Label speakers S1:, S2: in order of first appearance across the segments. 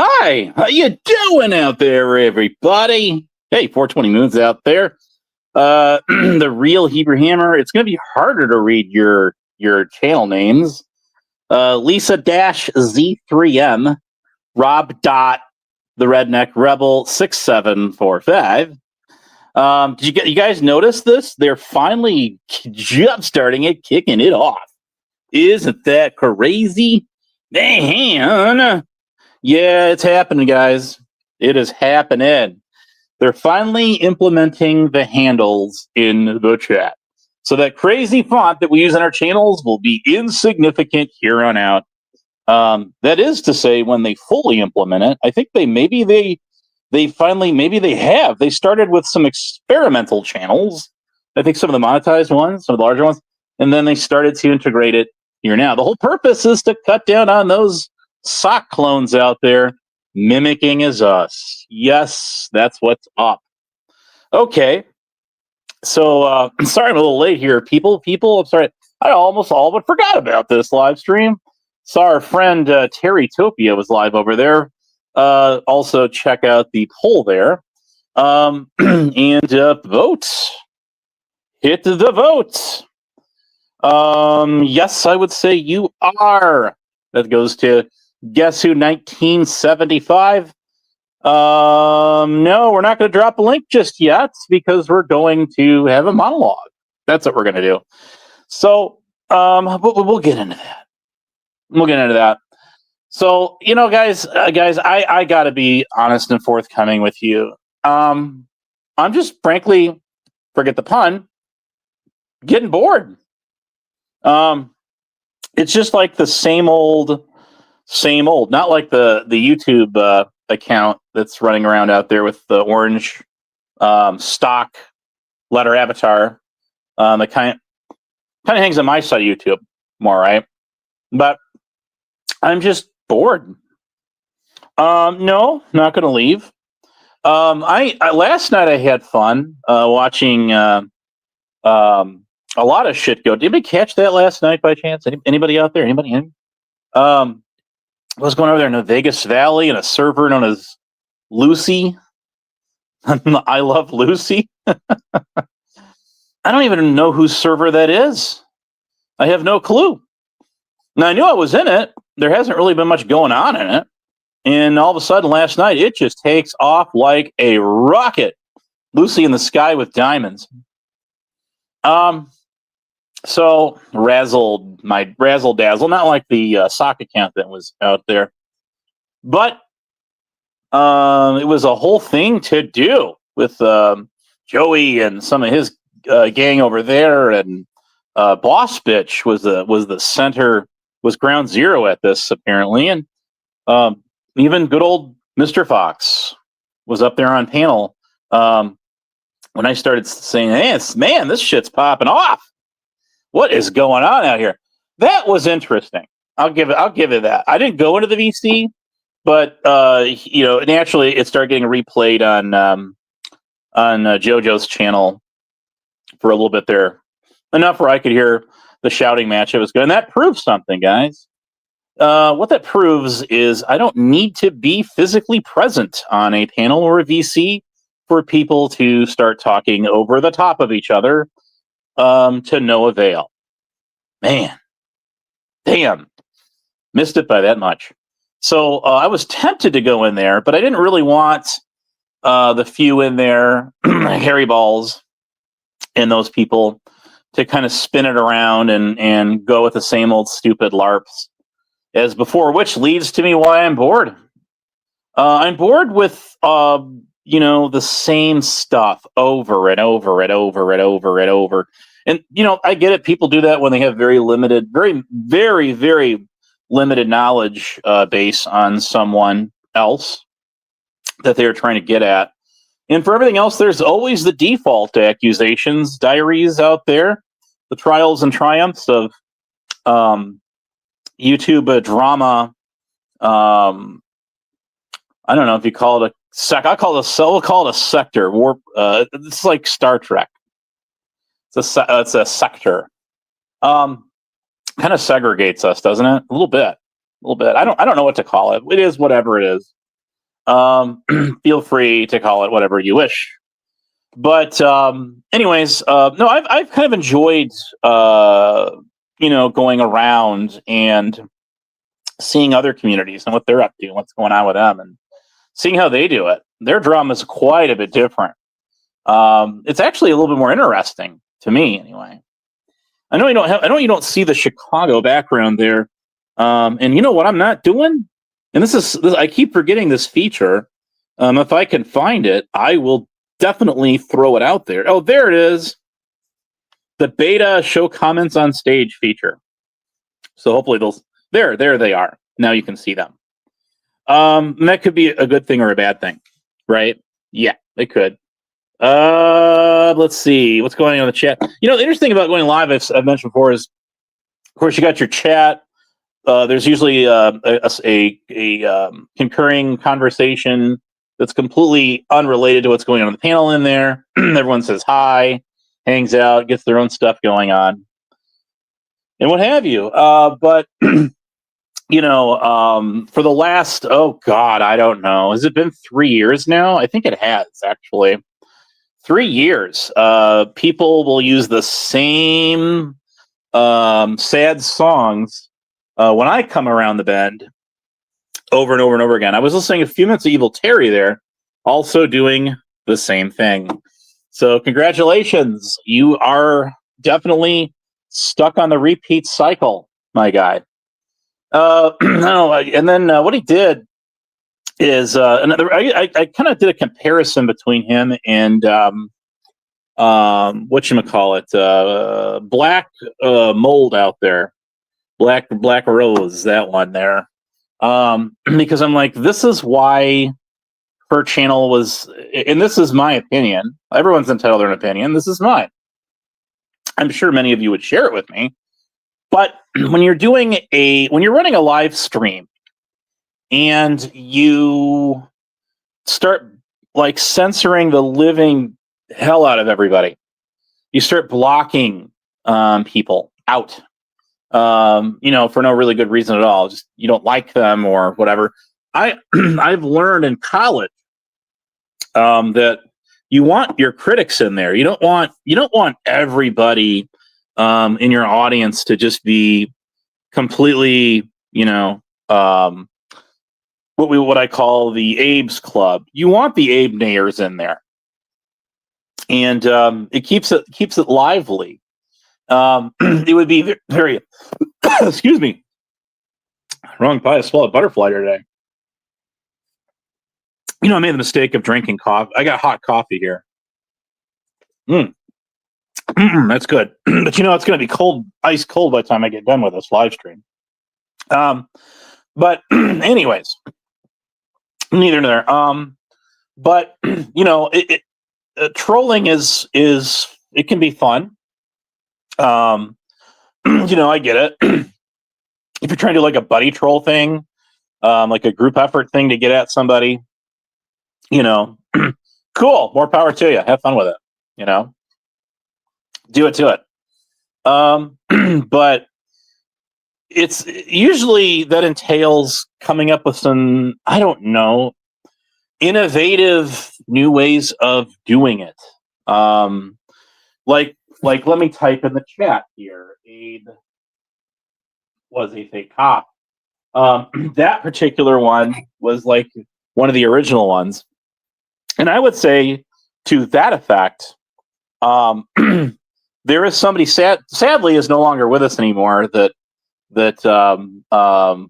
S1: Hi, how you doing out there, everybody? Hey, 420 Moons out there. The real Hebrew Hammer. It's going to be harder to read your channel names. Lisa Dash Z3M, Rob Dot, the Redneck Rebel 6745. Did you guys notice this? They're finally jump starting it, kicking it off. Isn't that crazy? Man. Yeah, it's happening, guys. It is happening. They're finally implementing the handles in the chat. So that crazy font that we use in our channels will be insignificant here on out. That is to say, when they fully implement it, I think they have. They started with some experimental channels. I think some of the monetized ones, some of the larger ones, and then they started to integrate it here now. The whole purpose is to cut down on those sock clones out there mimicking as us. Yes, that's what's up. Okay. So sorry I'm a little late here, people. I'm sorry. I almost all but forgot about this live stream. Saw our friend Terry Topia was live over there. Also check out the poll there. And vote. Hit the vote. Yes, I would say you are. That goes to Guess Who 1975. No, we're not going to drop a link just yet because we're going to have a monologue. That's what we're going to do. So, we'll get into that. So, guys, I got to be honest and forthcoming with you. I'm just frankly, forget the pun, getting bored. It's just like the same old. Not like the YouTube account that's running around out there with the orange stock letter avatar. That kind of hangs on my side of YouTube more, right? But I'm just bored. No, not going to leave. I last night I had fun watching a lot of shit go. Did anybody catch that last night by chance? Anybody out there? Anybody? What's going over there in the Vegas Valley and a server known as Lucy? I love Lucy. I don't even know whose server that is. I have no clue. Now, I knew I was in it. There hasn't really been much going on in it. And all of a sudden, last night, it just takes off like a rocket. Lucy in the sky with diamonds. So razzle dazzle, not like the sock account that was out there, but it was a whole thing to do with Joey and some of his gang over there, and Boss Bitch was the center, was ground zero at this apparently, and even good old Mr. Fox was up there on panel when I started saying, "Hey, man, this shit's popping off. What is going on out here?" That was interesting. I'll give it that. I didn't go into the VC, but naturally it started getting replayed on JoJo's channel for a little bit there, enough where I could hear the shouting match. It was good, and that proves something, guys. What that proves is I don't need to be physically present on a panel or a VC for people to start talking over the top of each other. To no avail. Man, damn, missed it by that much. So I was tempted to go in there, but I didn't really want the few in there, Harry Balls and those people, to kind of spin it around and go with the same old stupid LARPs as before, which leads to me why I'm bored. I'm bored with the same stuff over and over and over and over and over. And I get it. People do that when they have very limited, very, very, very limited knowledge base on someone else that they're trying to get at. And for everything else, there's always the default accusations, diaries out there, the trials and triumphs of YouTube drama. I don't know if you call it we'll call it a sector. Warp. It's like Star Trek. It's a sector. Kind of segregates us, doesn't it? A little bit. I don't know what to call it. It is whatever it is. Feel free to call it whatever you wish. But anyways, no, I've kind of enjoyed going around and seeing other communities and what they're up to and what's going on with them and seeing how they do it. Their drama is quite a bit different. It's actually a little bit more interesting to me, anyway. I know you don't see the Chicago background there. And you know what I'm not doing? And I keep forgetting this feature. If I can find it, I will definitely throw it out there. Oh, there it is. The beta show comments on stage feature. So hopefully there they are. Now you can see them. And that could be a good thing or a bad thing, right? Yeah, it could. Let's see what's going on in the chat. The interesting thing about going live, I've mentioned before, is of course you got your chat. There's usually a concurring conversation that's completely unrelated to what's going on in the panel in there. Everyone says hi, hangs out, gets their own stuff going on, and what have you. But for the last, I don't know, has it been 3 years now? I think it has, actually. 3 years. People will use the same sad songs when I come around the bend over and over and over again. I was listening to a few minutes of Evil Terry there, also doing the same thing. So congratulations. You are definitely stuck on the repeat cycle, my guy. And then what he did is I kind of did a comparison between him and whatchamacallit, Black Mold out there. Black Rose, that one there. Because I'm like, this is why her channel was, and this is my opinion. Everyone's entitled to an opinion. This is mine. I'm sure many of you would share it with me. But when you're running a live stream and you start like censoring the living hell out of everybody, you start blocking people out. For no really good reason at all. Just you don't like them or whatever. I've learned in college that you want your critics in there. You don't want everybody in your audience to just be completely, what I call the Abe's Club. You want the Abe Nayers in there, and it keeps it lively. It would be very excuse me, wrong pie. I swallowed butterfly today. I made the mistake of drinking coffee. I got hot coffee here. That's good. But it's going to be cold, ice cold by the time I get done with this live stream. But anyways, neither there. But trolling is it can be fun. I get it. If you're trying to do like a buddy troll thing, like a group effort thing to get at somebody, cool, more power to you. Have fun with it, do it to it. But it's usually that entails coming up with some, I don't know, innovative new ways of doing it. Like let me type in the chat here. Abe was a fake cop. That particular one was like one of the original ones. And I would say to that effect, there is somebody sadly is no longer with us anymore that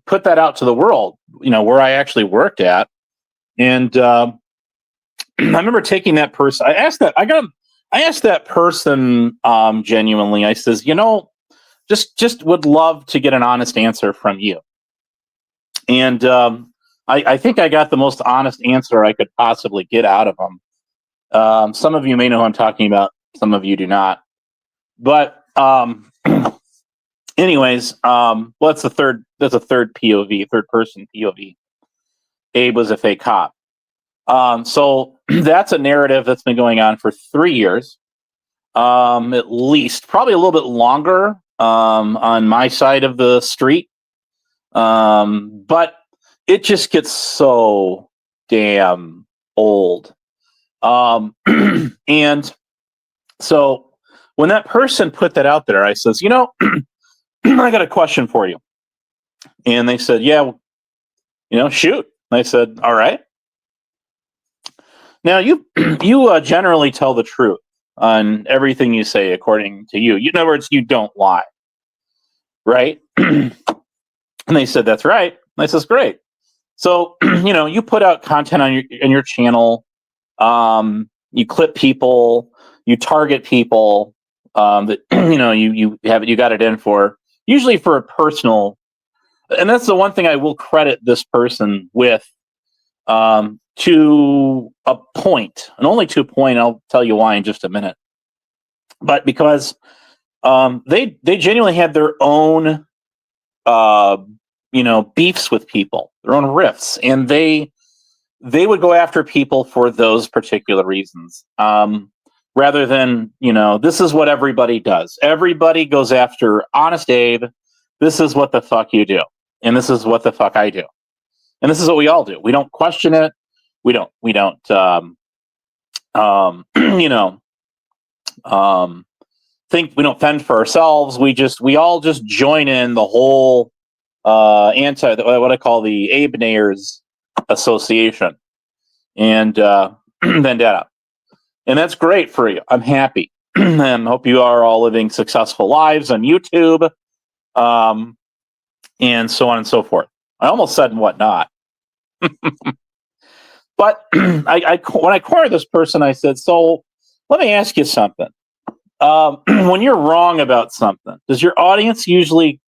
S1: put that out to the world, where I actually worked at. And I remember taking that person. I asked that person genuinely. I says, just would love to get an honest answer from you. And I think I got the most honest answer I could possibly get out of them. Some of you may know who I'm talking about. Some of you do not. But anyways, well, that's a third POV, third person POV. Abe was a fake cop. So that's a narrative that's been going on for 3 years, at least, probably a little bit longer on my side of the street. But it just gets so damn old. And so when that person put that out there, I says, I got a question for you. And they said, yeah, shoot. I said, all right. Now you generally tell the truth on everything you say, according to you. In other words, you don't lie, right? And they said, that's right. And I says, great. So you put out content on your channel. You clip people, you target people that you got it in for, usually for a personal. And that's the one thing I will credit this person with, to a point, and only to a point. I'll tell you why in just a minute. But because they genuinely had their own beefs with people, their own rifts, and they would go after people for those particular reasons, rather than this is what everybody does. Everybody goes after Honest Abe. This is what the fuck you do, and this is what the fuck I do, and this is what we all do. We don't question it. We don't think, we don't fend for ourselves. We all just join in the whole what I call the Abe Nayers Association and vendetta. And that's great for you. I'm happy. And hope you are all living successful lives on YouTube, and so on and so forth. I almost said and whatnot. But when I cornered this person, I said, so let me ask you something. When you're wrong about something, does your audience usually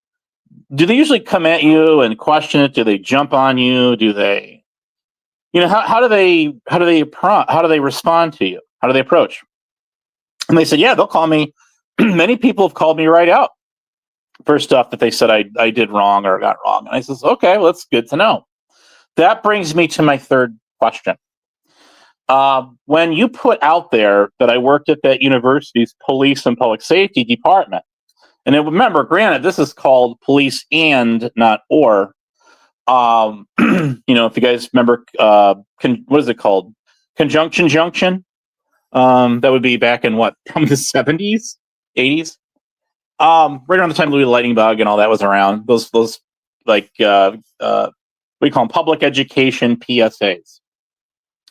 S1: come at you and question it? Do they jump on you? Do they, how do they respond to you? How do they approach? And they said, yeah, they'll call me. Many people have called me right out for stuff that they said I did wrong or got wrong. And I says, okay, well, that's good to know. That brings me to my third question. When you put out there that I worked at that university's police and public safety department, and remember, granted, this is called police and not or. If you guys remember, what is it called? Conjunction junction. That would be back in from the 70s, 80s. Right around the time Louis the Lightning Bug and all that was around. Those like what do you call them? Public education PSAs,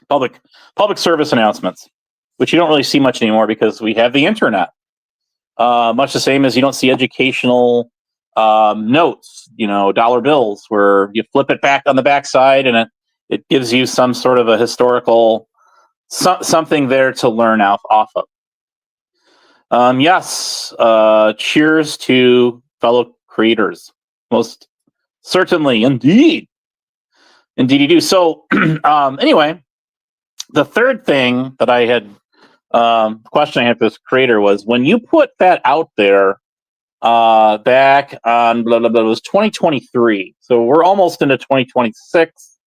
S1: public service announcements, which you don't really see much anymore because we have the internet. Much the same as you don't see educational notes, dollar bills, where you flip it back on the backside and it gives you some sort of a historical something there to learn off of. Yes, cheers to fellow creators. Most certainly, indeed you do. So anyway, the third thing that I had, question I had for this creator was, when you put that out there back on blah blah blah, it was 2023, so we're almost into 2026,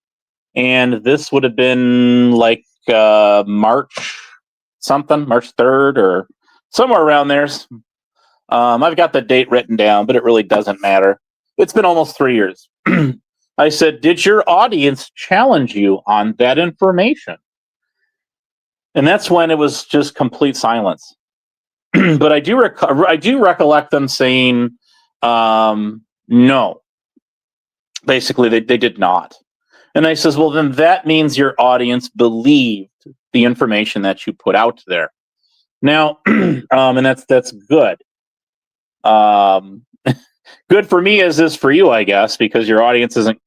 S1: and this would have been like March 3rd or somewhere around there. I've got the date written down, but it really doesn't matter. It's been almost 3 years. I said, did your audience challenge you on that information? And that's when it was just complete silence. But I do recollect them saying, No. Basically, they did not. And I says, well, then that means your audience believed the information that you put out there. Now, and that's good. Good for me as is for you, I guess, because your audience isn't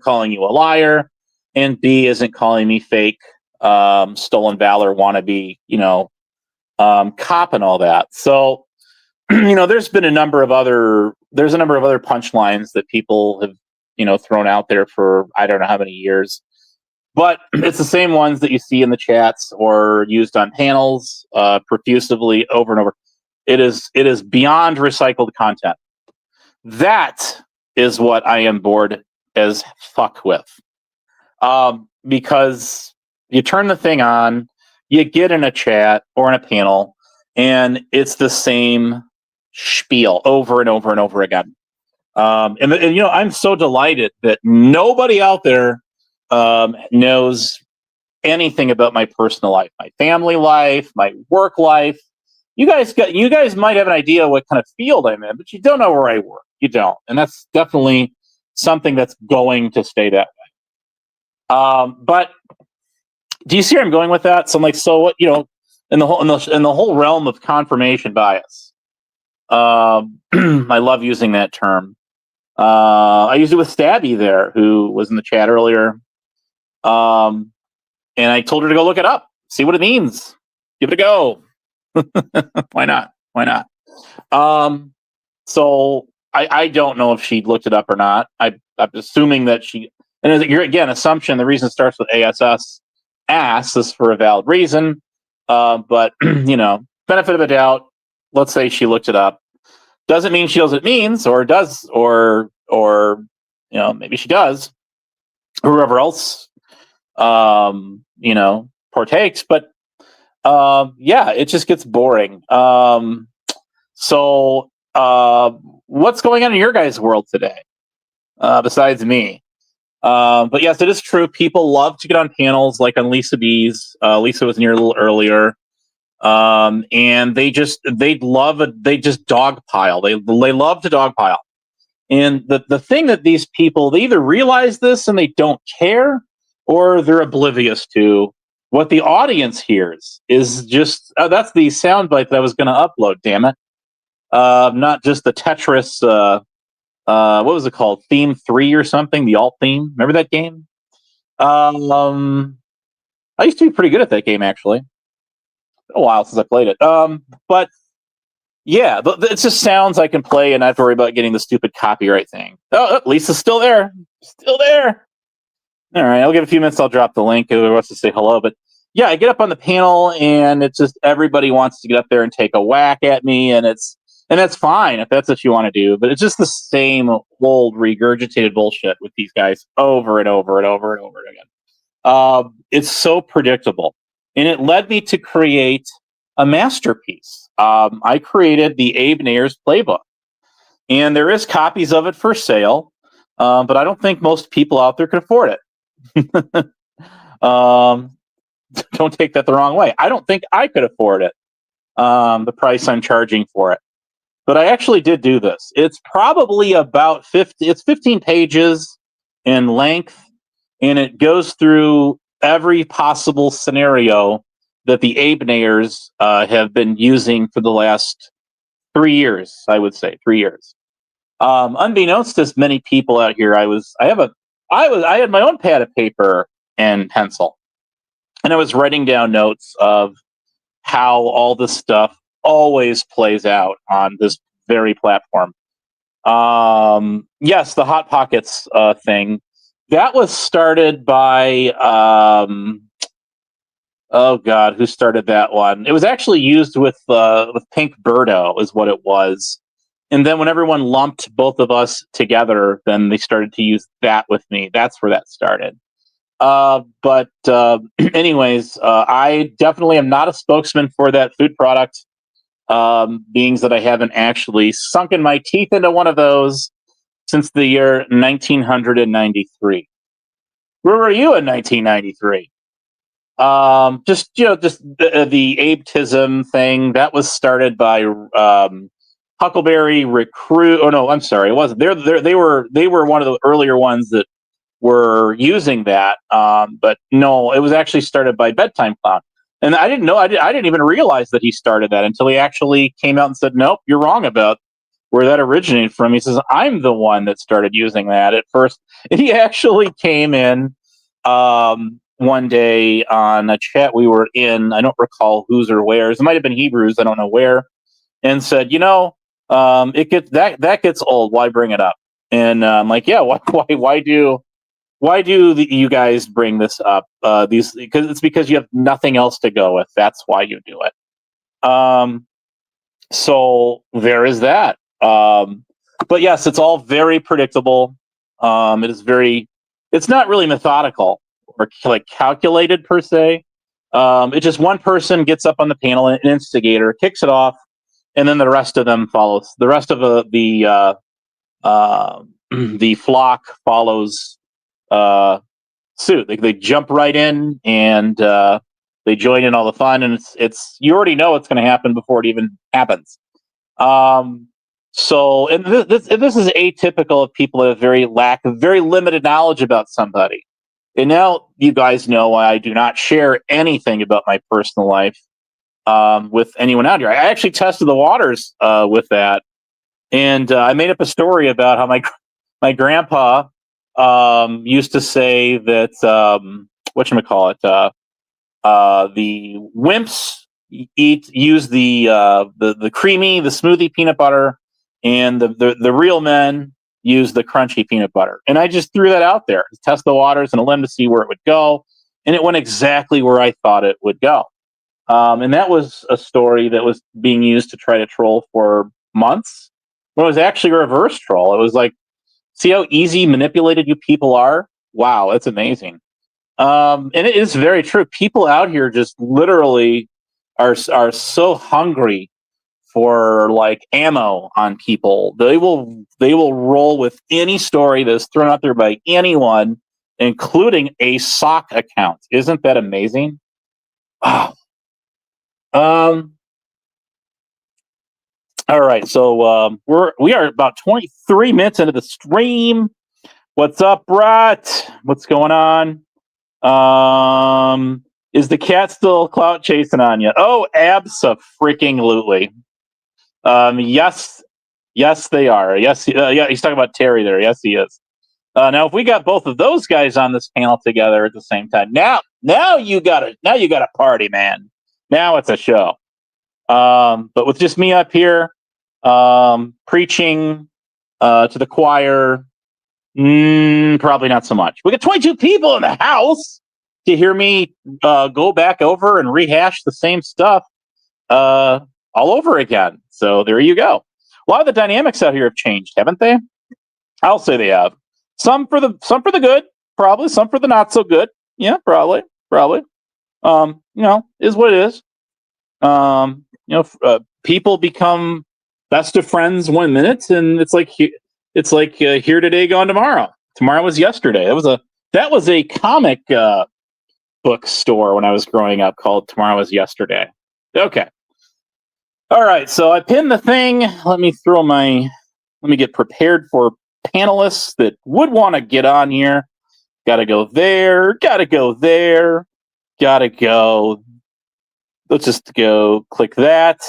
S1: calling you a liar, and B isn't calling me fake, stolen valor wannabe, cop and all that. So, there's a number of other punchlines that people have, thrown out there for I don't know how many years, but it's the same ones that you see in the chats or used on panels profusively over and over. It is beyond recycled content. That is what I am bored as fuck with. Because you turn the thing on, you get in a chat or in a panel, and it's the same spiel over and over and over again. And I'm so delighted that nobody out there knows anything about my personal life, my family life, my work life. You guys might have an idea what kind of field I'm in, but you don't know where I work. You don't, and that's definitely something that's going to stay that way. But do you see where I'm going with that? So I'm like, so what? In the whole realm of confirmation bias. I love using that term. I used it with Stabby there, who was in the chat earlier. And I told her to go look it up, see what it means, give it a go. Why not? So I don't know if she looked it up or not. I'm assuming that she. And again, assumption. The reason it starts with ass is for a valid reason. But benefit of a doubt. Let's say she looked it up. Doesn't mean she knows what it means, or does, or maybe she does. Whoever else, partakes. But it just gets boring. So what's going on in your guys' world today? Besides me. But yes, it is true. People love to get on panels like on Lisa B's. Lisa was near a little earlier. And they just dogpile. They love to dogpile. And the thing that these people, they either realize this and they don't care, or they're oblivious to what the audience hears is just, that's the soundbite that I was going to upload, damn it. Not just the Tetris, what was it called? Theme 3 or something, the alt theme. Remember that game? I used to be pretty good at that game, actually. A while since I played it. But yeah, it's just sounds I can play and not have to worry about getting the stupid copyright thing. Oh, Lisa's still there. Still there. All right, I'll give a few minutes. I'll drop the link. Whoever wants to say hello. But yeah, I get up on the panel and it's just everybody wants to get up there and take a whack at me, and that's fine if that's what you want to do. But it's just the same old regurgitated bullshit with these guys over and over and over and over again. It's so predictable. And it led me to create a masterpiece. I created the Abe Nayers playbook. And there is copies of it for sale, but I don't think most people out there can afford it. Don't take that the wrong way. I don't think I could afford it, the price I'm charging for it. But I actually did do this. It's probably about 15 pages in length, and it goes through every possible scenario that the Abe Nayers have been using for the last 3 years. I would say 3 years. Unbeknownst to many people out here, I had my own pad of paper and pencil, and I was writing down notes of how all this stuff always plays out on this very platform. Yes, the Hot Pockets thing. That was started by, oh God, who started that one? It was actually used with Pink Birdo is what it was. And then when everyone lumped both of us together, then they started to use that with me. That's where that started. But anyways, I definitely am not a spokesman for that food product, being that I haven't actually sunken my teeth into one of those since the year 1993. Where were you in 1993? Just the Abetism thing that was started by Huckleberry Recruit. Oh no, I'm sorry, it wasn't. They were one of the earlier ones that were using that. But no, it was actually started by Bedtime Clown, and I didn't know. I didn't even realize that he started that until he actually came out and said, "Nope, you're wrong about where that originated from." He says, "I'm the one that started using that at first." And he actually came in one day on a chat we were in. I don't recall whose or where's. It might have been Hebrews. I don't know where. And said, it gets that gets old. Why bring it up? And I'm like, yeah, why do you guys bring this up? Because you have nothing else to go with. That's why you do it. So there is that. But yes, it's all very predictable. It's not really methodical or like calculated per se. It's just one person gets up on the panel, an instigator, kicks it off, and then the rest of them follows. The rest of the flock follows suit. They jump right in and they join in all the fun, and it's you already know what's going to happen before it even happens. So, and this is atypical of people that have very limited knowledge about somebody. And now you guys know I do not share anything about my personal life with anyone out here. I actually tested the waters with that, and I made up a story about how my grandpa used to say that whatchamacallit, the wimps use the creamy, the smoothie peanut butter, and the real men use the crunchy peanut butter. And I just threw that out there to test the waters and a limb to see where it would go, and it went exactly where I thought it would go. And that was a story that was being used to try to troll for months. When it was actually a reverse troll. It was like, see how easy manipulated you people are? Wow, that's amazing. And it is very true. People out here just literally are so hungry for like ammo on people. They will roll with any story that's thrown out there by anyone, including a sock account. Isn't that amazing? Wow. All right, so we are about 23 minutes into the stream. What's up, Brett? What's going on? Is the cat still clout chasing on you? Oh, abso-freaking-lutely. Yes, they are. Yes, yeah, he's talking about Terry there. Yes, he is. Now, if we got both of those guys on this panel together at the same time, now you got a party, man. Now it's a show. But with just me up here, preaching to the choir, probably not so much. We got 22 people in the house to hear me go back over and rehash the same stuff all over again. So there you go. A lot of the dynamics out here have changed, haven't they? I'll say they have. Some for the good, probably. Some for the not so good. Yeah, probably. Is what it is. People become best of friends 1 minute, and it's like here today, gone tomorrow. Tomorrow was yesterday. That was a comic book store when I was growing up called Tomorrow Was Yesterday. Okay. All right. So I pinned the thing. Let me get prepared for panelists that would want to get on here. Got to go there. Got to go there. Got to go. Let's just go click that.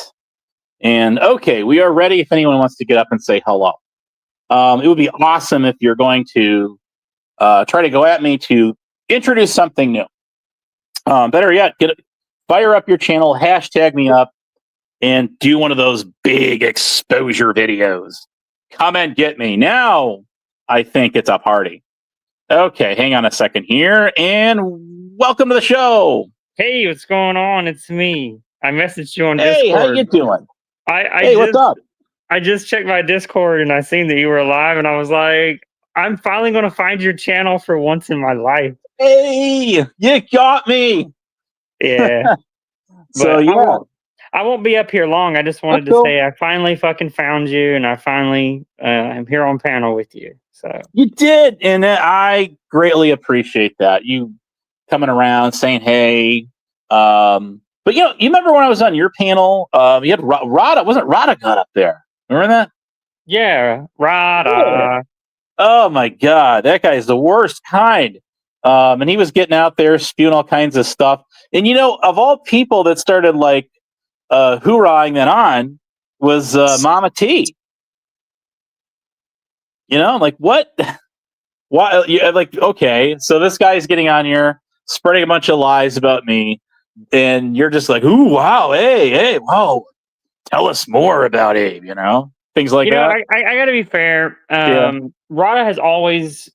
S1: And okay, we are ready if anyone wants to get up and say hello. It would be awesome if you're going to try to go at me to introduce something new. Better yet, fire up your channel, hashtag me up, and do one of those big exposure videos. Come and get me. Now, I think it's a party. Okay, hang on a second here, and welcome to the show.
S2: Hey, what's going on? It's me. I messaged you on
S1: Discord.
S2: Discord.
S1: Hey, how you doing? What's up?
S2: I just checked my Discord and I seen that you were alive, and I was like, I'm finally going to find your channel for once in my life.
S1: Hey, you got me.
S2: Yeah.
S1: So yeah,
S2: I won't be up here long. I just wanted to say I finally fucking found you, and I finally am here on panel with you. So
S1: you did, and I greatly appreciate that. You coming around saying hey. But you remember when I was on your panel? You had Rada. Wasn't Rada got up there? Remember that?
S2: Yeah, Rada.
S1: Oh my god, that guy's the worst kind. And he was getting out there spewing all kinds of stuff. And of all people that started like hoorahing that on was Mama T. Like what? Why? Like okay, so this guy's getting on here spreading a bunch of lies about me, and you're just like, ooh, wow, hey, whoa, tell us more about Abe. Things like that.
S2: I got to be fair.
S1: Yeah.
S2: Rada has always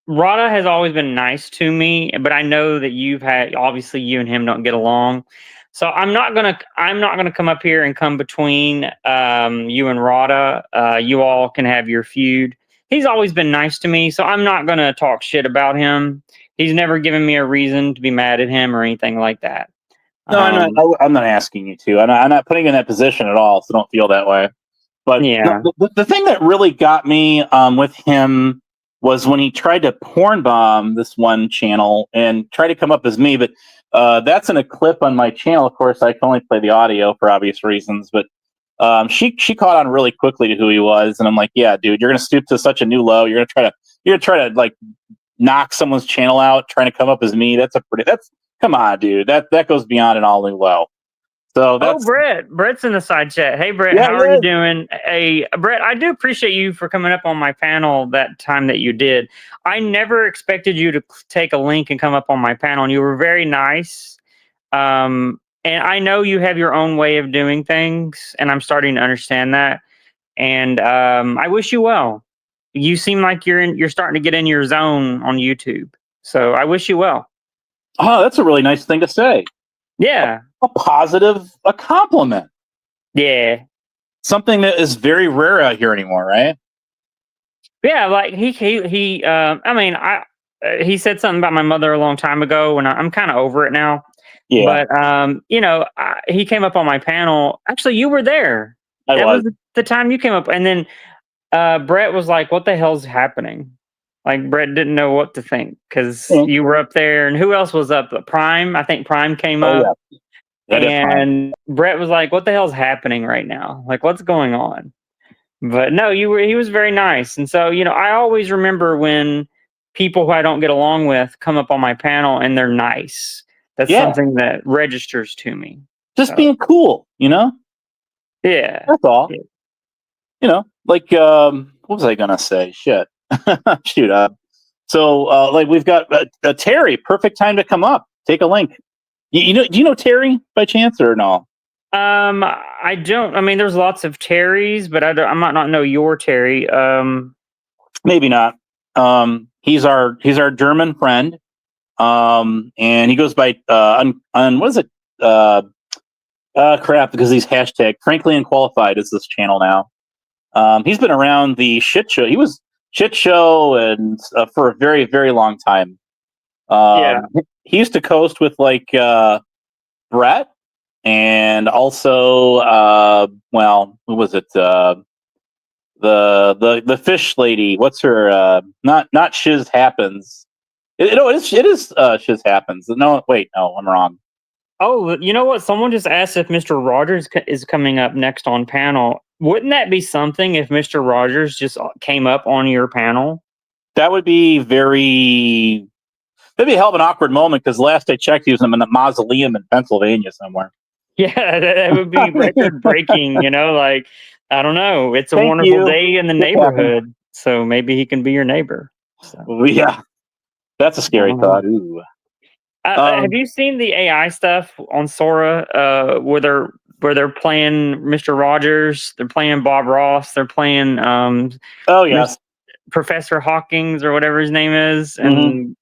S2: been nice to me, but I know that obviously you and him don't get along. So I'm not gonna come up here and come between you and Rada. You all can have your feud. He's always been nice to me, so I'm not gonna talk shit about him. He's never given me a reason to be mad at him or anything like that.
S1: No, I'm not asking you to. I'm not putting you in that position at all, so don't feel that way. But
S2: yeah,
S1: the thing that really got me with him was when he tried to porn bomb this one channel and try to come up as me. But that's in a clip on my channel. Of course, I can only play the audio for obvious reasons. But she caught on really quickly to who he was, and I'm like, yeah, dude, you're gonna stoop to such a new low. You're gonna try to like knock someone's channel out, trying to come up as me. That's come on, dude. That goes beyond an all new low. So that's
S2: Brett's in the side chat. Hey, Brett, how are you doing? Hey, Brett, I do appreciate you for coming up on my panel that time that you did. I never expected you to take a link and come up on my panel, and you were very nice. And I know you have your own way of doing things, and I'm starting to understand that. And I wish you well. You seem like you're starting to get in your zone on YouTube. So I wish you well.
S1: Oh, that's a really nice thing to say.
S2: Yeah.
S1: A compliment.
S2: Yeah.
S1: Something that is very rare out here anymore, right?
S2: Yeah, like he he said something about my mother a long time ago, and I'm kind of over it now.
S1: Yeah.
S2: But he came up on my panel. Actually, you were there.
S1: That was
S2: the time you came up, and then Brett was like, "What the hell's happening?" Like Brett didn't know what to think because you were up there, and who else was up? Prime, I think Prime came up.
S1: Yeah.
S2: And Brett was like, "What the hell's happening right now? Like, what's going on?" But no, he was very nice. And so, I always remember when people who I don't get along with come up on my panel and they're nice. That's something that registers to me.
S1: Just being cool,
S2: Yeah.
S1: That's all.
S2: Yeah.
S1: Like what was I gonna say? Shit. Shoot up. So like we've got Terry, perfect time to come up. Take a link. Do you know Terry by chance or no?
S2: I don't. I mean, there's lots of Terrys, but I might not know your Terry.
S1: Maybe not. He's our German friend. And he goes by on what is it? Crap, because he's hashtag frankly unqualified is this channel now. He's been around the shit show. He was shit show and for a very, very long time. He used to coast with like Brett and also well, who was it? The fish lady. What's her? Not Shiz Happens. It is Shiz Happens. No, wait, no, I'm wrong.
S2: Oh, you know what? Someone just asked if Mr. Rogers is coming up next on panel. Wouldn't that be something if Mr. Rogers just came up on your panel?
S1: That would be that'd be a hell of an awkward moment because last I checked, he was in a mausoleum in Pennsylvania somewhere.
S2: Yeah, that would be record breaking. Like I don't know. It's a wonderful day in the neighborhood, so maybe he can be your neighbor. So.
S1: Yeah, that's a scary thought. Ooh.
S2: Have you seen the AI stuff on Sora? Where they're playing Mr. Rogers, they're playing Bob Ross, they're playing Professor Hawkins or whatever his name is, and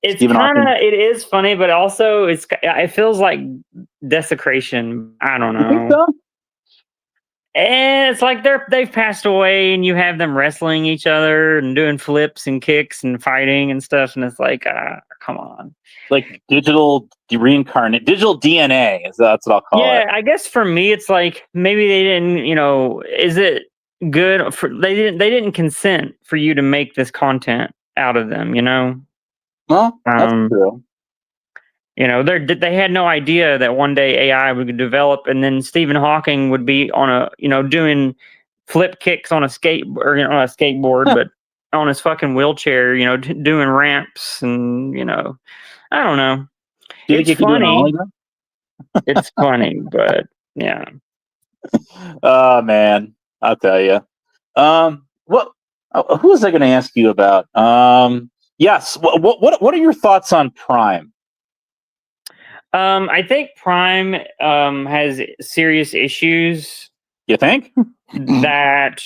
S2: it's it is funny, but also it feels like desecration. I don't know.
S1: You think so?
S2: And it's like they've passed away, and you have them wrestling each other and doing flips and kicks and fighting and stuff, and it's like, come on.
S1: Like digital DNA that's what I'll call it.
S2: Yeah, I guess for me it's like maybe they didn't, is it good for they didn't consent for you to make this content out of them,
S1: Well, that's true.
S2: They had no idea that one day AI would develop and then Stephen Hawking would be on doing flip kicks on a on a skateboard, but on his fucking wheelchair, doing ramps and I don't know.
S1: Do you think
S2: It's
S1: you could do an
S2: funny.
S1: ollie though?
S2: It's funny, but yeah.
S1: Oh man, I'll tell you. What? Who was I going to ask you about? Yes. What are your thoughts on Prime?
S2: I think Prime has serious issues
S1: You think?
S2: that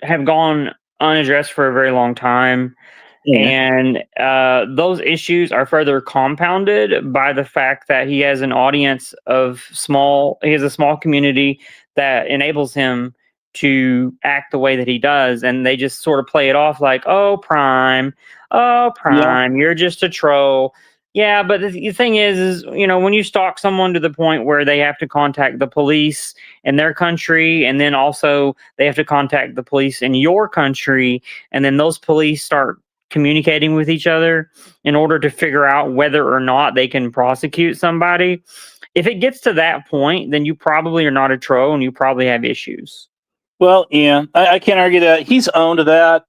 S2: have gone unaddressed for a very long time.
S1: Yeah.
S2: And those issues are further compounded by the fact that he has an audience he has a small community that enables him to act the way that he does. And they just sort of play it off like, oh, Prime,
S1: Yeah.
S2: you're just a troll. Yeah, but the thing is, when you stalk someone to the point where they have to contact the police in their country, and then also they have to contact the police in your country, and then those police start communicating with each other in order to figure out whether or not they can prosecute somebody. If it gets to that point, then you probably are not a troll and you probably have issues.
S1: Well, yeah, I can't argue that. He's owned that.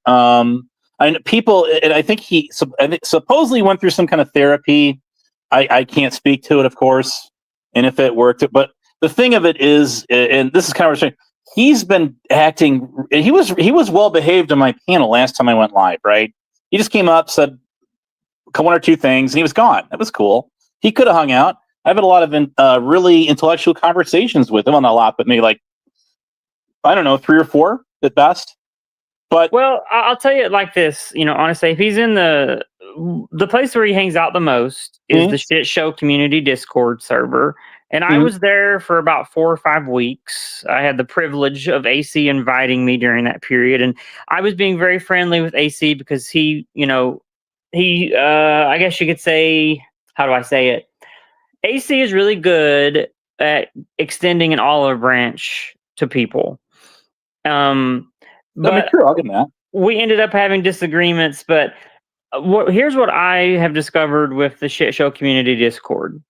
S1: And people, and I think I think supposedly went through some kind of therapy. I can't speak to it, of course, and if it worked. But the thing of it is, and this is kind of he's been acting. He was well behaved on my panel last time I went live, right? He just came up, said one or two things, and he was gone. That was cool. He could have hung out. I've had a lot of really intellectual conversations with him, on a lot, but maybe like, I don't know, 3 or 4 at best. But
S2: well, I'll tell you it like this, honestly, if he's in the place where he hangs out the most is the Shit Show Community Discord server. And I was there for about 4 or 5 weeks. I had the privilege of AC inviting me during that period. And I was being very friendly with AC because he, I guess you could say, how do I say it? AC is really good at extending an olive branch to people. But
S1: true, I'll give him that.
S2: we ended up having disagreements. But here's what I have discovered with the Shit Show Community Discord.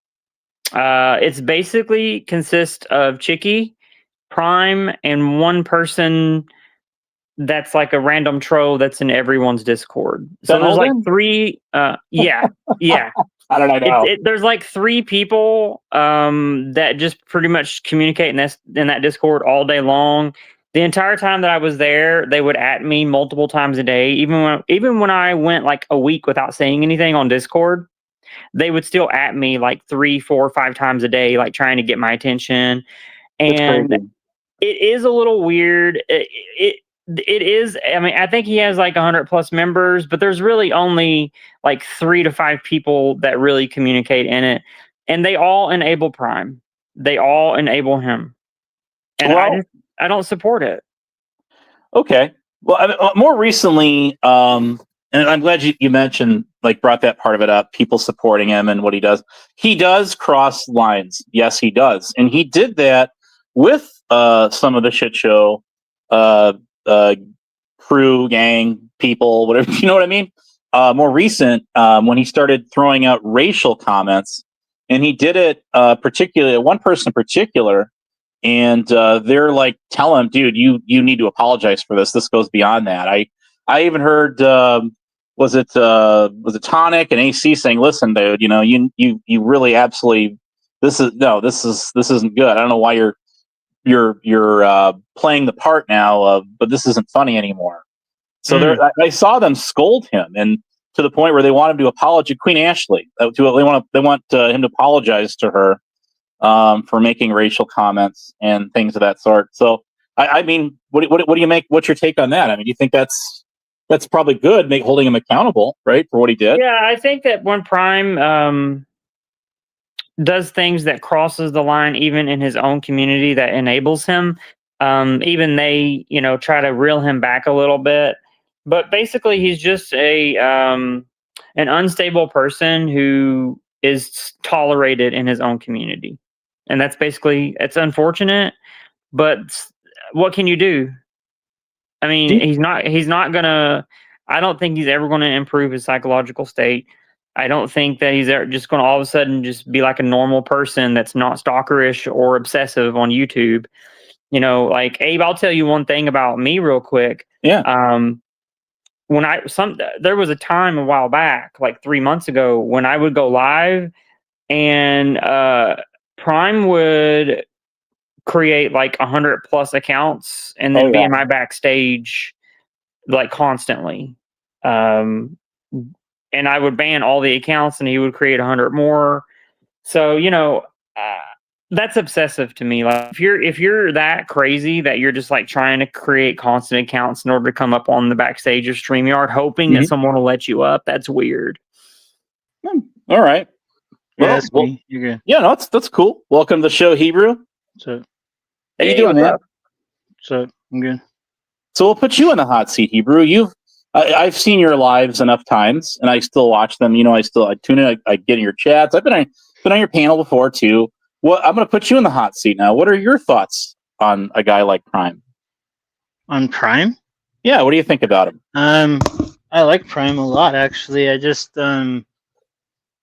S2: It's basically consists of Chicky, Prime, and one person that's like a random troll that's in everyone's Discord. So there's like 3. Yeah.
S1: I don't know.
S2: There's like 3 people that just pretty much communicate in that Discord all day long. The entire time that I was there, they would at me multiple times a day. Even when I went like a week without saying anything on Discord, they would still at me like 3, 4, 5 times a day, like trying to get my attention. And it is a little weird. It is. I mean, I think he has like 100+ members, but there's really only like 3 to 5 people that really communicate in it, and they all enable Prime. They all enable him, and I don't support it.
S1: Okay. Well, more recently, and I'm glad you mentioned, like, brought that part of it up, people supporting him and what he does. He does cross lines. Yes, he does. And he did that with some of the Shit Show crew, gang, people, whatever, you know what I mean? More recent, when he started throwing out racial comments, and he did it particularly, one person in particular, and they're like, tell him, dude, you need to apologize for this. This goes beyond that. I even heard, was it Tonic and AC saying, listen, dude, you really absolutely, this isn't good. I don't know why you're playing the part now, but this isn't funny anymore. So I saw them scold him, and to the point where they want him to apologize. Queen Ashley, they want him to apologize to her for making racial comments and things of that sort. So I mean, what do you make? What's your take on that? I mean, do you think that's probably good, holding him accountable, right, for what he did?
S2: Yeah, I think that when Prime does things that crosses the line, even in his own community, that enables him, even they, try to reel him back a little bit. But basically, he's just an unstable person who is tolerated in his own community, and it's unfortunate. But what can you do? I mean, he's not gonna. I don't think he's ever going to improve his psychological state. I don't think that he's just going to all of a sudden just be like a normal person that's not stalkerish or obsessive on YouTube. You know, like Abe, I'll tell you one thing about me real quick.
S1: Yeah.
S2: When there was a time a while back, like 3 months ago, when I would go live and Prime would create like 100 plus accounts and then be in my backstage like constantly. And I would ban all the accounts and he would create 100 more. So, you know, that's obsessive to me. Like if you're that crazy that you're just like trying to create constant accounts in order to come up on the backstage of StreamYard, hoping that someone will let you up, that's weird.
S1: All right.
S3: Yeah, that's me. You're good.
S1: Yeah, no, that's cool. Welcome to the show, Hebrew.
S3: So,
S1: how you doing, man?
S3: So I'm good.
S1: So we'll put you in the hot seat, Hebrew. I've seen your lives enough times, and I still watch them. You know, I tune in. I get in your chats. I've been on your panel before too. Well, I'm going to put you in the hot seat now. What are your thoughts on a guy like Prime?
S3: On Prime?
S1: Yeah, what do you think about him?
S3: I like Prime a lot, actually. I just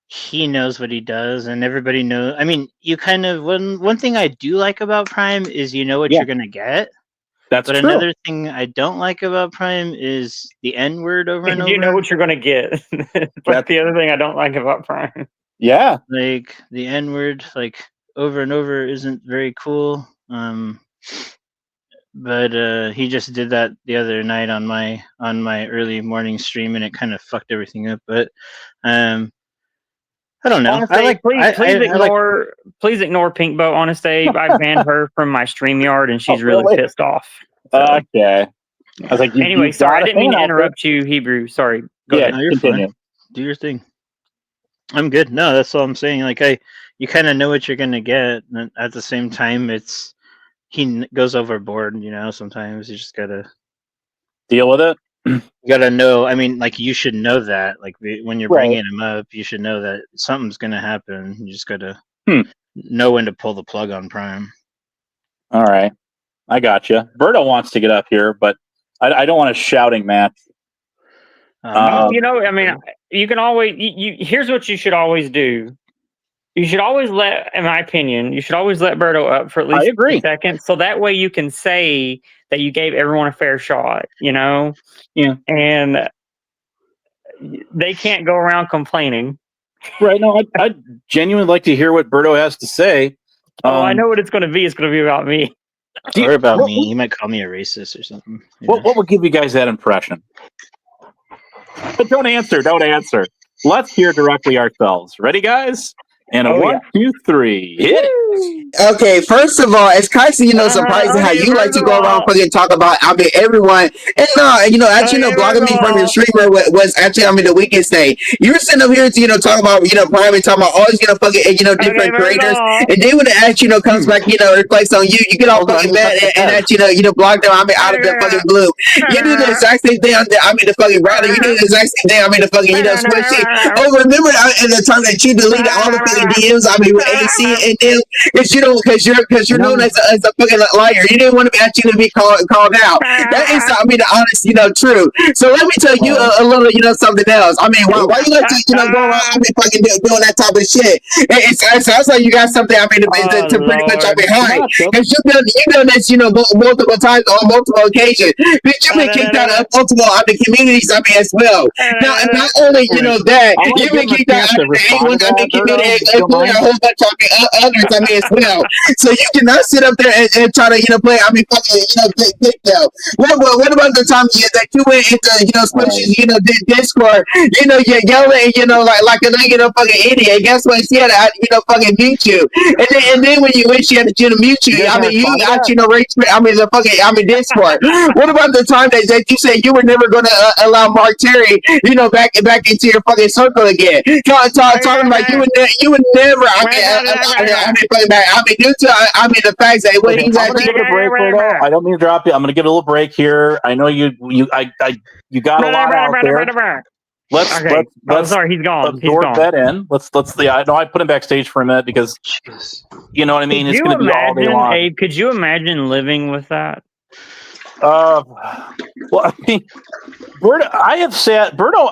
S3: he knows what he does, and everybody knows. I mean, you kind of one thing I do like about Prime is you know what you're gonna get.
S1: That's
S3: but
S1: true.
S3: Another thing I don't like about Prime is the N word over and over.
S2: You know what you're gonna get. That's the other thing I don't like about Prime.
S1: Yeah,
S3: like the N word, like over and over, isn't very cool. But he just did that the other night on my early morning stream, and it kind of fucked everything up. But I don't know.
S2: Honestly, please ignore Pink Boat. Honest Abe, I banned her from my StreamYard, and she's really pissed off.
S1: So. Okay. I was like,
S2: anyway, sorry, I didn't mean to interrupt you, Hebrew. Sorry. Go ahead.
S3: No, you're fine. Do your thing. I'm good. No, that's all I'm saying. Like you kind of know what you're gonna get, and at the same time, he goes overboard. You know, sometimes you just gotta
S1: deal with it.
S3: You gotta know. I mean, like you should know that. Like when you're bringing him up, you should know that something's gonna happen. You just gotta know when to pull the plug on Prime.
S1: All right, I got you. Berto wants to get up here, but I don't want a shouting match.
S2: You know, I mean, you can always. Here's what you should always do. You should always in my opinion, you should always let Berto up for at least 3 seconds, so that way you can say that you gave everyone a fair shot. You know, and they can't go around complaining.
S1: Right? No, I'd genuinely like to hear what Berto has to say.
S2: I know what it's going to be. It's going to be about me.
S3: Or about me. You might call me a racist or something.
S1: What would give you guys that impression? But don't answer. Let's hear directly ourselves. Ready, guys? And 1, 2, 3. Hit it.
S4: Okay, first of all, it's kind of surprising how you like to go around fucking talk about everyone. And blogging me from your streamer was actually the weakest thing. You were sitting up here to talk about Prime and talking about all these fucking different creators, and then when the act comes back reflects on you, you get all fucking mad and blog them out of the fucking blue. You do the exact same thing. The fucking router. You do the exact same thing. The fucking switching. Oh, remember in the time that you deleted all the fucking DMs. With AC and then because you're known as a fucking liar. You didn't want to actually be called out. That is the honest truth. So let me tell you a little something else. Why you like to go around fucking doing that type of shit? It sounds like you got something to pretty much hide because you've done this multiple times on multiple occasions. But you've been kicked out of multiple communities as well. Now and not only that you've been kicked out of the community a whole bunch of others as well. So you cannot sit up there and try to play fucking victim. What about the time that you went into Squishy's Discord you're yelling like a fucking idiot. Guess what? She had to fucking mute you. And then when she had to mute you, you actually the fucking Discord. What about the time that you said you were never gonna allow Mark Terry back into your fucking circle again? Talking about you would never due to the fact that when he's actually
S1: give it a break, Berto. I don't mean to drop you. I'm going to give it a little break here. I know you got a lot out there. Let's
S2: sorry, he's gone.
S1: Absorb that in. I put him backstage for a minute because you know what I mean. It's going to be all day long.
S2: Abe, could you imagine living with that?
S1: Well, I mean, Berto,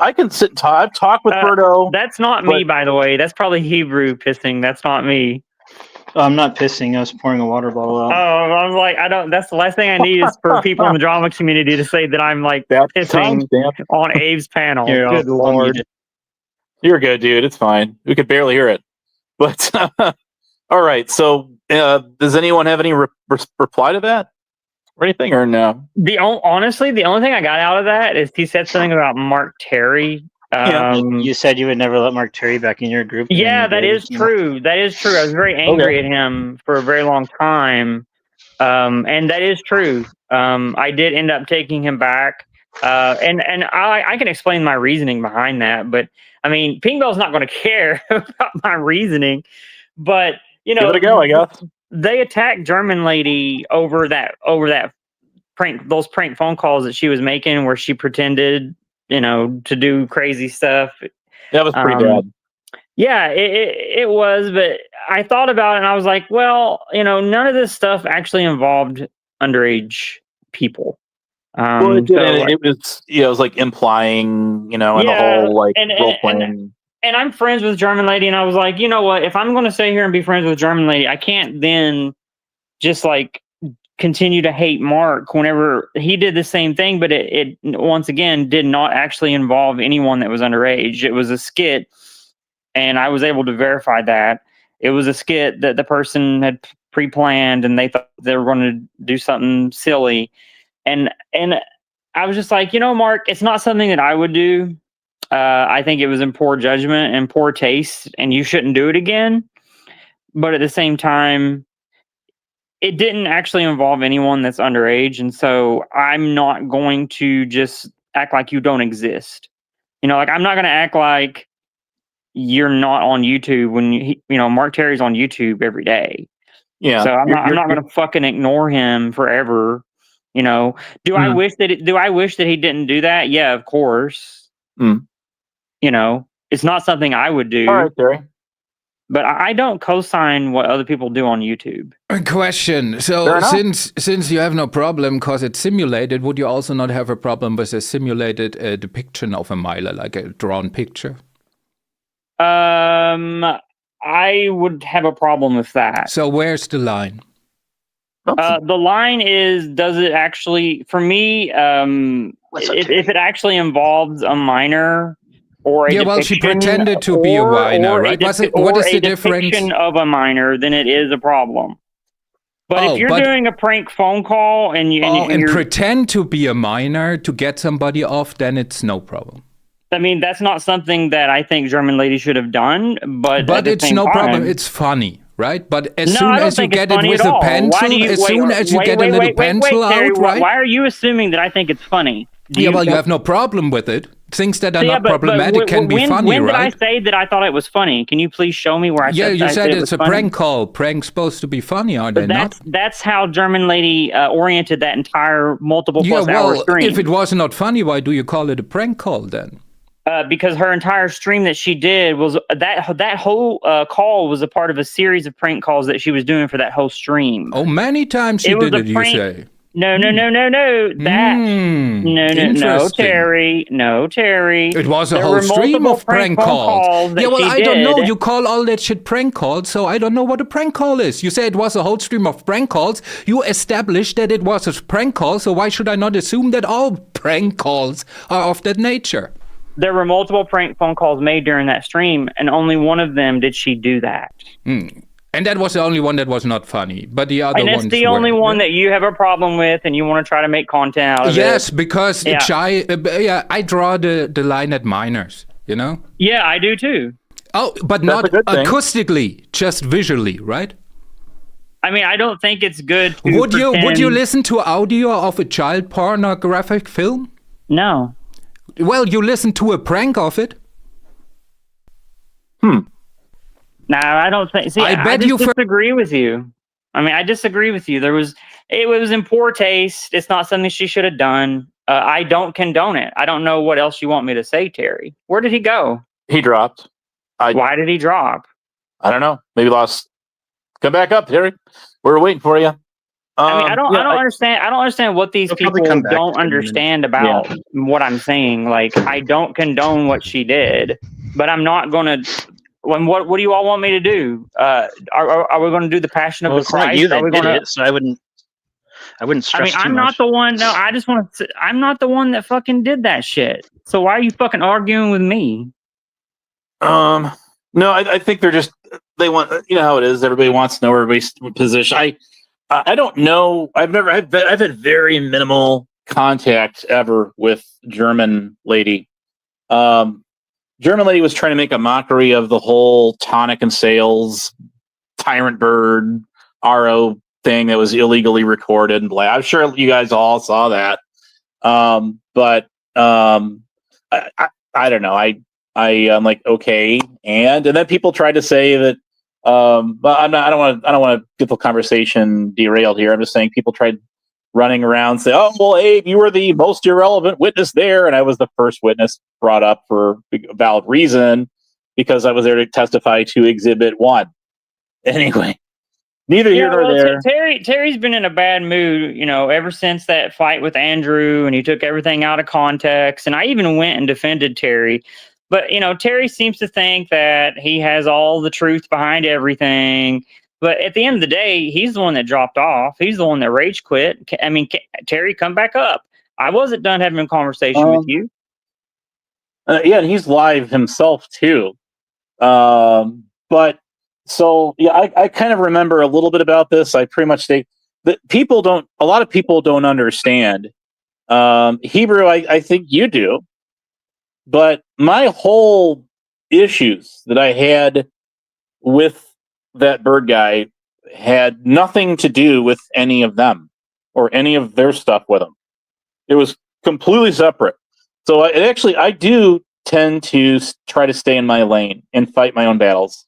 S1: I can sit and talk. I've talked with Berto.
S2: That's not me, by the way. That's probably Hebrew pissing. That's not me.
S3: Oh, I'm not pissing. I was pouring a water bottle
S2: Oh,
S3: out.
S2: I was like, I don't. That's the last thing I need is for people in the drama community to say that I'm like
S1: That's
S2: pissing
S1: timestamp.
S2: on Abe's panel.
S3: Here,
S2: Good
S3: I'll
S2: lord.
S3: mute it.
S1: You're good, dude. It's fine. We could barely hear it. But all right. So, does anyone have any reply to that or anything, or no?
S2: Honestly, the only thing I got out of that is he said something about Mark Terry.
S3: You said you would never let Mark Terry back in your group. and then
S2: Yeah,
S3: you
S2: that
S3: did,
S2: is
S3: you know?
S2: true. That is true. I was very angry at him for a very long time. And that is true. I did end up taking him back. And I can explain my reasoning behind that. But I mean, Pink Bell's not going to care about my reasoning. But, you know,
S1: Give it a go, I guess.
S2: They attacked German Lady over that prank, those prank phone calls that she was making where she pretended, you know, to do crazy stuff.
S1: That was pretty bad.
S2: Yeah, it was, but I thought about it and I was like, well, you know, none of this stuff actually involved underage people.
S1: Well, it was, it was like implying, you know, and the whole like role playing.
S2: And I'm friends with German Lady, and I was like, you know what? If I'm going to stay here and be friends with German Lady, I can't then just like continue to hate Mark whenever he did the same thing. But it once again did not actually involve anyone that was underage. It was a skit, and I was able to verify that it was a skit that the person had pre-planned, and they thought they were going to do something silly, and I was just like, you know, Mark, it's not something that I would do. I think it was in poor judgment and poor taste, and you shouldn't do it again. But at the same time, it didn't actually involve anyone that's underage, and so I'm not going to just act like you don't exist. You know, like I'm not going to act like you're not on YouTube when you know Mark Terry's on YouTube every day.
S1: Yeah.
S2: So I'm not going to fucking ignore him forever. You know, do I wish that he didn't do that? Yeah, of course. You know, it's not something I would do.
S1: All right, Terry.
S2: But I don't co-sign what other people do on YouTube.
S5: A question. So since you have no problem because it's simulated, would you also not have a problem with a simulated depiction of a miler, like a drawn picture?
S2: I would have a problem with that.
S5: So where's the line?
S2: The line is, does it actually, for me, if it actually involves a minor or a
S5: well, she pretended to be a minor, right? What is the difference
S2: of a minor? Then it is a problem. But if you're doing a prank phone call and you
S5: pretend to be a minor to get somebody off, then it's no problem.
S2: I mean, that's not something that I think German Lady should have done. But
S5: it's no problem. It's funny, right? But as soon as you get it with a pencil, as soon as you get a little pencil out, right?
S2: Why are you assuming that I think it's funny?
S5: You have no problem with it. Things that are not problematic can be funny,
S2: when
S5: right?
S2: When did I say that I thought it was funny? Can you please show me where I said that?
S5: Yeah, you said it's a prank call. Prank's supposed to be funny, are they not?
S2: That's how German Lady oriented that entire multiple plus hour stream.
S5: If it was not funny, why do you call it a prank call then?
S2: Because her entire stream that she did was that whole call was a part of a series of prank calls that she was doing for that whole stream.
S5: Oh, many times she did it, you say?
S2: No. No, Terry. No, Terry.
S5: It was a whole stream of prank calls. Yeah, well, I don't know. You call all that shit prank calls, so I don't know what a prank call is. You say it was a whole stream of prank calls. You established that it was a prank call, so why should I not assume that all prank calls are of that nature?
S2: There were multiple prank phone calls made during that stream, and only one of them did she do that.
S5: And that was the only one that was not funny, but the other ones were.
S2: And it's the only one that you have a problem with, and you want to try to make content out of it.
S5: Yes, because I draw the line at minors, you know?
S2: Yeah, I do too.
S5: Oh, but not acoustically, just visually, right?
S2: I mean, I don't think it's good to
S5: Would you listen to audio of a child pornographic film?
S2: No.
S5: Well, you listen to a prank of it.
S2: No, I don't think. See, I disagree with you. I mean, I disagree with you. It was in poor taste. It's not something she should have done. I don't condone it. I don't know what else you want me to say, Terry. Where did he go?
S1: He dropped.
S2: Why did he drop?
S1: I don't know. Maybe lost. Come back up, Terry. We're waiting for you.
S2: I mean, I don't understand. I don't understand what these people don't understand about what I'm saying. Like, I don't condone what she did, but I'm not going to what do you all want me to do? Are we going to do the Passion of the
S3: It's
S2: Christ?
S3: not you that
S2: are we
S3: did
S2: gonna,
S3: it, so I wouldn't stress too
S2: I'm
S3: much.
S2: not the one. No, I just want to. I'm not the one that fucking did that shit. So why are you fucking arguing with me?
S1: No, I think they want, you know how it is. Everybody wants to know everybody's position. I don't know. I've had very minimal contact ever with German lady. German lady was trying to make a mockery of the whole tonic and sales tyrant bird RO thing that was illegally recorded and blah. I'm sure you guys all saw that. But I don't know. I'm like, okay, and then people tried to say that, but I don't want to get the conversation derailed here. I'm just saying people tried running around say, oh well, Abe, you were the most irrelevant witness there, and I was the first witness brought up for a valid reason because I was there to testify to Exhibit 1. Anyway, neither here nor there.
S2: Terry's been in a bad mood, ever since that fight with Andrew, and he took everything out of context. And I even went and defended Terry. But, Terry seems to think that he has all the truth behind everything. But at the end of the day, he's the one that dropped off. He's the one that rage quit. I mean, Terry, come back up. I wasn't done having a conversation with you.
S1: Yeah, and he's live himself, too. But, so, yeah, I kind of remember a little bit about this. I pretty much say that a lot of people don't understand. Hebrew, I think you do. But my whole issues that I had with that bird guy had nothing to do with any of them or any of their stuff with them. It was completely separate. So I do tend to try to stay in my lane and fight my own battles.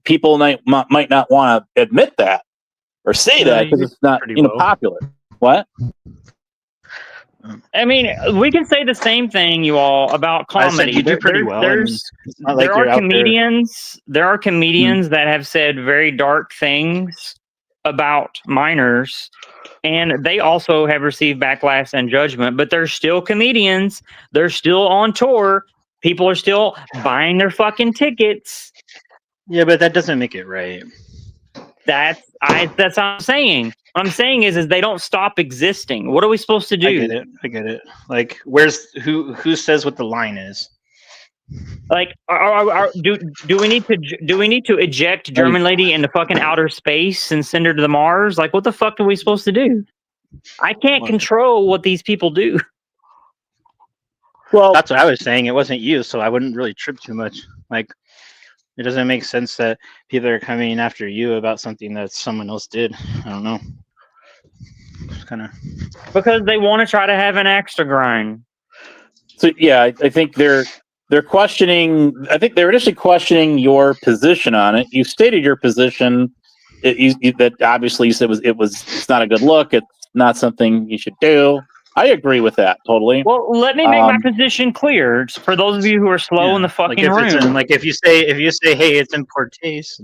S1: People might not want to admit that or say that because it's not popular. What?
S2: I mean, we can say the same thing, you all, about comedy.
S3: You do pretty well. There
S2: are comedians that have said very dark things about minors, and they also have received backlash and judgment. But they're still comedians. They're still on tour. People are still buying their fucking tickets.
S3: Yeah, but that doesn't make it right.
S2: That's what I'm saying. What I'm saying is they don't stop existing. What are we supposed to do?
S3: I get it. Like, who says what the line is?
S2: Like, do we need to eject German lady into fucking outer space and send her to the Mars? Like, what the fuck are we supposed to do? I can't control what these people do.
S3: Well, that's what I was saying. It wasn't you, so I wouldn't really trip too much. Like, it doesn't make sense that people are coming after you about something that someone else did. I don't know. Kind of
S2: because they want to try to have an axe to grind.
S1: So yeah, I think they're questioning. I think they're initially questioning your position on it. You stated your position that obviously you said it's not a good look. It's not something you should do. I agree with that totally.
S2: Well, let me make my position clear for those of you who are slow in the fucking room.
S3: If you say, hey, it's in poor taste.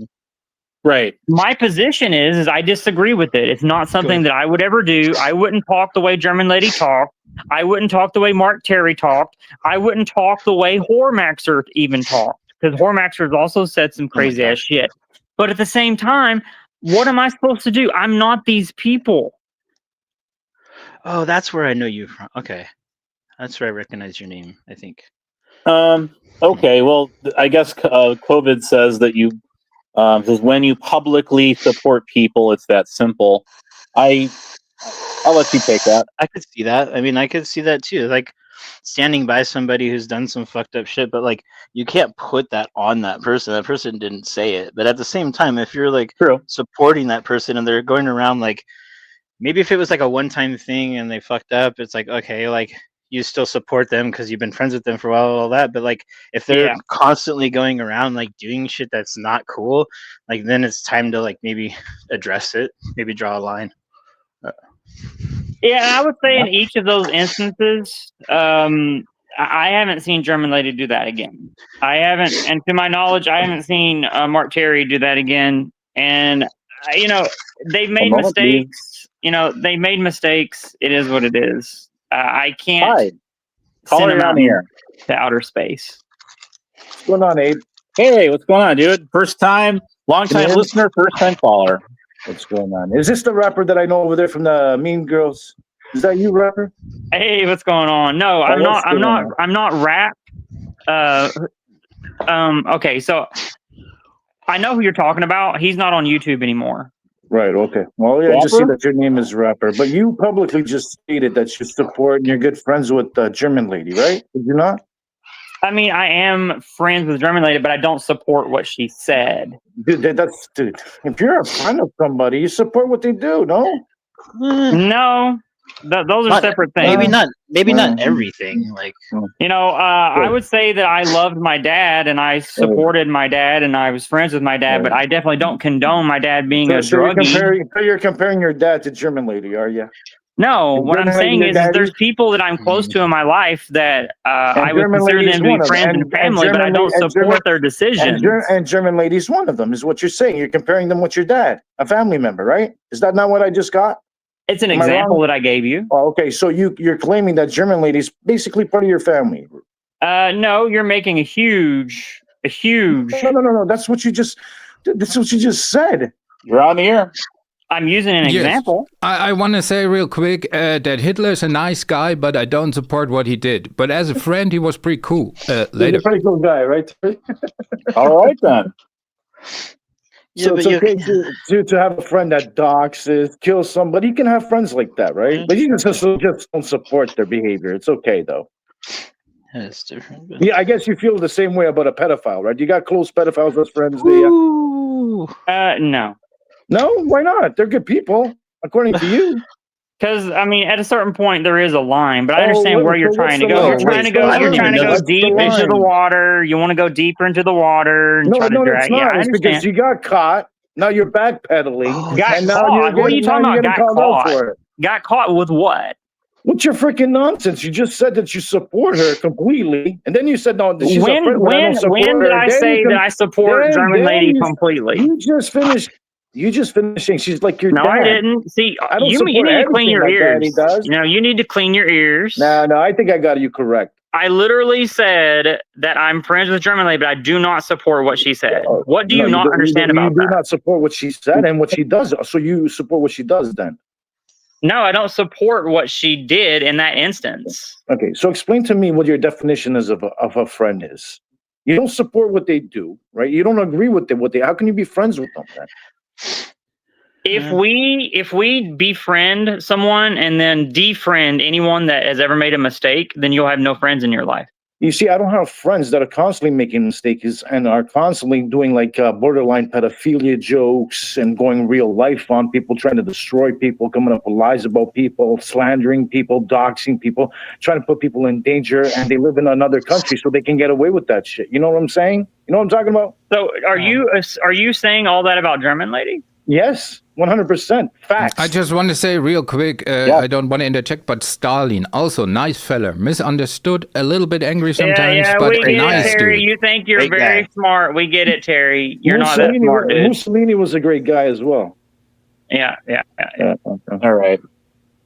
S1: Right.
S2: My position is I disagree with it. It's not something that I would ever do. I wouldn't talk the way German lady talked. I wouldn't talk the way Mark Terry talked. I wouldn't talk the way Hormaxer even talked, because Hormaxer has also said some crazy ass shit. But at the same time, what am I supposed to do? I'm not these people.
S3: Oh, that's where I know you from. Okay. That's where I recognize your name, I think.
S1: Okay, well, I guess COVID says that you says when you publicly support people, it's that simple. I'll let you take that.
S3: I could see that. I mean, I could see that too. Like standing by somebody who's done some fucked up shit, but like you can't put that on that person. That person didn't say it. But at the same time, if you're like supporting that person and they're going around like, maybe if it was like a one-time thing and they fucked up, it's like, okay, like you still support them because you've been friends with them for a while, all that. But like if they're constantly going around like doing shit that's not cool, like then it's time to like maybe address it, maybe draw a line.
S2: Yeah, I would say in each of those instances, I haven't seen German lady do that again. I haven't, and to my knowledge, I haven't seen Mark Terry do that again. And they've made mistakes. They made mistakes. It is what it is. I can't send them out to outer space.
S1: What's going on, Abe? Hey, what's going on, dude? First time, long time listener, first time caller.
S6: What's going on? Is this the rapper that I know over there from the Mean Girls? Is that you, rapper?
S2: Hey, what's going on? No, I'm not. I'm not rap. Okay, so I know who you're talking about. He's not on YouTube anymore.
S6: Right. Okay. Well, yeah, I just see that your name is rapper, but you publicly just stated that you support and you're good friends with the German lady, right? Did you not?
S2: I mean, I am friends with German lady, but I don't support what she said.
S6: Dude, dude. If you're a friend of somebody, you support what they do, no?
S2: No, those are separate things.
S3: Maybe not everything. Like,
S2: I would say that I loved my dad and I supported my dad and I was friends with my dad, but I definitely don't condone my dad being a druggie.
S6: You're comparing your dad to German lady, are you?
S2: No, what I'm saying is there's people that I'm close to in my life that I would consider them to be friends and family, but I don't support their decisions.
S6: And German lady's one of them, is what you're saying. You're comparing them with your dad, a family member, right? Is that not what I just got?
S2: It's an example that I gave you.
S6: Oh, okay, so you're claiming that German lady's basically part of your family.
S2: No, you're making a huge.
S6: No. That's what you just said.
S1: You're on the air.
S2: I'm using an example.
S5: I want to say real quick that Hitler's a nice guy, but I don't support what he did. But as a friend, he was pretty cool. Later.
S6: He's a pretty cool guy, right?
S1: All right, then.
S6: So it's okay to have a friend that doxes, kills somebody. You can have friends like that, right? But you just don't support their behavior. It's okay, though.
S3: That's different.
S6: Yeah, I guess you feel the same way about a pedophile, right? You got close pedophiles as friends, do you?
S2: No.
S6: No? Why not? They're good people, according to you.
S2: Because, I mean, at a certain point, there is a line, but I understand where you're trying to go. You're trying to go deep into the water. You want to go deeper into the water and try to drag.
S6: No, it's because you got caught. Now you're backpedaling.
S2: Got caught? What are you talking about? Got caught? Got caught with what?
S6: What's your freaking nonsense? You just said that you support her completely, and then you said no. She's
S2: when did I say that I support German lady completely?
S6: You just finished saying she's like your dad.
S2: No, I didn't. See, you need to clean your ears. You need to clean your ears.
S6: No, I think I got you correct.
S2: I literally said that I'm friends with German lady, but I do not support what she said. What do you not understand about that?
S6: You do not support what she said and what she does. So you support what she does then?
S2: No, I don't support what she did in that instance.
S6: Okay, so explain to me what your definition is of a friend is. You don't support what they do, right? You don't agree with them. How can you be friends with them then?
S2: If we befriend someone and then defriend anyone that has ever made a mistake, then you'll have no friends in your life.
S6: You see, I don't have friends that are constantly making mistakes and are constantly doing like borderline pedophilia jokes and going real life on people, trying to destroy people, coming up with lies about people, slandering people, doxing people, trying to put people in danger, and they live in another country so they can get away with that shit. You know what I'm saying? You know what I'm talking about?
S2: So are you saying all that about German lady?
S6: Yes, 100%. Facts.
S5: I just want to say real quick, I don't want to interject, but Stalin, also nice fella, misunderstood, a little bit angry sometimes, but
S2: we get
S5: nice
S2: it, Terry.
S5: dude.
S2: You think you're very smart. We get it, Terry. You're not that smart, dude.
S6: Mussolini was a great guy as well.
S2: Yeah.
S1: All right.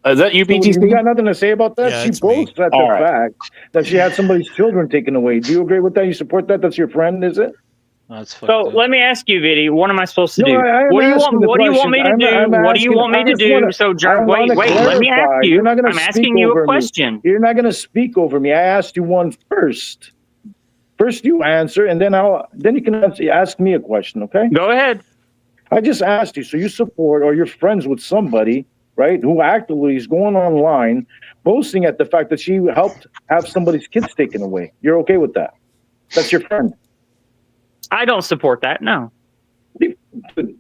S1: Is that you, BTC?
S6: You got nothing to say about that?
S7: Yeah,
S6: She boasts at the fact that she had somebody's children taken away. Do you agree with that? You support that? That's your friend, is it?
S2: So let me ask you, Viddy, what am I supposed to do? What do you want me to do? What do you want me to do? So, wait, let me ask you. I'm asking you a question.
S6: You're not going to speak over me. I asked you one first. First you answer, and then you can ask me a question, okay?
S2: Go ahead.
S6: I just asked you, so you support or you're friends with somebody, right, who actively is going online, boasting at the fact that she helped have somebody's kids taken away. You're okay with that? That's your friend.
S2: I don't support that. No.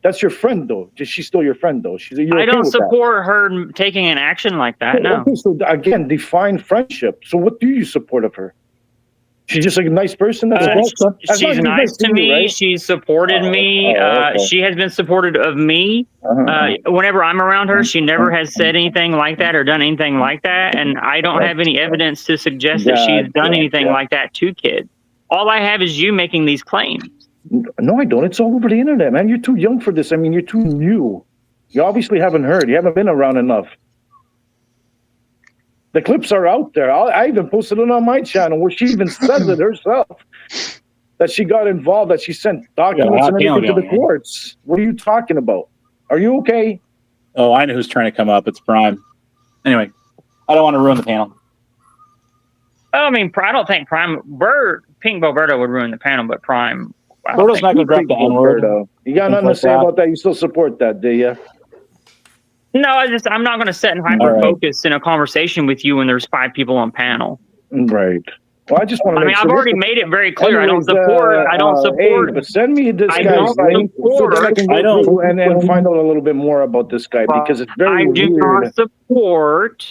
S6: That's your friend, though. She's still your friend, though.
S2: I don't support her taking an action like that. No.
S6: Okay, so again, define friendship. So what do you support of her? She's just a nice person.
S2: She's nice to me. Right? She's supported me. Okay. She has been supportive of me. Whenever I'm around her, she never has said anything like that or done anything like that. And I don't have any evidence to suggest that she's done anything like that to kids. All I have is you making these claims.
S6: No, I don't. It's all over the internet, man. You're too young for this. I mean, you're too new. You obviously haven't heard. You haven't been around enough. The clips are out there. I even posted it on my channel where she even says it herself. that she got involved, that she sent documents and everything to the courts. What are you talking about? Are you okay?
S1: Oh, I know who's trying to come up. It's Prime. Anyway, I don't want to ruin the panel.
S2: I mean, I don't think Prime Pink Boberto would ruin the panel, but Prime.
S1: Berto's not going to drop the N-word.
S6: You got nothing to say about that? You still support that, do you?
S2: No, I'm not going to sit and hyper focus in a conversation with you when there's 5 people on panel.
S6: Right. Well, I just want to.
S2: I've already made it very clear. Anyways, I don't support.
S6: Hey, but send me this guy's link so that I can go through and find out a little bit more about this guy because it's very weird.
S2: I do not support.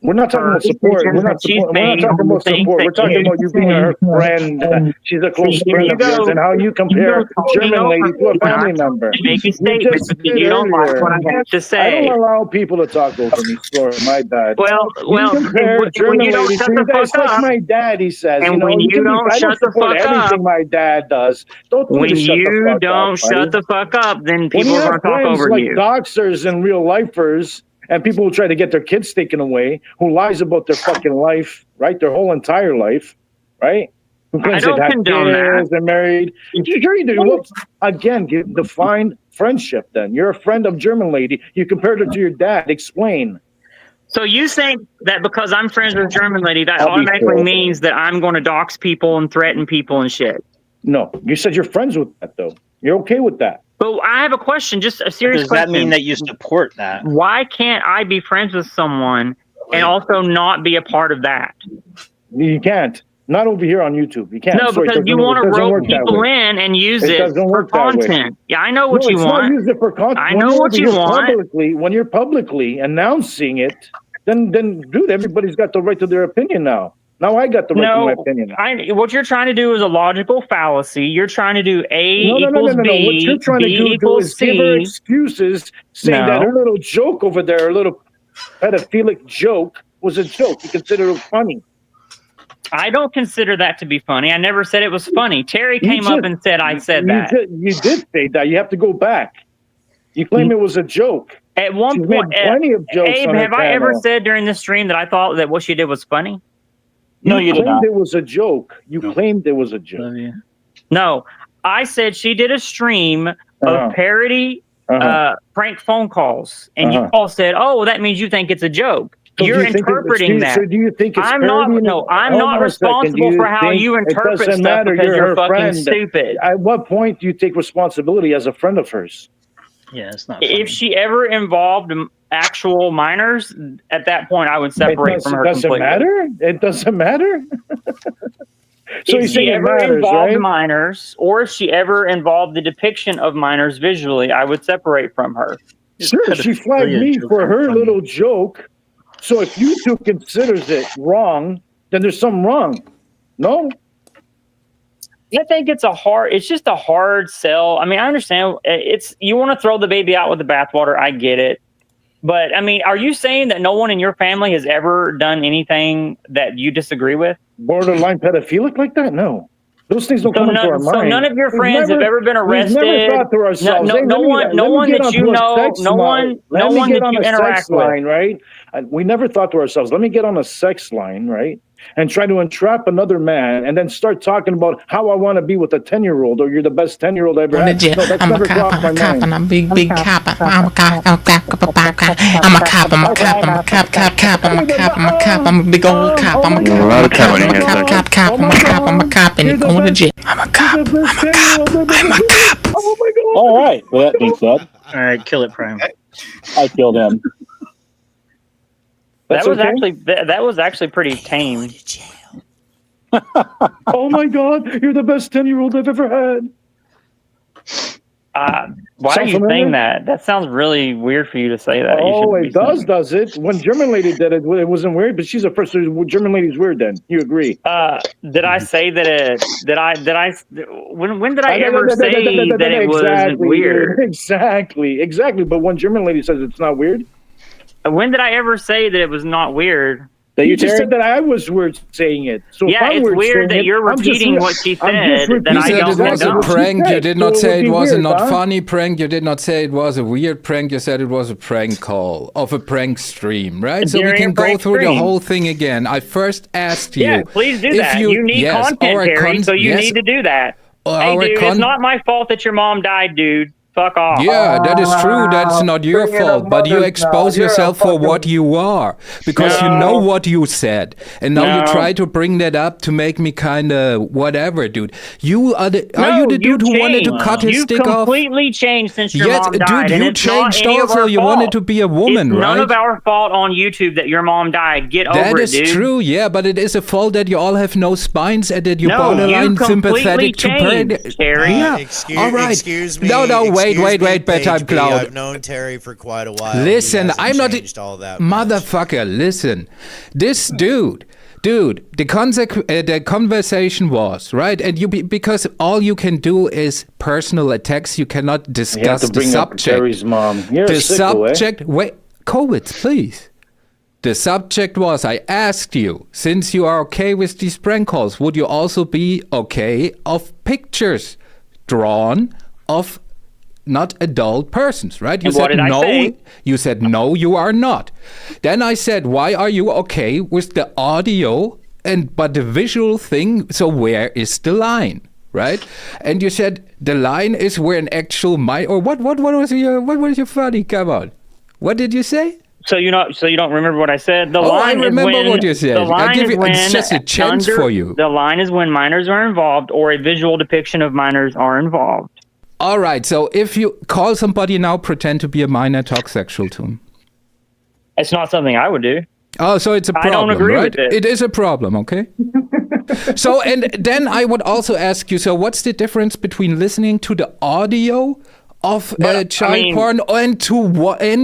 S6: We're not talking about support. We're not talking about support. We're talking about you being her friend. She's a close friend of yours, and how you compare a German lady to a family member.
S2: Make a statement. You don't like what I have to say.
S6: I don't allow people to talk over me. Sorry, my bad.
S2: Well,
S6: German ladies to that's like my dad. He says,
S2: and when you don't shut the fuck up,
S6: anything my dad does.
S2: When you don't shut the fuck up, then people are going to talk over you.
S6: Like doxers and real lifers. And people who try to get their kids taken away, who lies about their fucking life, right? Their whole entire life, right? Who claims
S2: I don't condone that.
S6: They're married. Sure you do. Well, again, define friendship then. You're a friend of German lady. You compared her to your dad. Explain.
S2: So you think that because I'm friends with a German lady, that automatically means that I'm going to dox people and threaten people and shit?
S6: No. You said you're friends with that, though. You're okay with that.
S2: But I have a question, just a serious question.
S3: Does that mean that you support that?
S2: Why can't I be friends with someone and also not be a part of that?
S6: You can't. Not over here on YouTube. You can't.
S2: No, because you want to rope people in and use it for content. Yeah, I know what you want.
S6: Use it for content.
S2: I know what you want.
S6: When you're publicly announcing it, then dude, everybody's got the right to their opinion now. Now I got the right to my opinion.
S2: What you're trying to do is a logical fallacy. You're trying to do A equals B.
S6: What you're trying to do is give her excuses, saying that her little joke over there, her little pedophilic joke, was a joke. You consider it funny.
S2: I don't consider that to be funny. I never said it was funny. Terry came up and said I said that.
S6: You did say that. You have to go back. You claim it was a joke.
S2: At one point,
S6: plenty of jokes.
S2: Abe, have I ever said during the stream that I thought that what she did was funny?
S6: No, you claimed it was a joke. You claimed it was a joke.
S2: No, I said she did a stream of parody prank phone calls, and you all said, "Oh, well, that means you think it's a joke." So you're interpreting that.
S6: So do you think it's
S2: I'm not responsible for how you interpret stuff because you're fucking stupid.
S6: At what point do you take responsibility as a friend of hers?
S3: Yeah, it's not funny.
S2: If she ever involved actual minors, at that point I would separate from her completely.
S6: It doesn't matter? So
S2: if she ever involved minors, or if she ever involved the depiction of minors visually, I would separate from her.
S6: Sure, she flagged me for her little joke. So if YouTube considers it wrong, then there's something wrong. No?
S2: I think it's just a hard sell. I mean, I understand you want to throw the baby out with the bathwater. I get it. But I mean, are you saying that no one in your family has ever done anything that you disagree with?
S6: Borderline pedophilic like that? No. Those things don't come into our mind.
S2: So none of your friends have ever been arrested.
S6: We've never thought to ourselves.
S2: No one that you know, no one that you interact with.
S6: Right? We never thought to ourselves, let me get on a sex line, right? And try to entrap another man and then start talking about how I want to be with a 10-year-old or you're the best 10-year-old I ever had. No, that's never crossed my mind.
S5: I'm a big cop. I'm a cop. I'm a cop. I'm a big old cop. I'm a cop, and you're going to jail. I'm a cop.
S6: Oh my God.
S1: All right. Well, that being said.
S3: All right, kill it, Prime.
S1: I killed him.
S2: That was actually pretty tame.
S6: Oh my God, you're the best 10-year-old I've ever had.
S2: Why are you saying that? That sounds really weird for you to say that.
S6: Oh, it does it? When German lady did it, it wasn't weird, but she's the first German lady's weird then. You agree?
S2: Did I say that when did I ever say that it was weird?
S6: Exactly. But when German lady says it's not weird?
S2: When did I ever say that it was not weird?
S6: You just said that I was weird saying it. So
S2: yeah, it's weird that you're repeating what she said.
S5: You said it was a prank. You did not say it was a not funny prank. You did not say it was a weird prank. You said it was a prank call of a prank stream, right? So we can go through the whole thing again. I first asked you.
S2: Yeah, please do that. You need content, Terry, so you need to do that. Hey, dude, it's not my fault that your mom died, dude. Fuck off.
S5: Yeah, that is true. That's not your fault. But you expose yourself for what you are. Because you know what you said. And now you try to bring that up to make me kind of whatever, dude. You are you the dude who wanted to cut his dick off?
S2: You completely changed since your mom died.
S5: Dude, you changed also. You wanted to be a woman,
S2: it's
S5: right?
S2: None of our fault on YouTube that your mom died. Get over it, dude.
S5: That is true, yeah. But it is a fault that you all have no spines and that you're borderline sympathetic to
S2: Terry.
S5: Yeah. All right.
S7: Excuse me.
S5: No, wait, bedtime cloud.
S7: I've known Terry for quite a while.
S5: Listen, I'm not
S7: all that
S5: motherfucker. Listen, this dude, the conversation was right, and because all you can do is personal attacks. You cannot discuss the subject.
S6: Terry's mom. You're
S5: the
S6: a sicko,
S5: subject. Wait, Kowitz, please. The subject was, I asked you, since you are okay with these prank calls, would you also be okay of pictures drawn of not adult persons, right? You said no. You said no, you are not. Then I said, why are you okay with the audio but the visual thing? So where is the line, right? And you said the line is where an actual or what was your funny? Come on, what did you say?
S2: So you don't remember what I said?
S5: I remember what you said. I give you just a chance for you.
S2: The line is when minors are involved or a visual depiction of minors are involved.
S5: All right, so if you call somebody now, pretend to be a minor, talk sexual to him.
S2: It's not something I would do.
S5: Oh, so it's a problem,
S2: I don't agree
S5: right?
S2: with it.
S5: It is a problem, okay? So, and then I would also ask you, so what's the difference between listening to the audio of child porn and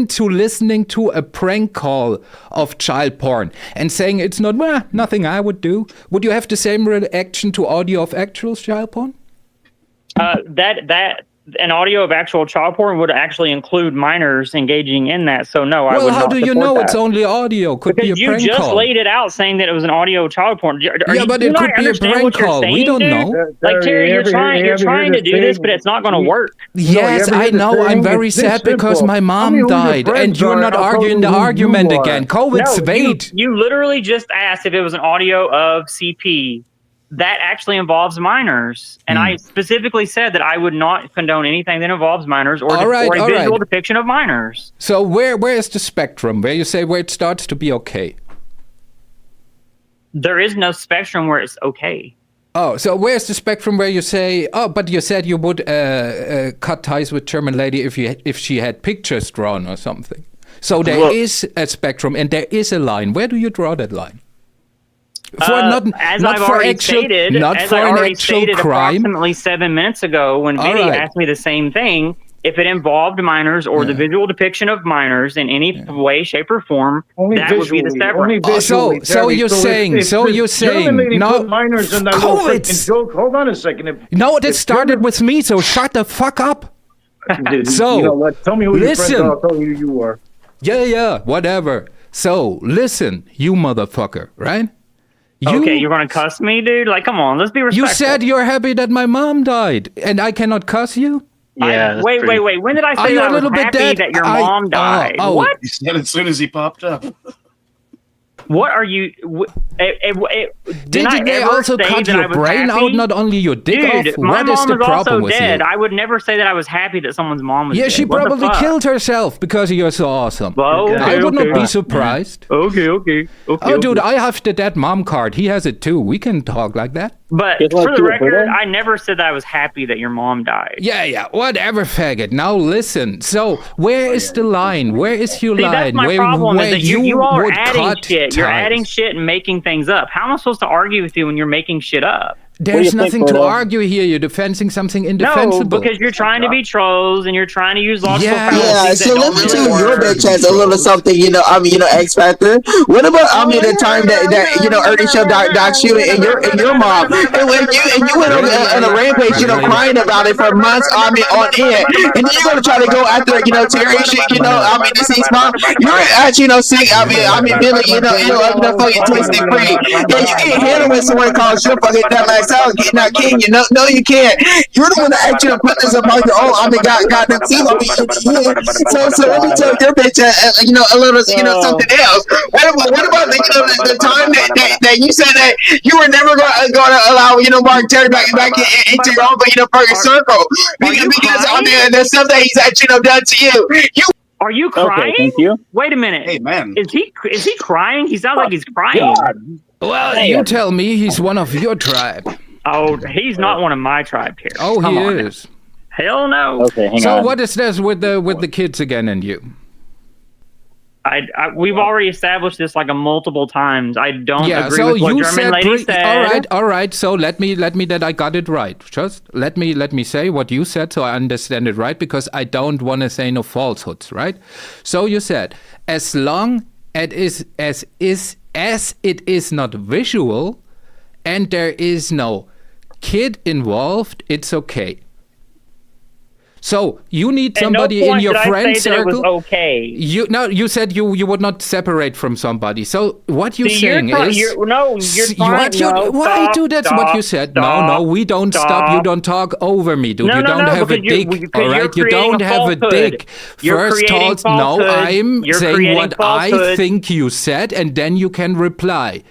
S5: to listening to a prank call of child porn and saying it's not, nothing I would do? Would you have the same reaction to audio of actual child porn?
S2: That an audio of actual child porn would actually include minors engaging in that. So no, I would not.
S5: Well, how do you know it's only audio? Could be a prank call.
S2: You just laid it out saying that it was an audio child porn.
S5: But it could be a prank call. We don't know.
S2: Like Terry, you're trying to do this, but it's not going to work.
S5: Yes, I know. I'm very sad because my mom died, and you're not arguing the argument again. COVID, wait.
S2: You literally just asked if it was an audio of CP. That actually involves minors. And I specifically said that I would not condone anything that involves minors or a visual depiction of minors.
S5: So where is the spectrum where you say where it starts to be okay?
S2: There is no spectrum where it's okay.
S5: Oh, so where's the spectrum where you say, but you said you would cut ties with German lady if she had pictures drawn or something. So there is a spectrum and there is a line. Where do you draw that line?
S2: As I've already stated approximately 7 minutes ago when Vinny asked me the same thing, if it involved minors or the visual depiction of minors in any way, shape, or form, that would be the separate.
S5: So you're saying, no,
S6: minors in that joke. Hold on a second.
S5: No, that started with me, so shut the fuck up.
S6: Dude, so, you know what? Tell me who your friends are, I'll tell you who you are.
S5: Yeah, whatever. So, listen, you motherfucker, right?
S2: Okay, you're going to cuss me, dude? Like, come on, let's be respectful.
S5: You said you're happy that my mom died, and I cannot cuss you?
S2: Yeah. Wait. When did I say that I was happy that your mom died? What?
S8: He said as soon as he popped up.
S2: What are you?
S5: Did they also cut your brain out, not only your dick off?
S2: What is the problem
S5: with
S2: dead.
S5: you?
S2: I would never say that I was happy that someone's mom was dead.
S5: Yeah, she probably killed herself because you're so awesome.
S2: Well,
S5: I would not be surprised.
S2: Okay.
S5: Dude, I have the dead mom card. He has it too. We can talk like that.
S2: But for the record, I never said that I was happy that your mom died.
S5: Yeah, whatever, faggot. Now listen. So where is the line? Where is your line?
S2: That's my problem is that you all are adding shit. You're adding shit and making things up. How am I supposed to argue with you when you're making shit up?
S5: There's nothing to argue here. You're defending something indefensible.
S2: No, because you're trying to be trolls and you're trying to use logical
S4: fallacies. So let me tell your bitch has a little something, X Factor. What about, the time that Ernie Show doxed you and your mom, and you went on a rampage, crying about it for months, on end, and then you're gonna try to go after, Terry shit, deceased mom. You're actually, sick. Billy, fucking twisted free. Yeah, you can't handle when someone calls your fucking dumbass out, not can you? No, you can't. You're the one that actually put this up on your own. Goddamn team. So let me tell your bitch, a little, something else. What about the time that you said that you were never going to allow, Mark Terry back into your own, fucking circle because of the stuff that he's actually done to you.
S2: Are you crying?
S1: Okay, thank you.
S2: Wait a minute.
S8: Hey, man.
S2: Is he crying? He sounds like he's crying.
S5: Well, you tell me he's one of your tribe.
S2: Oh, he's not one of my tribe here.
S5: Oh,
S2: Come
S5: he
S2: on.
S5: is.
S2: Hell no.
S1: Okay, hang
S5: So
S1: on.
S5: what is this with the kids again and you?
S2: We've already established this like multiple times. I don't agree
S5: so
S2: with what
S5: you
S2: German lady said.
S5: All right. So let me that I got it right. Just let me say what you said so I understand it right, because I don't want to say no falsehoods, right? So you said as long as it is not visual and there is no kid involved, it's okay. So you need somebody in your friend circle.
S2: It was okay.
S5: You said you would not separate from somebody. So what you're saying is
S2: you're trying.
S5: Why do that's what you said? No, we don't stop. You don't talk over me, dude. You don't have a dick. All right, you don't have a dick. First thoughts. No, I'm saying what I think you said, and then you can reply.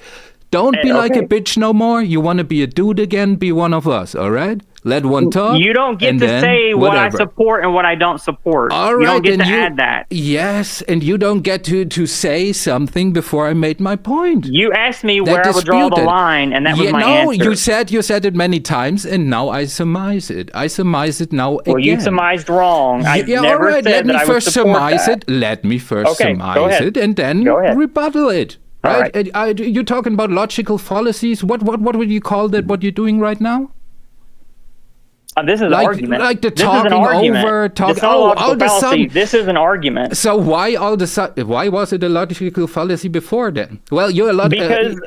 S5: Don't be like a bitch no more. You want to be a dude again? Be one of us. All right. Let one talk.
S2: You don't get to say what I support and what I don't support.
S5: All right,
S2: you don't get to add that.
S5: Yes, and you don't get to say something before I made my point.
S2: You asked me where I would draw the line, and that was my answer.
S5: You said it many times, and now I surmise it. I surmise it now again.
S2: Well, you surmised wrong. I never
S5: all right.
S2: said
S5: Let me
S2: that
S5: first surmise it. Let me first surmise it, and then rebuttal it. Right? You're talking about logical fallacies. What would you call that? What you're doing right now?
S2: This is an argument.
S5: Like the
S2: this
S5: talking over, all the sudden.
S2: This is an argument.
S5: So why was it a logical fallacy before then? Well, you're a lot
S2: because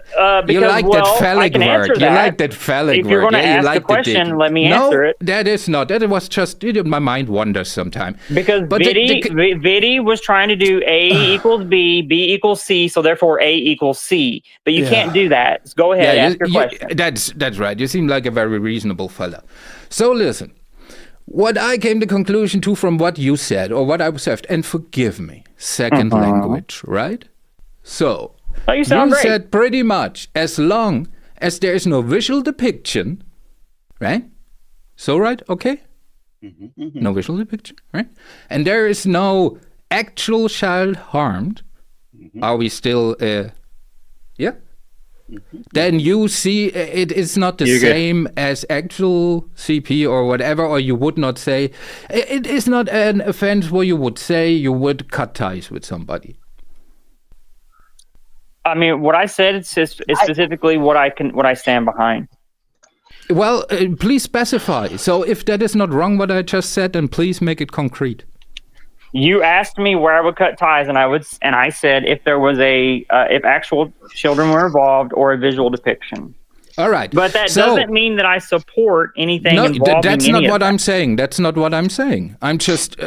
S5: you like that phallic word. You like that phallic word.
S2: If you're going to ask the question, let me answer it.
S5: That is not. That was just my mind wanders sometime.
S2: Because Vidi was trying to do A equals B, B equals C, so therefore A equals C. But you can't do that. So go ahead, ask your question.
S5: That's right. You seem like a very reasonable fella. So listen, what I came to conclusion to from what you said or what I observed, and forgive me, second language, right? So
S2: you
S5: said pretty much as long as there is no visual depiction, right? So right, okay? No visual depiction, right? And there is no actual child harmed. Are we still, Then you see it is not the same as actual CP or whatever, or you would not say it is not an offense where you would say you would cut ties with somebody.
S2: I mean, what I said is specifically what I stand behind.
S5: Well, please specify. So if that is not wrong what I just said, then please make it concrete.
S2: You asked me where I would cut ties, and I said if there was if actual children were involved or a visual depiction.
S5: All right,
S2: but that doesn't mean that I support anything involving
S5: that's
S2: any
S5: not
S2: of
S5: what
S2: that.
S5: I'm saying. That's not what I'm saying. I'm just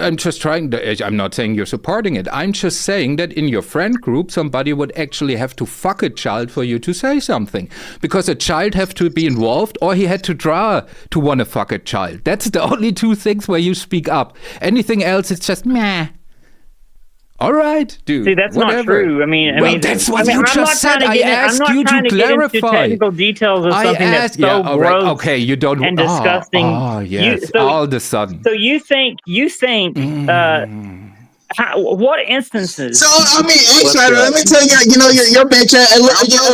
S5: trying to. I'm not saying you're supporting it. I'm just saying that in your friend group, somebody would actually have to fuck a child for you to say something, because a child have to be involved, or he had to draw to want to fuck a child. That's the only two things where you speak up. Anything else, it's just meh. All right, dude.
S2: See, that's
S5: whatever.
S2: not true. I mean,
S5: that's what you just said. I asked you to clarify.
S2: Technical details of something that's so gross.
S5: Right. Okay, you don't
S2: and disgusting.
S5: Oh, yes. All of a sudden.
S2: So you think? What instances?
S4: So I mean, actually, let me tell you, your bitch a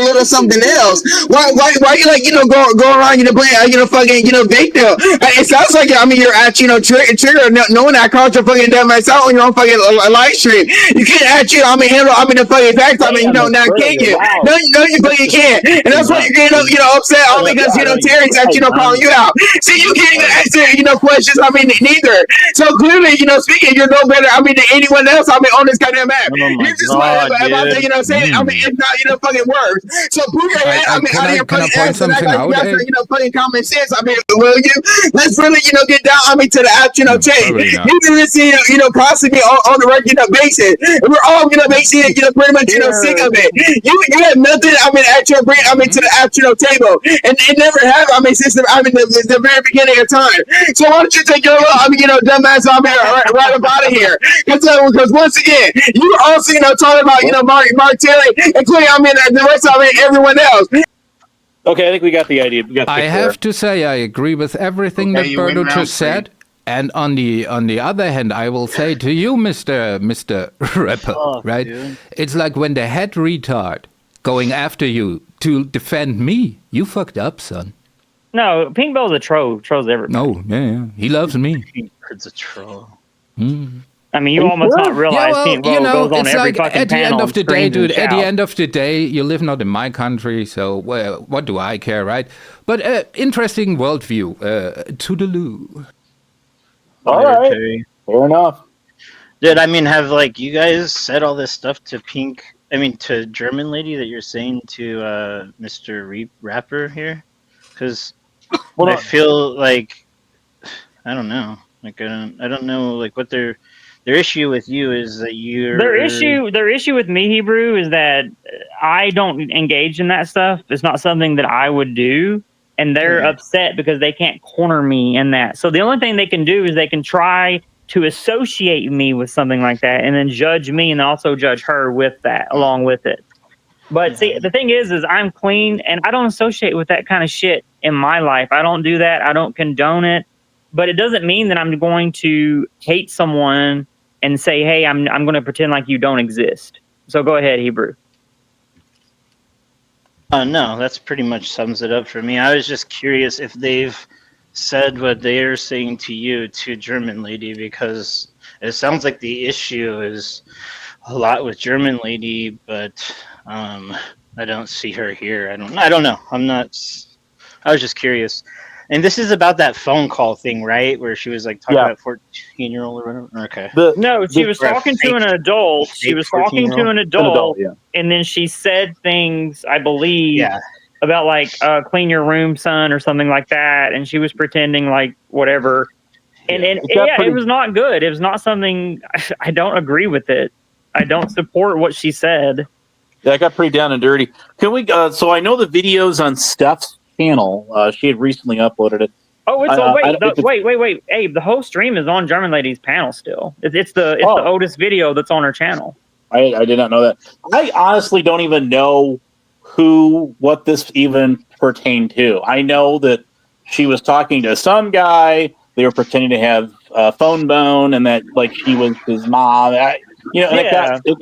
S4: little something else. Why you like go around playing fucking victim? It sounds like you're at trigger knowing that I called your fucking dumb ass out on your own fucking live stream. You can't handle the fucking facts. Now can you? No, you fucking can't, and that's why you're getting upset all because Terry's calling you out. See, you can't even answer questions. Neither. So clearly, speaking, you're no better. Than anyone else, on this goddamn app. You're just about to, saying, if not, fucking words. So pull your head, out of your fucking ass and act like you got fucking common sense. Will you? Let's really, get down, to the app, change. You can listen, possibly on the regular basis. And we're all, basically, pretty much, sick of it. You have nothing, at your brain, to the app, table. And it never have, since the very beginning of time. So why don't you take your little, dumb ass right up out of here? Because once again, you also, talking about, Mark Terry, including, the rest of everyone else.
S1: Okay, I think we got the idea. We got
S5: I have to say I agree with everything that Berto just said. And on the other hand, I will say to you, Mr. Rapper, right? Dude. It's like when the head retard going after you to defend me. You fucked up, son.
S2: No, Pink Bell's a troll. Trolls everybody.
S5: No, yeah. He loves me.
S3: It's a troll.
S2: I mean, you almost not realize Pink Bell goes on every fucking
S5: at the
S2: panel.
S5: end of the day, dude, at the
S2: shout.
S5: end of the day, you live not in my country, so what do I care, right? But interesting worldview. Toodaloo.
S1: All right. Fair enough.
S3: Dude, I mean, have like you guys said all this stuff to to German lady that you're saying to Mr. Rapper here? Because I feel like I don't know. Like I don't know like what their issue with you is that you're
S2: their issue with me, Hebrew, is that I don't engage in that stuff. It's not something that I would do. And they're upset because they can't corner me in that. So the only thing they can do is they can try to associate me with something like that and then judge me and also judge her with that, along with it. But see, the thing is I'm clean and I don't associate with that kind of shit in my life. I don't do that. I don't condone it. But it doesn't mean that I'm going to hate someone and say, hey, I'm going to pretend like you don't exist. So go ahead, Hebrew.
S3: No, that's pretty much sums it up for me. I was just curious if they've said what they're saying to you to German lady, because it sounds like the issue is a lot with German lady, but I don't see her here. I don't know. I was just curious. And this is about that phone call thing, right? Where she was like talking about 14-year-old or whatever. Okay.
S2: No, she was talking to an adult. She was talking to an adult, and then she said things, I believe, about like clean your room, son, or something like that. And she was pretending like whatever. And it was not good. It was not something. I don't agree with it. I don't support what she said.
S1: Yeah, I got pretty down and dirty. Can we? So I know the videos on Steph's channel. She had recently uploaded it.
S2: Oh, wait, Abe, the whole stream is on German Lady's panel still. It's the oldest video that's on her channel.
S1: I did not know that. I honestly don't even know what this even pertained to. I know that she was talking to some guy. They were pretending to have a phone bone, and that like she was his mom. It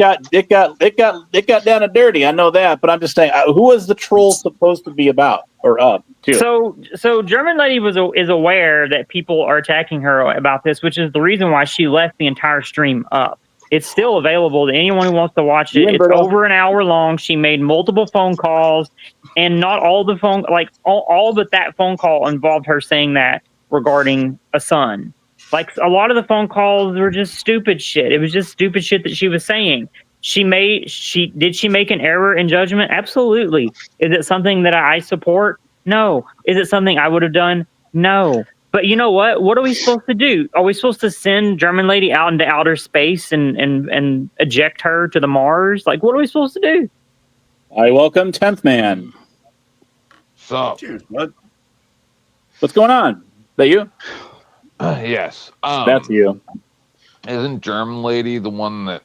S1: got down and dirty. I know that, but I'm just saying, who was the troll supposed to be about or up to?
S2: So German Lady is aware that people are attacking her about this, which is the reason why she left the entire stream up. It's still available to anyone who wants to watch it. It's over an hour long. She made multiple phone calls, and not all the all but that phone call involved her saying that regarding a son. Like a lot of the phone calls were just stupid shit. It was just stupid shit that she was saying. Did she make an error in judgment? Absolutely. Is it something that I support? No. Is it something I would have done? No. But you know what? What are we supposed to do? Are we supposed to send German Lady out into outer space and eject her to the Mars? Like, what are we supposed to do?
S1: I welcome 10th Man.
S9: So,
S8: Dude, what?
S1: What's going on? Is that you?
S9: Yes.
S1: That's you.
S9: Isn't German Lady the one that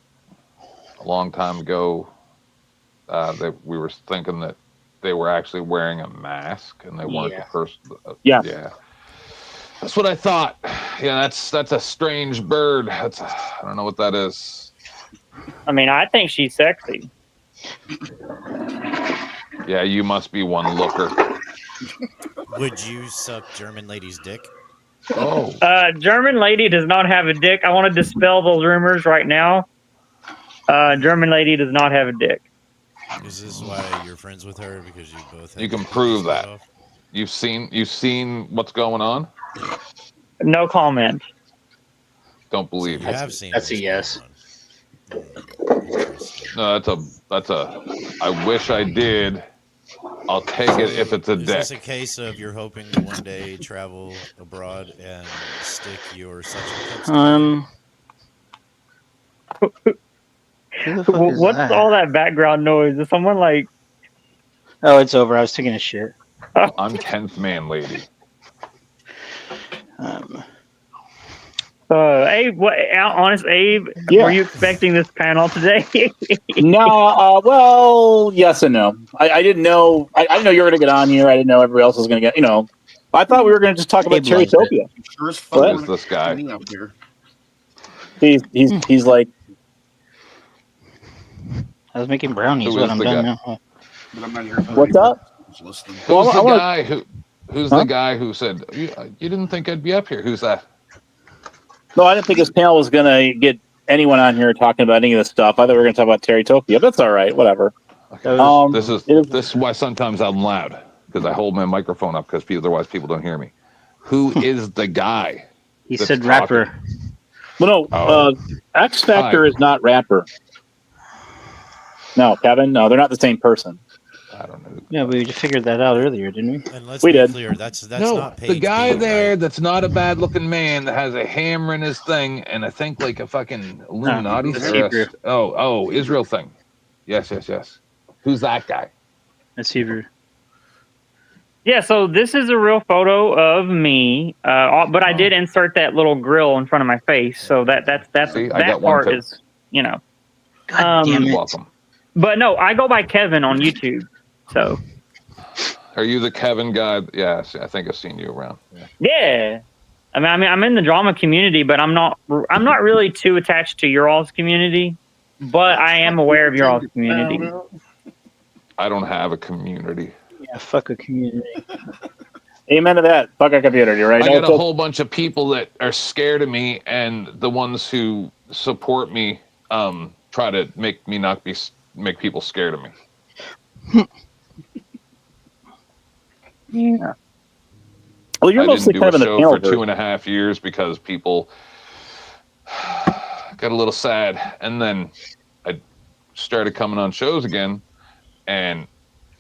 S9: a long time ago that we were thinking that they were actually wearing a mask and they weren't the person?
S1: Yeah.
S9: That's what I thought. Yeah, that's a strange bird. I don't know what that is.
S2: I mean, I think she's sexy.
S9: Yeah, you must be one looker.
S7: Would you suck German Lady's dick?
S9: Oh.
S2: German Lady does not have a dick. I want to dispel those rumors right now. German Lady does not have a dick.
S7: Is this why you're friends with her? Because you both have
S9: You can prove that. You've seen what's going on?
S2: No comment.
S9: Don't believe
S7: you.
S3: That's a yes.
S9: No, that's a I wish I did. I'll take it if it's a dick.
S7: Is this a case of you're hoping to one day travel abroad and stick your suction cups?
S2: What's all that background noise? Is someone like?
S3: Oh, it's over. I was taking a shit.
S9: I'm 10th Man Lady.
S2: Abe, honest Abe,
S1: Yeah.
S2: were you expecting this panel today?
S1: No, well, yes and no. I didn't know. I didn't know you were going to get on here. I didn't know everybody else was going to get. I thought we were going to just talk about
S3: Stabilize it.
S1: Terrytopia.
S8: Sure as fuck.
S1: What?
S9: Who is this guy?
S8: Me up here.
S1: He's like,
S3: I was making brownies
S9: Who
S3: when
S9: is
S3: I'm
S9: the
S3: done
S9: guy?
S3: now.
S8: But I'm not here for
S1: what's up?
S8: Just listening.
S9: Who's
S1: Well,
S9: the
S1: I wanna-
S9: guy who's the guy who said you didn't think I'd be up here? Who's that?
S1: No, I didn't think this panel was going to get anyone on here talking about any of this stuff. I thought we were going to talk about Terrytopia. That's all right. Whatever.
S9: Okay. This is why sometimes I'm loud, because I hold my microphone up because otherwise people don't hear me. Who is the guy?
S3: He
S9: that's
S3: said
S9: talking?
S3: rapper.
S1: Well, no,
S9: Oh.
S1: X Factor
S9: Hi.
S1: is not rapper. No, Kevin. No, they're not the same person.
S9: I don't know.
S3: Yeah, we figured that out earlier, didn't we?
S7: And let's
S1: We
S7: be
S1: did.
S7: clear, that's
S9: No,
S7: not
S9: the
S7: Paige
S9: guy
S7: Bean,
S9: there
S7: right?
S9: that's not a bad looking man that has a hammer in his thing and I think like a fucking Illuminati
S3: that's
S9: or
S3: Hebrew.
S9: Israel thing. Yes. Who's that guy?
S3: That's Hebrew.
S2: Yeah, so this is a real photo of me, but I did insert that little grill in front of my face, so that's
S9: See, I
S2: that
S9: got one
S2: part
S9: too.
S2: is
S3: God damn
S9: You're
S3: it.
S9: welcome.
S2: But no, I go by Kevin on YouTube. So
S9: Are you the Kevin guy? Yeah, I think I've seen you around. Yeah.
S2: yeah, I mean I'm in the drama community, but I'm not really too attached to your all's community, but I am aware of your all's community.
S9: I don't have a community.
S3: Yeah, fuck a community.
S1: Amen to that. Fuck our community, right?
S9: I got
S1: That's
S9: a whole bunch of people that are scared of me, and the ones who support me try to make me make people scared of me.
S1: Yeah. Well, you're
S9: I
S1: mostly
S9: didn't do
S1: kind of
S9: a
S1: in the
S9: show
S1: panel
S9: for
S1: version.
S9: 2.5 years because people got a little sad, and then I started coming on shows again, and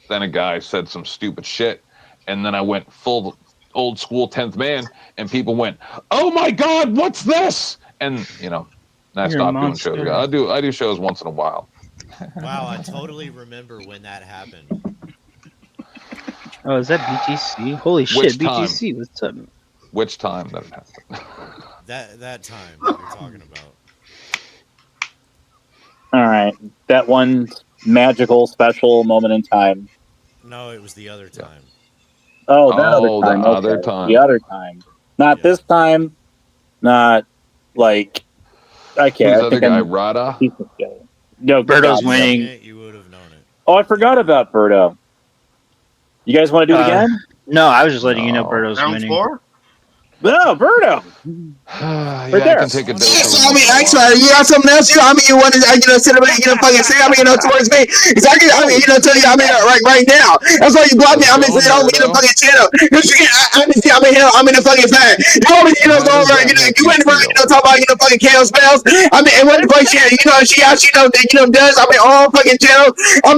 S9: then a guy said some stupid shit, and then I went full old school 10th man, and people went, "Oh my God, what's this?" And I
S3: You're a
S9: stopped doing
S3: monster.
S9: shows. I do shows once in a while.
S7: Wow, I totally remember when that happened.
S3: Oh, is that BTC? Holy shit,
S9: Which time?
S3: BTC, what's up?
S9: Which time that it happened?
S7: That time you're talking about.
S1: All right. That one magical, special moment in time.
S7: No, it was the other time.
S1: Oh, that
S9: Oh,
S1: other time.
S9: the other
S1: Okay.
S9: time.
S1: The other time. Not this time. Not like I can't.
S9: Who's
S1: I
S9: the
S1: think
S9: other guy,
S1: I'm
S9: Rada?
S1: piece of shit. No,
S3: Berto's
S1: God,
S3: winning.
S7: Yeah, you would have known it.
S1: Oh, I forgot about Berto. You guys want to do it again?
S3: No, I was just letting you know
S9: No.
S3: Berto's
S8: Round
S3: winning.
S8: 4?
S1: No, Berto.
S9: Yeah,
S1: Right
S9: I
S1: there.
S9: can take a dose.
S4: So,
S9: of
S4: I mean,
S9: it.
S4: actually, you got something else? You want to, sit up and, fucking say, towards me? Exactly. Tell you, right now. That's why you blocked me.
S9: Let's go,
S4: Say, oh, the
S9: Berto.
S4: fucking channel. I'm in the fucking fan. You always,
S9: How
S4: go
S9: does
S4: over,
S9: that make
S4: you
S9: you
S4: went over,
S9: feel?
S4: talk about, fucking channel spells. And what the fuck she, does, all fucking channels.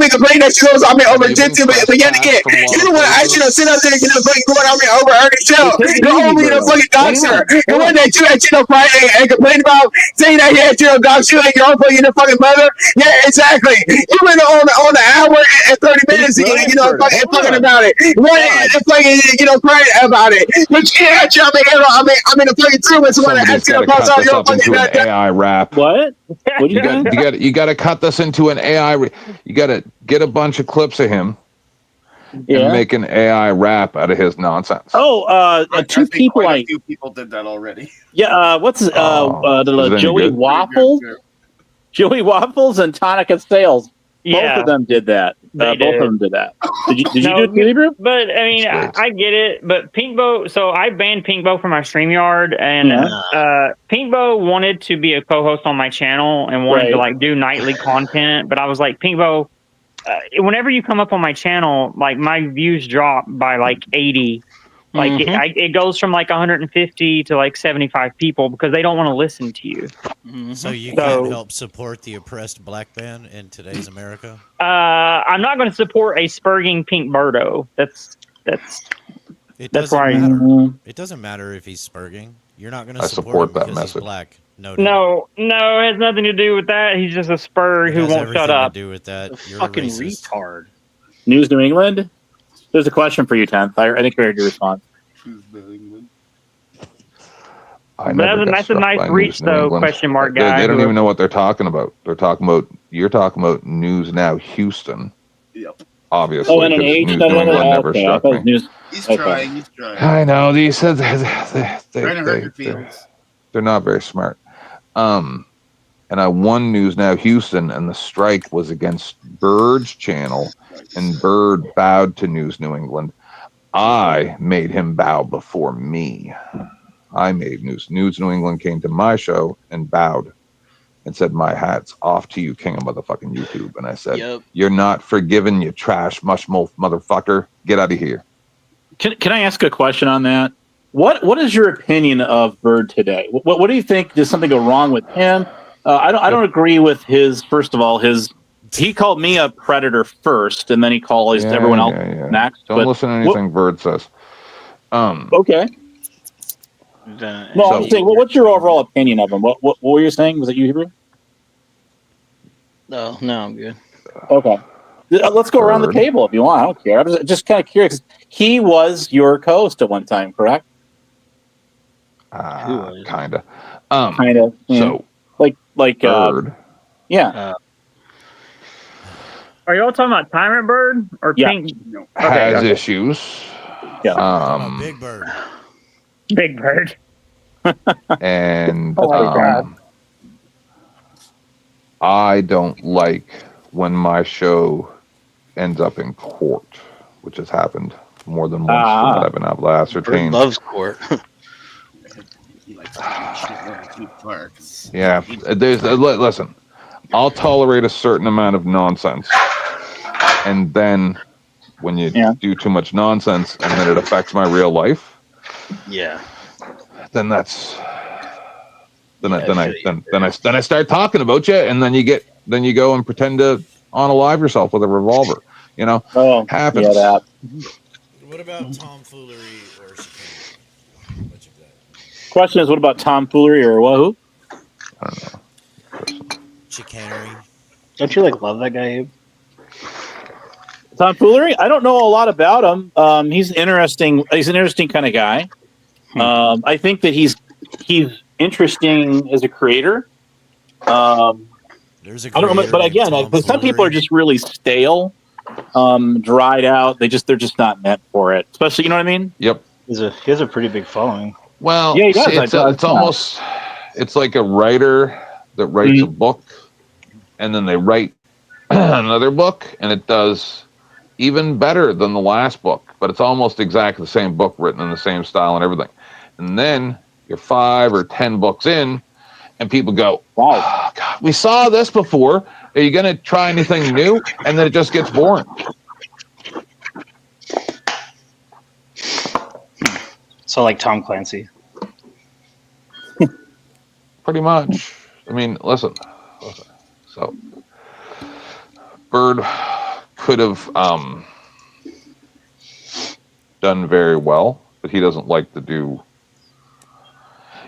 S4: Complain that she goes,
S9: Have
S4: over
S9: you been
S4: attentive, but yet again,
S9: trespassed from a lot
S4: you
S9: of
S4: don't want to actually,
S9: places?
S4: sit up there, fucking going, over Ernie's show.
S1: Hey, take it
S4: You're
S1: easy,
S4: only,
S1: Berto.
S4: fucking doxer.
S1: Hang
S4: And
S1: on.
S4: one day, you had, Friday and complained about saying that he had, dog shit like your own fucking mother. Yeah, exactly. You went on the hour and 30 minutes,
S1: Relax, Berto.
S4: fucking
S1: Hold on.
S4: about it. And fucking, crying about it. But yeah, I'm in the fucking room with someone that
S9: Somebody's got to
S4: pass
S9: cut
S4: out
S9: this
S4: your
S9: up into an AI rap.
S1: What? What you got?
S9: You got to cut this into an AI. You got to get a bunch of clips of him
S1: Yeah.
S9: and make an AI rap out of his nonsense.
S1: Oh, two people.
S8: Quite a few people did that already.
S1: Yeah. What's his?
S9: Is it any
S1: Joey
S9: good?
S1: Waffles. Joey Waffles and Tonica Sales. Both
S2: Yeah,
S1: of them did that.
S2: They
S1: Both
S2: did.
S1: of them did that. Did you
S2: No,
S1: do it, Hebrew?
S2: but I mean,
S9: That's great.
S2: I get it. But Pinkbo, so I banned Pinkbo from my StreamYard, and Pinkbo wanted to be a co-host on my channel and wanted to like do nightly content. But I was like, Pinkbo, whenever you come up on my channel, like my views drop by like 80. Like it goes from like 150 to like 75 people because they don't want to listen to you.
S7: So you can't help support the oppressed black man in today's America?
S2: I'm not going to support a spurging pink Berto. That's
S7: It
S2: That's
S7: doesn't
S2: why-
S7: matter. It doesn't matter if he's spurging. You're not going to
S9: I
S7: support him
S9: support that
S7: because he's
S9: message.
S7: black. No,
S2: no, it has nothing to do with that. He's just a spur
S7: It
S2: who
S7: has
S2: won't
S7: everything
S2: shut up.
S7: to do with that. You're
S3: Fucking
S7: a racist.
S3: retard.
S1: News New England. There's a question for you, 10th. I think we heard your response.
S9: I
S2: That's a nice reach, though. Question mark guy.
S9: They don't even know what they're talking about. You're talking about News Now Houston.
S8: Yep.
S9: Obviously,
S1: Oh, and an H.
S9: News New England never struck me.
S8: He's trying. He's trying.
S9: I know these.
S8: Trying to hurt your feelings.
S9: They're not very smart. And I won News Now Houston, and the strike was against Bird's channel, and Bird bowed to News New England. I made him bow before me. I made News New England came to my show and bowed and said, "My hat's off to you, king of motherfucking YouTube." And I said, "Yep. You're not forgiven, you trash mushmouth motherfucker. Get out of here."
S1: Can I ask a question on that? What is your opinion of Bird today? What do you think? Did something go wrong with him? I don't agree with his. First of all, he called me a predator first, and then he called everyone else next.
S9: Don't listen to anything Bird says.
S1: Okay. I'm saying, what's your overall opinion of him? What were you saying? Was it you, Hebrew?
S3: No, I'm good.
S1: Okay. Let's go around the table if you want. I don't care. I was just kind of curious. He was your co-host at one time, correct?
S9: Kinda.
S1: Kind of. Yeah.
S9: So,
S1: like
S9: Bird.
S1: Yeah.
S2: Are you all talking about Tyrant Bird or Pink?
S8: No.
S9: Has issues.
S1: Yeah.
S7: Big Bird.
S2: Big Bird.
S9: And
S2: Oh my God.
S9: I don't like when my show ends up in court, which has happened more than once that I've been able to ascertain.
S3: Bird loves court.
S8: He likes to keep far.
S9: Yeah, listen, I'll tolerate a certain amount of nonsense, and then when you do too much nonsense and then it affects my real life, then that's then I start talking about you, and then you go and pretend to unalive yourself with a revolver. You know, happens.
S1: Yeah, that.
S7: What about tomfoolery or chicanery? What you got?
S1: Question is, what about tomfoolery or what? Who?
S9: I don't know.
S7: Chicanery.
S3: Don't you love that guy, Abe?
S1: Tomfoolery? I don't know a lot about him. He's interesting. He's an interesting kind of guy. I think that he's interesting as a creator.
S7: There's a
S1: I don't know, but again, some people are just really stale, dried out. They're just not meant for it. Especially, you know what I mean?
S9: Yep.
S3: He has a pretty big following.
S9: Well,
S1: yeah, he does.
S9: It's almost like a writer that writes a book, and then they write another book, and it does even better than the last book, but it's almost exactly the same book written in the same style and everything. And then you're 5 or 10 books in, and people go, "Wow, oh, God, we saw this before. Are you going to try anything new?" And then it just gets boring.
S3: So like Tom Clancy.
S9: Pretty much. I mean, listen. So, Bird could have done very well, but he doesn't like to do.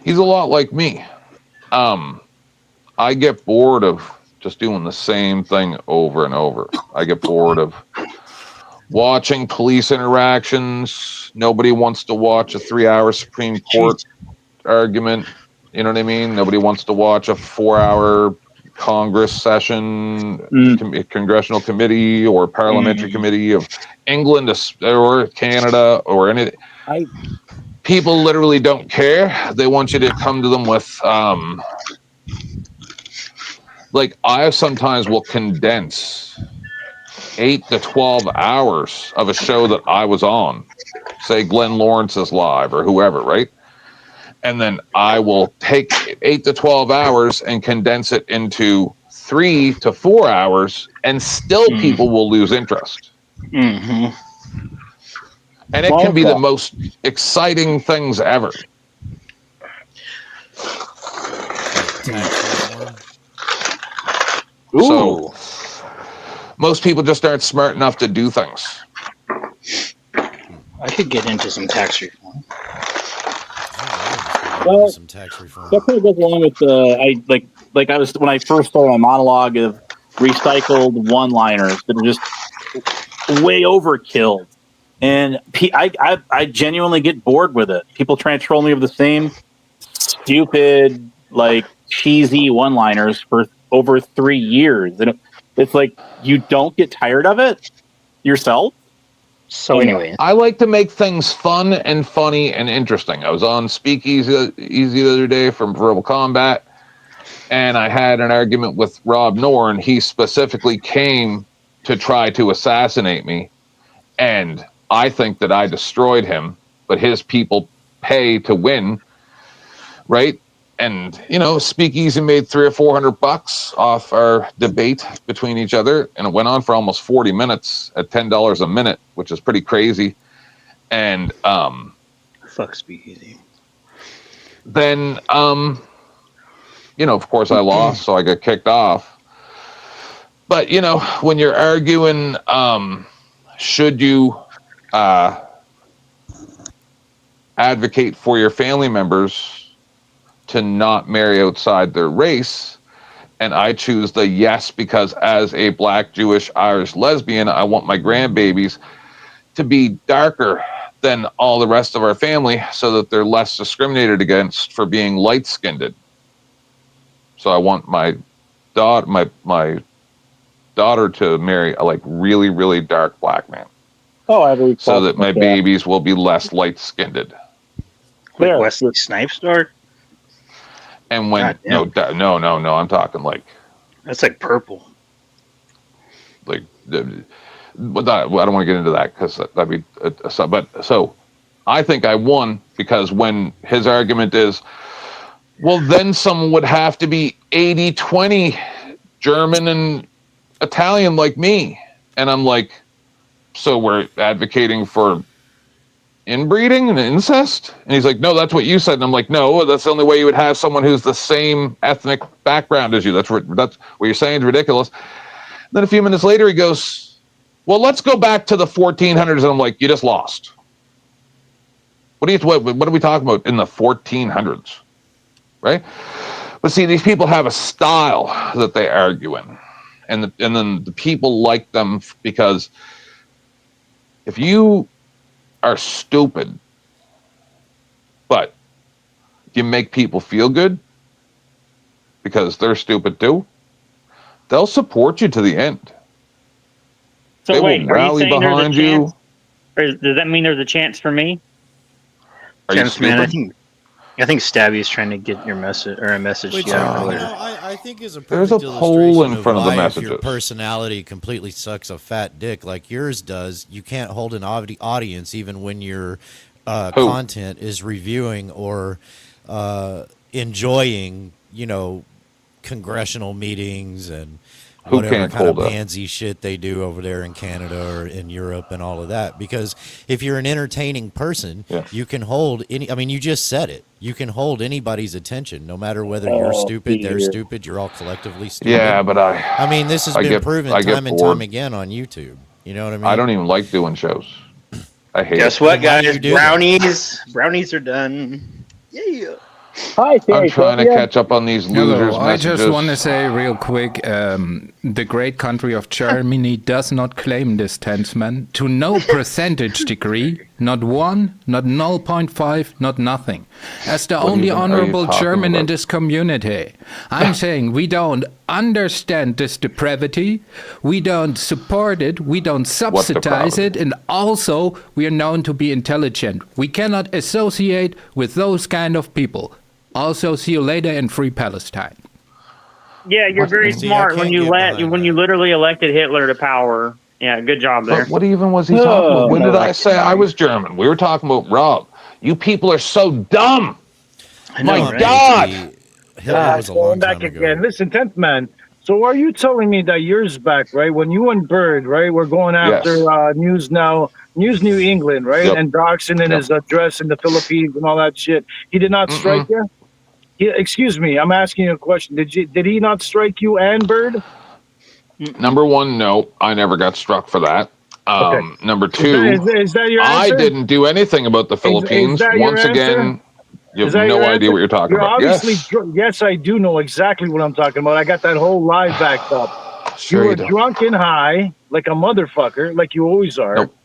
S9: He's a lot like me. I get bored of just doing the same thing over and over. I get bored of watching police interactions. Nobody wants to watch a 3-hour Supreme Court argument. You know what I mean? Nobody wants to watch a 4-hour Congress session, congressional committee or parliamentary committee of England or Canada or anything. People literally don't care. They want you to come to them with, I sometimes will condense 8 to 12 hours of a show that I was on, say Glenn Lawrence's live or whoever, right? And then I will take 8 to 12 hours and condense it into 3 to 4 hours, and still people will lose interest.
S3: Mm-hmm.
S9: And it can be the most exciting things ever. So most people just aren't smart enough to do things.
S3: I could get into some tax reform.
S1: Well,
S7: Some tax reform.
S1: that kind of goes along with I was when I first started my monologue of recycled one-liners that are just way overkill, and I genuinely get bored with it. People try to troll me with the stupid, like cheesy one-liners for over 3 years, and it's like you don't get tired of it yourself.
S3: So anyway,
S9: I like to make things fun and funny and interesting. I was on Speakeasy the other day from Verbal Combat, and I had an argument with Rob Norn. He specifically came to try to assassinate me, and I think that I destroyed him, but his people pay to win, right? And, you know, Speakeasy made $300 or $400 off our debate between each other, and it went on for almost 40 minutes at $10 a minute, which is pretty crazy. And
S3: fuck Speakeasy.
S9: Then, you know, of course I lost, so I got kicked off. But, you know, when you're arguing, should you advocate for your family members to not marry outside their race, and I choose the yes, because as a Black, Jewish, Irish lesbian, I want my grandbabies to be darker than all the rest of our family so that they're less discriminated against for being light-skinned. So I want my daughter to marry a like really, really dark Black man.
S1: Oh, I believe
S9: so that my babies will be less light-skinned.
S3: Like Wesley Snipes dark?
S9: And when no, I'm talking like
S3: that's like purple.
S9: Like, but I don't want to get into that because that'd be. But so, I think I won because when his argument is, well, then someone would have to be 80-20 German and Italian like me, and I'm like, so we're advocating for inbreeding and incest? And he's like, no, that's what you said. And I'm like, no, that's the only way you would have someone who's the same ethnic background as you. That's what you're saying is ridiculous. Then a few minutes later, he goes, well, let's go back to the 1400s. And I'm like, you just lost. What are we talking about in the 1400s? Right? But see, these people have a style that they argue in. And then the people like them because if you are stupid, but you make people feel good because they're stupid too, they'll support you to the end.
S2: So
S9: they
S2: wait,
S9: will rally behind you.
S2: Or does that mean there's a chance for me?
S9: Are you stupid?
S3: Man, I think Stabby is trying to get your message or a message.
S7: Which, I think is a perfect
S9: There's a poll in front of the
S7: why
S9: messages.
S7: If your personality completely sucks a fat dick like yours does, you can't hold an audience even when your content is reviewing or enjoying, you know, congressional meetings and whatever kind of pansy shit they do over there in Canada or in Europe and all of that. Because if you're an entertaining person, you can hold any. I mean, you just said it. You can hold anybody's attention, no matter whether you're stupid, they're stupid, you're all collectively stupid.
S9: Yeah, but
S7: I mean, this has been proven time and time again on YouTube. You know what I mean?
S9: I don't even like doing shows. I hate
S3: Guess
S9: it.
S3: what, guys? Brownies are done. Yeah.
S1: Hi,
S9: I'm trying to catch up on these losers'
S5: I
S9: messages.
S5: just want to say real quick, the great country of Germany does not claim this tensman to no percentage degree, not 1, not 0.5, not nothing. As the only honorable German in this community, I'm saying we don't understand this depravity, we don't support it, we don't subsidize it, and also we are known to be intelligent. We cannot associate with those kind of people. Also, see you later in Free Palestine.
S2: Yeah, you're very smart when you literally elected Hitler to power. Yeah, good job there.
S9: What even was he talking about? When did I say I was German? We were talking about Rob. You people are so dumb. My God.
S7: Hitler was a long time ago.
S6: Again. Listen, 10th man. So are you telling me that years back, right, when you and Bird, right, were going after News New England, right, and Doxson in his address in the Philippines and all that shit, he did not strike you? Excuse me, I'm asking you a question. Did he not strike you and Bird?
S9: Number one, no, I never got struck for that. Number two,
S6: is that your answer?
S9: I didn't do anything about the Philippines. Once again, you have no idea what you're talking about.
S6: Yes, I do know exactly what I'm talking about. I got that whole live backed up.
S9: Sure
S6: you were drunk and high, like a motherfucker, like you always are.
S9: Nope.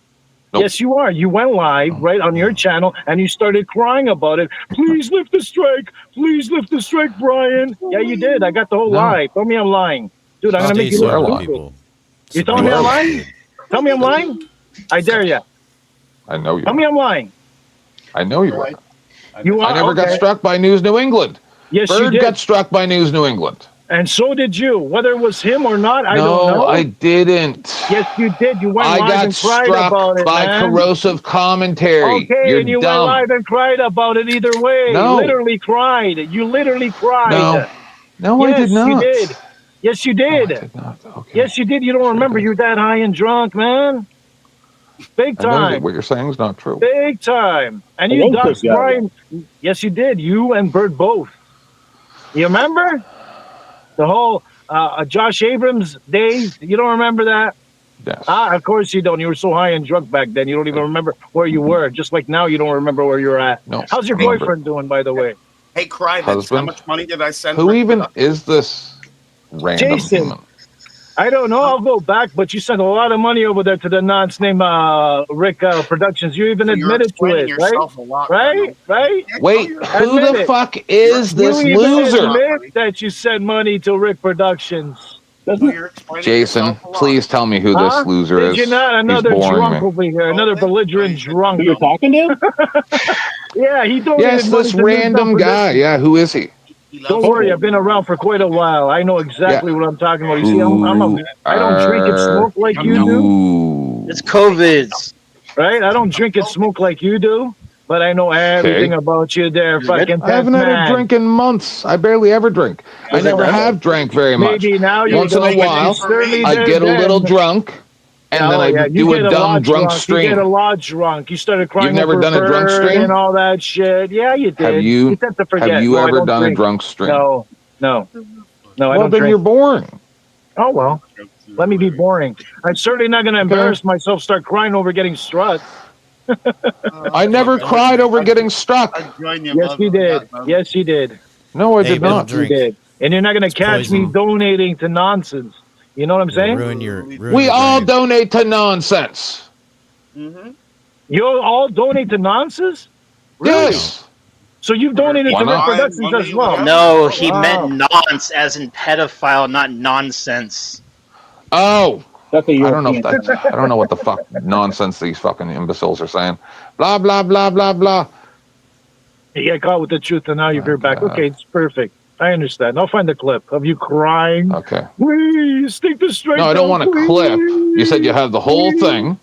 S9: Nope.
S6: Yes, you are. You went live right on your channel and you started crying about it. Please lift the strike. Please lift the strike, Brian. Yeah, you did. I got the whole live. Tell me I'm lying. Dude, I'm going to make you
S7: Stay
S6: look
S7: sober,
S6: stupid.
S7: people.
S6: You telling me I'm lying?
S7: Sobriety.
S6: Tell me I'm lying? I dare you.
S9: I know you.
S6: Tell me I'm lying.
S9: I know you are.
S6: You are.
S9: I never got
S6: Okay.
S9: struck by News New England.
S6: Yes, you
S9: Bird
S6: did.
S9: got struck by News New England.
S6: And so did you. Whether it was him or not, I don't know.
S9: No, I didn't.
S6: Yes, you did. You went
S9: I
S6: live
S9: got
S6: and cried
S9: struck
S6: about it,
S9: by
S6: man.
S9: corrosive commentary.
S6: Okay,
S9: You're
S6: and you
S9: dumb.
S6: went live and cried about it either way.
S9: No.
S6: Literally cried. You literally cried.
S9: No. No,
S6: yes,
S9: I did not.
S6: You did. Yes, you did.
S9: No, I did not. Okay.
S6: Yes, you did. You don't remember. You're that high and drunk, man. Big
S9: I know that
S6: time.
S9: what you're saying is not true.
S6: Big time. And
S1: I
S6: you
S1: love this
S6: doxed
S1: guy.
S6: Brian. Yes, you did. You and Bert both. You remember? The whole Josh Abrams days. You don't remember that?
S9: Yes.
S6: Of course you don't. You were so high and drunk back then. You don't even remember where you were. Just like now, you don't remember where you're at.
S9: No.
S6: How's your
S9: Remember.
S6: boyfriend doing, by the way?
S8: Hey, Krivitz, how
S9: Husband?
S8: much money did I send?
S9: Who
S8: Rick
S9: even
S8: Productions?
S9: is this random
S6: Jason.
S9: human?
S6: I don't know. I'll go back, but you sent a lot of money over there to the nonce named Rick Productions. You even
S8: So you're
S6: admitted to
S8: explaining
S6: it, right?
S8: yourself a lot,
S6: Right? Right?
S9: Wait, who
S6: Admit
S9: the
S6: it.
S9: fuck is this
S6: You even
S9: loser?
S6: admit that you sent money to Rick Productions.
S8: You're explaining
S9: Jason,
S8: yourself a lot.
S9: please tell me who this loser
S6: Did
S9: is.
S6: you not?
S9: He's
S6: Another
S9: boring
S6: drunk
S9: me.
S6: over here. Another belligerent drunk.
S1: Who you're talking to?
S6: Yeah, he donated
S9: Yes,
S6: money
S9: this
S6: to News
S9: random
S6: Now
S9: guy.
S6: Productions.
S9: Yeah, who is he?
S8: He loves
S6: Don't
S8: you.
S6: worry, I've been around for quite a while. I know exactly what I'm talking about. You see, I don't drink and smoke like you do,
S9: Ooh.
S3: It's COVID.
S6: right? I don't drink and smoke like you do, but I know everything about you there, fucking
S9: I haven't had a drink in months. I barely ever drink. I never have drank very much.
S6: Maybe now you
S9: Once in a
S6: don't, but you
S9: while,
S6: certainly
S9: I
S6: did
S9: get a
S6: then.
S9: little drunk, and then I
S6: You
S9: do
S6: get
S9: a dumb
S6: lot
S9: drunk
S6: You
S9: stream.
S6: get a lot drunk. You started crying.
S9: You've never
S6: over
S9: done a drunk
S6: Bird
S9: stream?
S6: and all that shit. Yeah, you did.
S9: Have you?
S6: tend to forget.
S9: Have you
S6: No, I
S9: ever
S6: don't
S9: done
S6: drink.
S9: a drunk stream?
S6: No, I
S9: Well,
S6: don't
S9: then
S6: drink.
S9: you're boring.
S6: Oh well, let me be boring. I'm certainly not going to embarrass myself. Start crying over getting struck.
S9: I never cried over getting struck.
S8: I'd join you,
S6: Yes,
S8: bud,
S6: you
S8: on
S6: did.
S8: that, man.
S6: Yes, you did.
S9: No, I
S7: Hey,
S9: did
S7: don't
S9: not.
S7: drink.
S6: You did. And you're not going to catch me
S7: poison.
S6: donating to nonsense. You know what I'm saying?
S7: Ruin your.
S9: We all donate to nonsense.
S8: Mm-hmm.
S6: You all donate to nonsense?
S9: Yes.
S6: So you've donated
S9: Why
S6: to Rick
S9: not?
S6: Productions as well?
S3: No, he
S6: Wow.
S3: meant nonce as in pedophile, not nonsense.
S9: Oh,
S1: That's a
S9: I don't know if
S1: European.
S9: that's, I don't know what the fuck nonsense these fucking imbeciles are saying. Blah, blah, blah, blah, blah.
S6: You get caught with the truth and now you're back.
S9: God.
S6: Okay, it's perfect. I understand. I'll find the clip of you crying.
S9: Okay.
S6: Please, stick the straight
S9: No, I don't
S6: down,
S9: want a clip. You said you had the whole thing.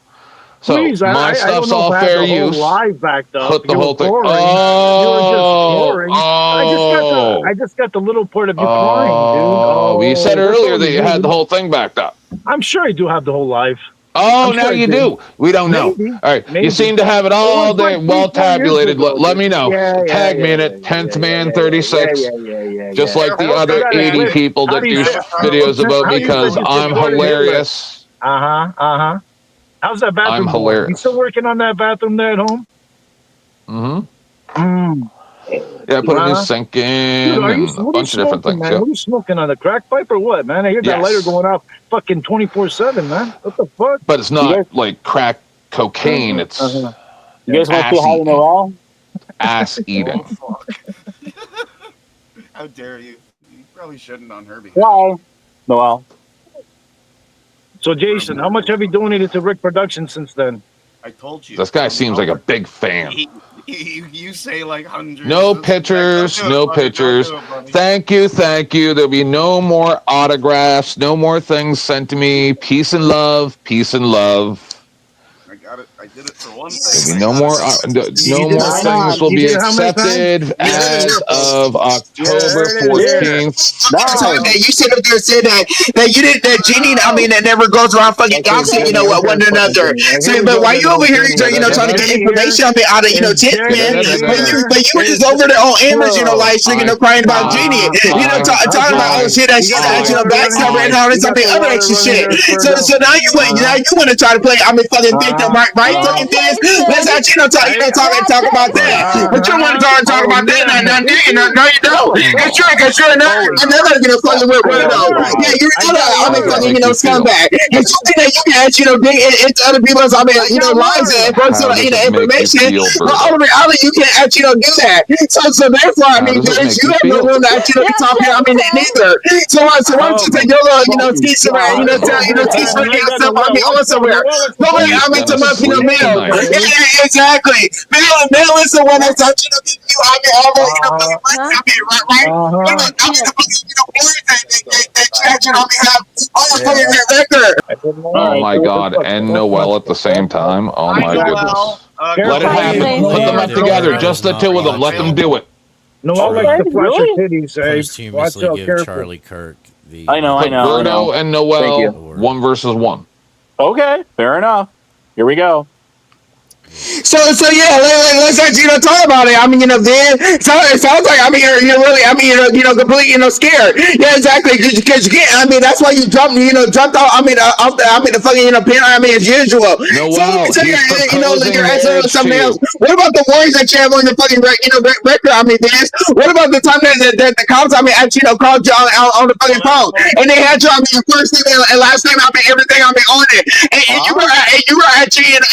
S9: So
S6: Please,
S9: my
S6: I
S9: stuff's
S6: don't know
S9: all
S6: if I have
S9: fair
S6: the whole
S9: use.
S6: live backed up.
S9: Put the
S6: You were
S9: whole thing.
S6: boring.
S9: Oh,
S6: You were just boring.
S9: oh,
S6: I just got the little part of you crying, dude.
S9: oh, well, you said
S6: that's
S9: earlier
S6: all
S9: that you had
S6: did.
S9: the whole thing backed up.
S6: I'm sure I do have the whole live.
S9: Oh,
S6: I'm
S9: now
S6: sure I
S9: you
S6: did.
S9: do. We don't know.
S6: Maybe.
S9: All right.
S6: Maybe.
S9: You seem to have it
S6: It
S9: all
S6: was
S9: there,
S6: like
S9: well
S6: 3-4 years
S9: tabulated.
S6: ago,
S9: Let
S6: dude.
S9: me know. Tag me in it. 10th man 36. Just like the
S6: I also
S9: other
S6: got a
S9: 80
S6: clip.
S9: people
S6: How
S9: that
S6: do you
S9: do
S6: say-
S9: videos about
S6: how
S9: me
S6: do you say
S9: because
S6: you
S9: I'm
S6: supported Hitler?
S9: hilarious.
S6: How's that bathroom
S9: I'm
S6: going?
S9: hilarious.
S6: You still working on that bathroom there at home?
S9: Mm-hmm. Yeah, put a new sink in
S6: Dude, are you,
S9: and a
S6: what are you
S9: bunch of different
S6: smoking,
S9: things.
S6: man?
S9: Yeah.
S6: What are you smoking on the crack pipe or what, man? I hear that
S9: Yes.
S6: lighter going off fucking 24/7, man. What the fuck?
S9: But it's not like crack cocaine. It's
S1: You guys want to say hi to Noel?
S9: ass eating.
S8: Oh, fuck. How dare you? You probably shouldn't on her behalf.
S1: Why? Noel.
S6: So, Jason, how much have you donated to Rick Productions since then?
S8: I told you.
S9: This guy seems like a big fan.
S8: You say like hundreds.
S9: No
S8: Don't
S9: pictures,
S8: do it,
S9: no
S8: buddy.
S9: pictures.
S8: Don't do it, buddy.
S9: Thank you, thank you. There'll be no more autographs, no more things sent to me. Peace and love, peace and love.
S8: I got it. I did it for one
S9: There'll
S8: thing.
S9: be no more, no more things will be accepted as of October 14th.
S4: That you sit up there and say that you didn't, that Genie, I mean, that never goes around fucking gossiping, you know, one another. So, but why you over here, you know, trying to get information on me out of, you know, tips, man? But you were just over there on Amherst, you know, like, you know, crying about Genie, you know, talking about, oh shit, that you know, backstabber and all this, something other extra shit. So now you want to try to play, I mean, fucking victim, right fucking this. Let's actually talk about that. But you want to talk about that? No, you don't. Cause you're another fucking weirdo. Yeah, you're another fucking scumbag. Cause you think that you can actually dig into other people's lives and personal information. But all in reality, you can't actually do that. So therefore, you have no room to actually talk here. Neither. So why don't you take your little teach around, teach yourself on somewhere. Nobody, to my mail. Yeah, exactly. Mail is the one that's actually giving you all the
S9: Oh my God, and Noel at the same time. Oh my goodness. Let it happen. Put them up together. Just the two of them. Let them do it.
S6: No, I like the flash your titties.
S7: Posthumously give Charlie Kirk the.
S1: I know.
S9: Birdo and Noel, 1 versus 1.
S1: Okay, fair enough. Here we go.
S4: So yeah, let's actually talk about it. Then it sounds like you're really completely scared. Yeah, exactly. Because you can't. That's why you jumped out. Off the fucking piano. As usual.
S9: Noel,
S4: so your answer something else. What about the words that you have on your fucking record? This. What about the time that the cops actually called you on the fucking phone and they had you your first name and last name everything on it and you were actually in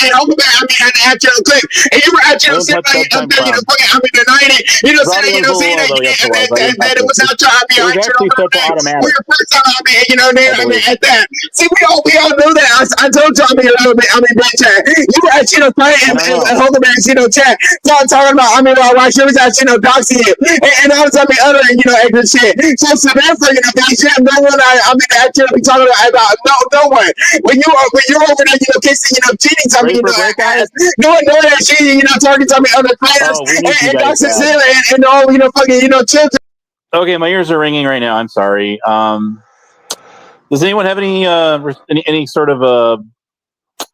S4: actual clip, and you were actually sitting up there, denying it, saying that it was out your for your first time, at that. See, we all know that. I told you, Black Chat, you were actually fighting and holding back, chat, talking about, why she was actually doxing you, and I was, other, extra shit. So therefore, Black Chat, no one, actually be talking about no one. When you're over there, kissing, cheating, no one that shit, talking to other players and Dr. Zilla and all, fucking, children.
S1: Okay, my ears are ringing right now. I'm sorry. Does anyone have any sort of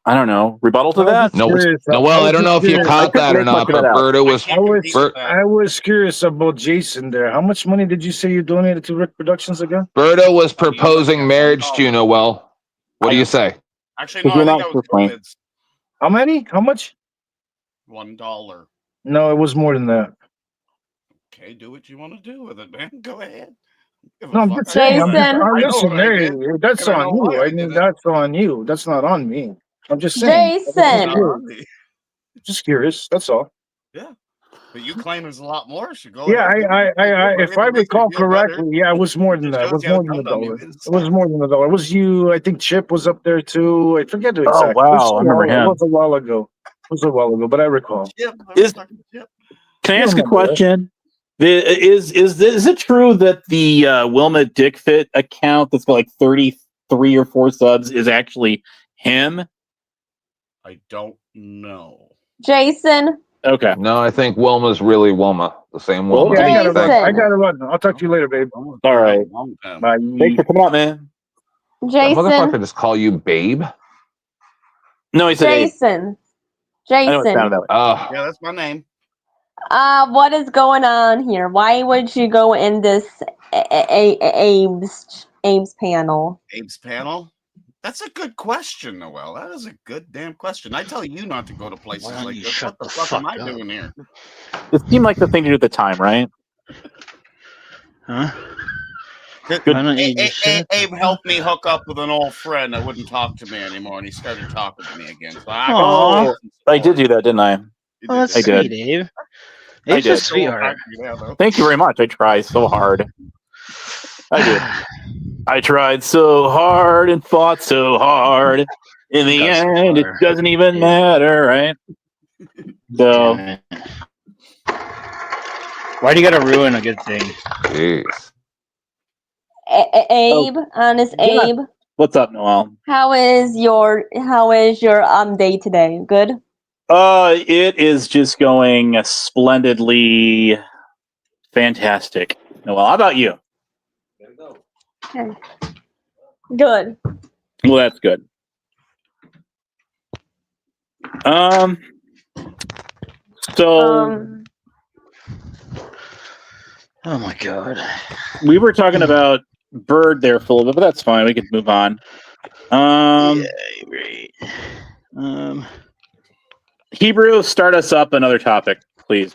S1: I don't know, rebuttal to that?
S9: No, Noel, I don't know if you caught that or not, but Berta was.
S6: I was curious about Jason there. How much money did you say you donated to Rick Productions again?
S9: Berta was proposing marriage to you, Noel. What do you say?
S8: Actually, no, I think that was COVID's.
S6: How many? How much?
S8: $1.
S6: No, it was more than that.
S8: Okay, do what you want to do with it, man. Go ahead.
S6: No, I'm just saying. Listen, that's on you. That's on you. That's not on me. I'm just saying.
S10: Jason.
S6: Just curious. That's all.
S8: Yeah. But you claim there's a lot more. So go
S6: yeah,
S8: ahead.
S6: If I recall correctly, yeah, it was more than that. It was more than $1. It was more than $1. It was you. I think Chip was up there too. I forget exactly.
S1: Oh wow, I remember him.
S6: It was a while ago. But I recall.
S1: Can I ask a question? Is it true that the Wilma Dickfit account that's got like 33 or 4 subs is actually him?
S8: I don't know.
S10: Jason.
S1: Okay.
S9: No, I think Wilma's really Wilma. The same Wilma.
S6: Yeah, I gotta run. I'll talk to you later, babe.
S1: All right.
S6: Bye.
S1: Thanks for coming out, man.
S10: Jason.
S9: That motherfucker just call you babe?
S1: No, he said
S10: Jason.
S1: I know it sounded that way.
S8: Yeah, that's my name.
S10: What is going on here? Why would you go in this Abe's panel?
S8: Abe's panel? That's a good question, Noel. That is a good damn question. I tell you not to go to places like this. What the fuck am I doing here?
S1: It seemed like the thing to do at the time, right?
S3: Huh?
S8: Abe helped me hook up with an old friend that wouldn't talk to me anymore, and he started talking to me again. So
S1: I did do that, didn't I?
S3: Oh, that's sweet, Abe. Abe's a sweetheart.
S1: Thank you very much. I tried so hard. I did. I tried so hard and fought so hard. In the end, it doesn't even matter, right? So,
S3: why do you gotta ruin a good thing?
S9: Jeez.
S10: Abe, honest Abe.
S1: What's up, Noel?
S10: How is your day today? Good.
S1: It is just going splendidly fantastic. Noel, how about you?
S10: Okay. Good.
S1: Well, that's good. So
S3: oh my god.
S1: We were talking about Bird there for a little bit, but that's fine. We can move on.
S3: Yeah, great.
S1: Hebrew, start us up another topic, please.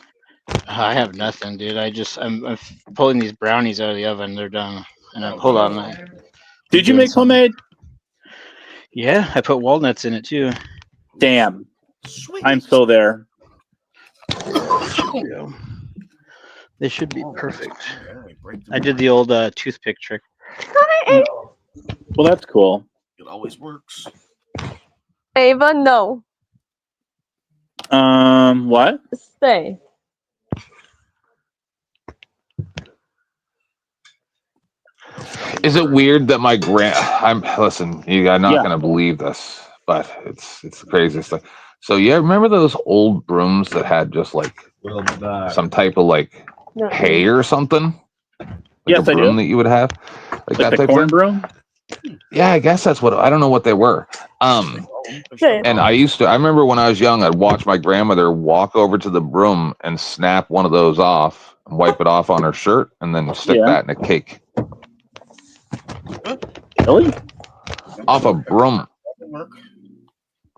S3: I have nothing, dude. I'm pulling these brownies out of the oven. They're done. And hold on.
S1: Did you make homemade?
S3: Yeah, I put walnuts in it too.
S1: Damn.
S8: Sweet.
S1: I'm so there.
S3: They should be perfect. I did the old toothpick trick.
S1: Well, that's cool.
S8: It always works.
S10: Ava, no.
S1: What?
S10: Stay.
S9: Is it weird that my listen, you are not going to believe this, but it's the craziest thing. So yeah, remember those old brooms that had just like some type of like hay or something? Like
S1: yes,
S9: a broom
S1: I do.
S9: that you would have, like that
S1: the
S9: type
S1: corn
S9: of
S1: broom.
S9: Yeah, I guess that's what I don't know what they were. And I remember when I was young, I'd watch my grandmother walk over to the broom and snap one of those off and wipe it off on her shirt, and then stick that in a cake.
S1: Really?
S9: Off a broom.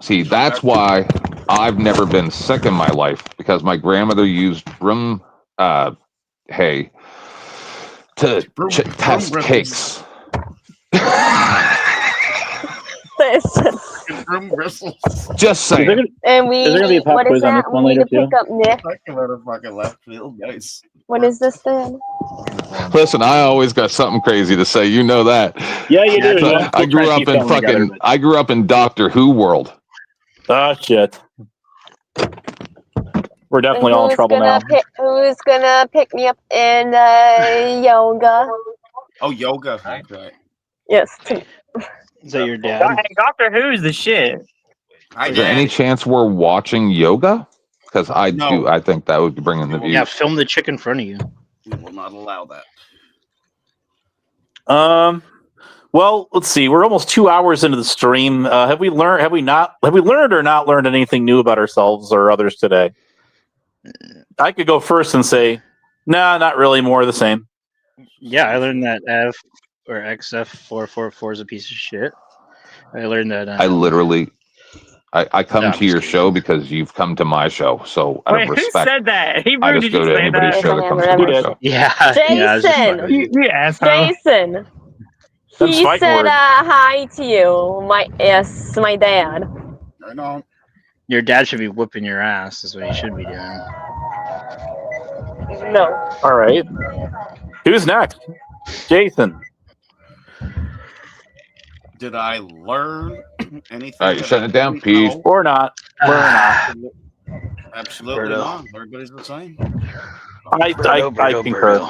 S9: See, that's why I've never been sick in my life, because my grandmother used broom hay to test cakes.
S8: Broom bristles.
S9: Just saying.
S10: And we.
S1: Is there gonna be a pop
S10: What
S1: quiz
S10: is
S1: on
S10: that?
S1: this one
S10: We need
S1: later
S10: to pick up Nick.
S8: Fucking left field, nice.
S10: What is this then?
S9: Listen, I always got something crazy to say. You know that.
S1: Yeah, you do.
S9: So I grew up in Doctor Who world.
S1: Oh shit. We're definitely all in trouble now.
S10: Who's gonna pick me up in yoga?
S8: Oh, yoga. Okay.
S10: Yes.
S3: Is that your dad?
S2: Doctor Who's the shit.
S9: Is there any chance we're watching yoga? Because I think that would be bringing the views.
S3: Yeah, film the chick in front of you.
S8: We will not allow that.
S1: Well, let's see. We're almost 2 hours into the stream. Have we learned or not learned anything new about ourselves or others today? I could go first and say, nah, not really. More of the same.
S3: Yeah, I learned that F or XF444 is a piece of shit. I learned that.
S9: I literally, I come to your show because you've come to my show. So out of respect,
S2: who said that?
S9: I just go to anybody's show that comes to my show.
S3: Yeah,
S10: Jason.
S2: You asshole.
S10: Jason. He said hi to you. My dad.
S8: I know.
S3: Your dad should be whooping your ass. Is what he should be doing.
S10: No.
S1: All right. Who's next? Jason.
S8: Did I learn anything?
S9: All right, you're shutting it down, Pete.
S1: Or not. We're not.
S8: Absolutely not. Everybody's the same.
S1: I concur.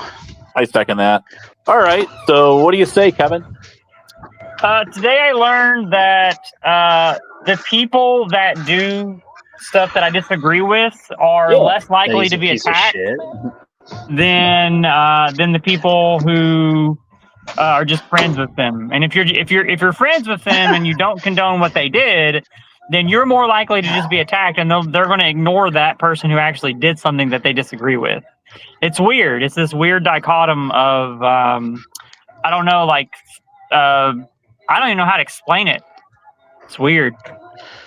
S1: I second that. All right. So what do you say, Kevin?
S2: Today I learned that the people that do stuff that I disagree with are less likely to be attacked than the people who are just friends with them. And if you're friends with them and you don't condone what they did, then you're more likely to just be attacked, and they're going to ignore that person who actually did something that they disagree with. It's weird. It's this weird dichotomy of I don't know, I don't even know how to explain it. It's weird,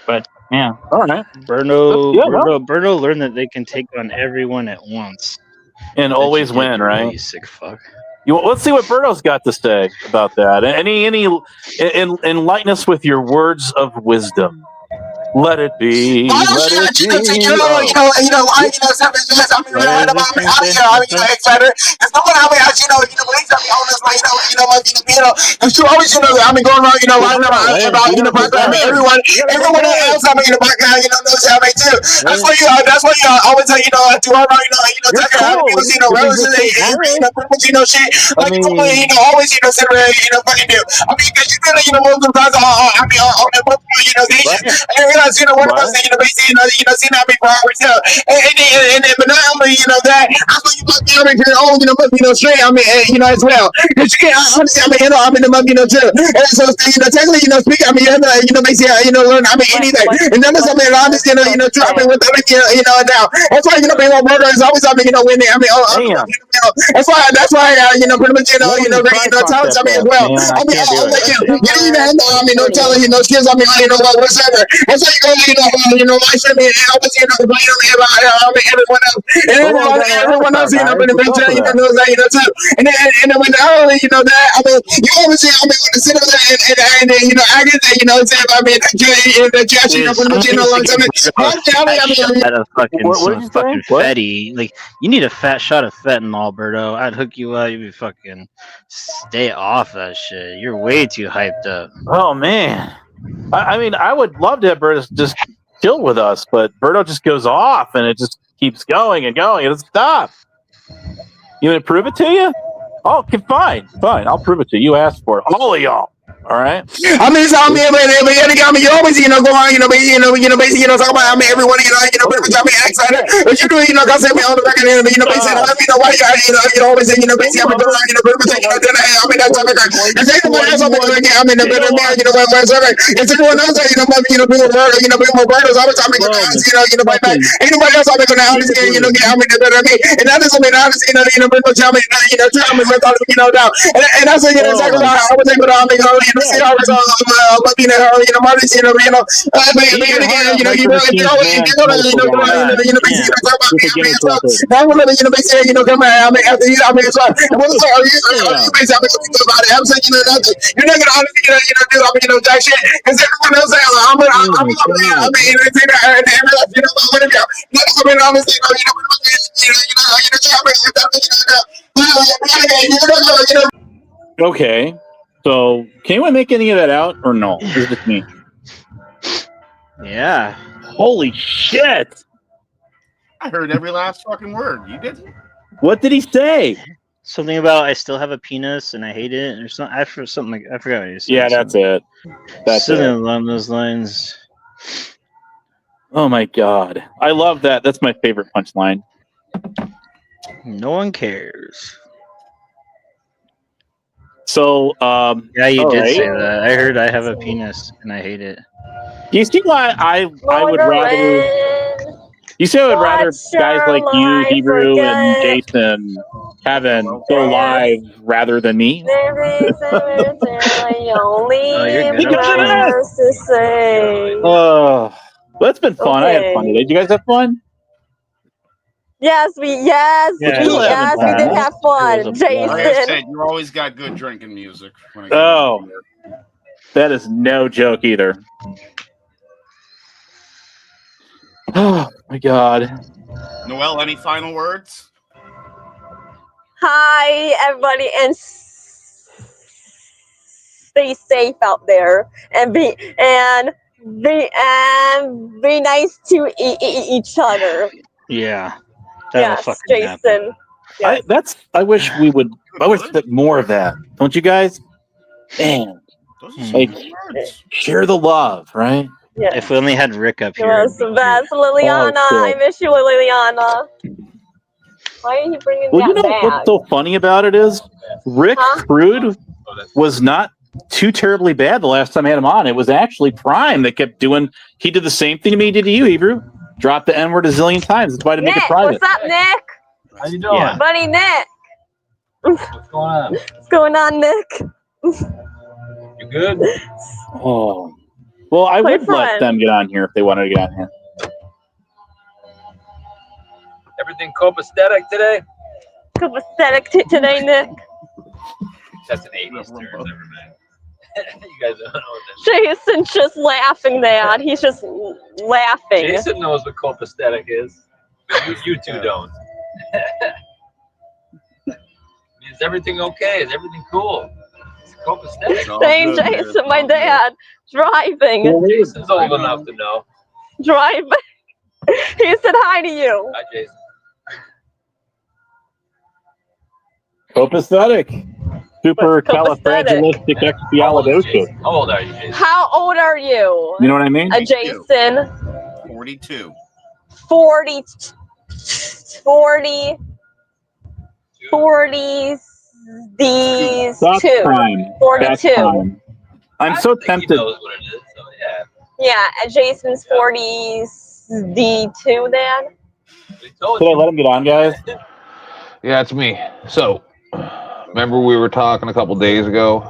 S2: but yeah.
S1: All right.
S3: Berno learned that they can take on everyone at once
S1: and always win, right?
S3: You sick fuck.
S1: Let's see what Berto's got to say about that. Any enlighten us with your words of wisdom. Let it be. Let it be.
S4: Right about me, etc. There's no one out there, believes on us, and she always, going around, lying about, everyone else, background, knows how they do. That's why you always, do our, talking about people, roses, shit, like, always, sit around, fucking do. I mean, because most of the times, on the organization, and one of us, basically, seen how big hours, and but not only, that, I thought you must be over here, straight, as well. Because you can't, honestly, I'm in the mug, too. And so, technically, speaking, you have to, basically, learn, anything. And that was something, honestly, dropping with everything, now. That's why, being on murder is always, winning. That's why, pretty much, talents, as well. Telling, kids, whatever. That's why, I said, man, I was, complaining about everyone else. And then everyone else, been eventually, knows that, too. And then when that, I mean, you obviously, when to sit over there and I get that, saying, I mean, that you actually,
S3: fucking fatty. Like, you need a fat shot of fentanyl, Berto. I'd hook you up. You'd be fucking stay off that shit. You're way too hyped up.
S1: Oh man, I mean, I would love to have Berto just chill with us, but Berto just goes off and it just keeps going and going. It doesn't stop. You want to prove it to you? Oh, okay, fine. I'll prove it to you. You asked for it, all of y'all. All right.
S4: I mean, so you always, go on, basically, talk about, everyone, pretty much, excited. But you do, cause me on the record, basically, why you always say, basically, pretty much, that's and say somebody else, the better man, and everyone else, people murder, people murders all the time, but ain't nobody else, gonna understand, the better me, and that is something, honestly, pretty much, tell me, down, and I say, exactly why I was able to, see how it's all looking at her, Marty, you really always, basically, come on, after you, so, what is basically, about it, I'm saying, nothing. You're not gonna honestly, do, jack shit, because everyone else, I'm
S1: Okay. So, can anyone make any of that out or no? Is it just me?
S3: Yeah.
S1: Holy shit!
S8: I heard every last fucking word. You didn't?
S1: What did he say?
S3: Something about I still have a penis and I hate it, or something. I forgot what he said.
S1: Yeah, that's it. That's
S3: something
S1: it.
S3: along those lines.
S1: Oh my god, I love that. That's my favorite punchline.
S3: No one cares.
S1: So,
S3: yeah, you did
S1: right.
S3: say that. I heard I have a penis and I hate it.
S1: Do you see why I would rather? You say I would rather guys like you, Hebrew, and Jason, Kevin, go live rather than me?
S10: You're good.
S1: Oh, that's been fun.
S10: Okay.
S1: I had fun today. Did you guys have fun?
S10: Yes, we did have fun, Jason.
S8: Like I said, you always got good drinking music.
S1: Oh, that is no joke either. Oh my god.
S8: Noelle, any final words?
S10: Hi, everybody, and stay safe out there, and be nice to each other.
S3: Yeah.
S10: Yes, Jason.
S1: Yes. I wish that more of that. Don't you guys? Man, like share the love, right?
S3: Yeah. If we only had Rick up here.
S10: You're the best, Liliana. I miss you, Liliana. Why are you bringing that
S1: you know
S10: back?
S1: what's so funny about it is Rick Crude was not too terribly bad the last time I had him on. It was actually Prime that kept doing. He did the same thing to me he did to you, Hebrew. Dropped the N-word a zillion times. That's why to make it private.
S10: What's up, Nick?
S11: How you doing?
S10: Yeah. Buddy Nick.
S11: What's going on?
S10: What's going on, Nick?
S11: You good?
S1: Oh. Well, I would let them get on here if they wanted to get on here.
S11: Everything copacetic today?
S10: Copacetic today, Nick?
S11: That's an 80s term, never mind. You guys don't know what that
S10: is. Jason's just laughing there. He's just laughing.
S11: Jason knows what copacetic is. You two don't. Is everything okay? Is everything cool? It's copacetic.
S10: Same Jason, my dad, driving.
S11: Well, Jason's old enough to know.
S10: Driving. He said hi to you.
S11: Hi, Jason.
S1: Copacetic. Supercalifragilisticexpialidocious.
S11: How old are you, Jason?
S10: How old are you?
S1: You know what I mean?
S10: Jason.
S8: 42.
S10: 40. 42. 42.
S1: I'm so tempted.
S11: Knows what it is, so
S10: yeah, Jason's 42 then.
S1: Should I let him get on, guys?
S9: Yeah, it's me. So, remember we were talking a couple days ago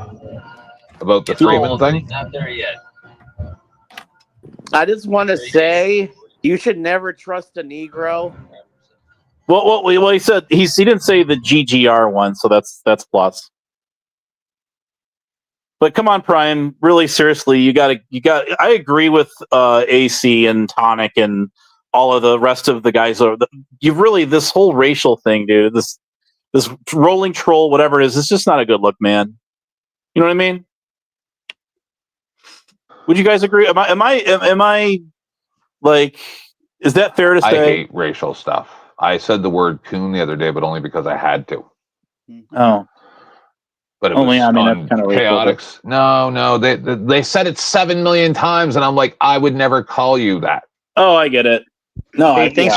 S9: about the Freeman thing?
S11: Not there yet.
S12: I just want to say you should never trust a Negro.
S1: Well, he said he didn't say the GGR one, so that's plus. But come on, Prime. Really, seriously, you got. I agree with AC and Tonic and all of the rest of the guys. You've really this whole racial thing, dude. This rolling troll, whatever it is, it's just not a good look, man. You know what I mean? Would you guys agree? Am I like? Is that fair to say?
S9: I hate racial stuff. I said the word coon the other day, but only because I had to.
S1: Oh.
S9: But it was
S1: that's kind of
S9: chaotic. No, they said it 7 million times, and I'm like, I would never call you that.
S1: Oh, I get it. No,
S3: hey, thanks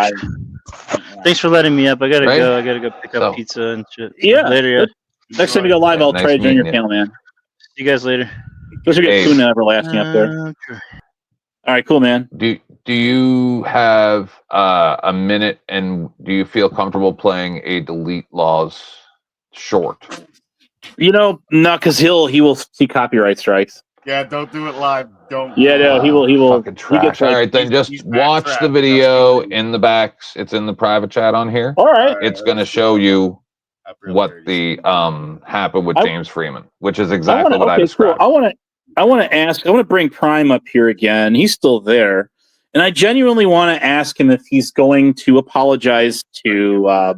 S3: for letting me up. I gotta go. I gotta go pick up pizza and shit.
S1: Yeah.
S3: Later, yeah.
S1: Next time you go live, I'll try to join your panel, man.
S3: See you guys later.
S1: Supposed to get Coon Everlasting up there. All right, cool, man.
S9: Do you have a minute, and do you feel comfortable playing a Delete Laws short?
S1: No, because he will see copyright strikes.
S8: Yeah, don't do it live. Don't.
S1: Yeah, no, he will.
S9: Fucking trash. All right, then just watch the video in the back. It's in the private chat on here.
S1: All right.
S9: It's going to show you what the happened with James Freeman, which is exactly what I described.
S1: Cool. I want to bring Prime up here again. He's still there. And I genuinely want to ask him if he's going to apologize to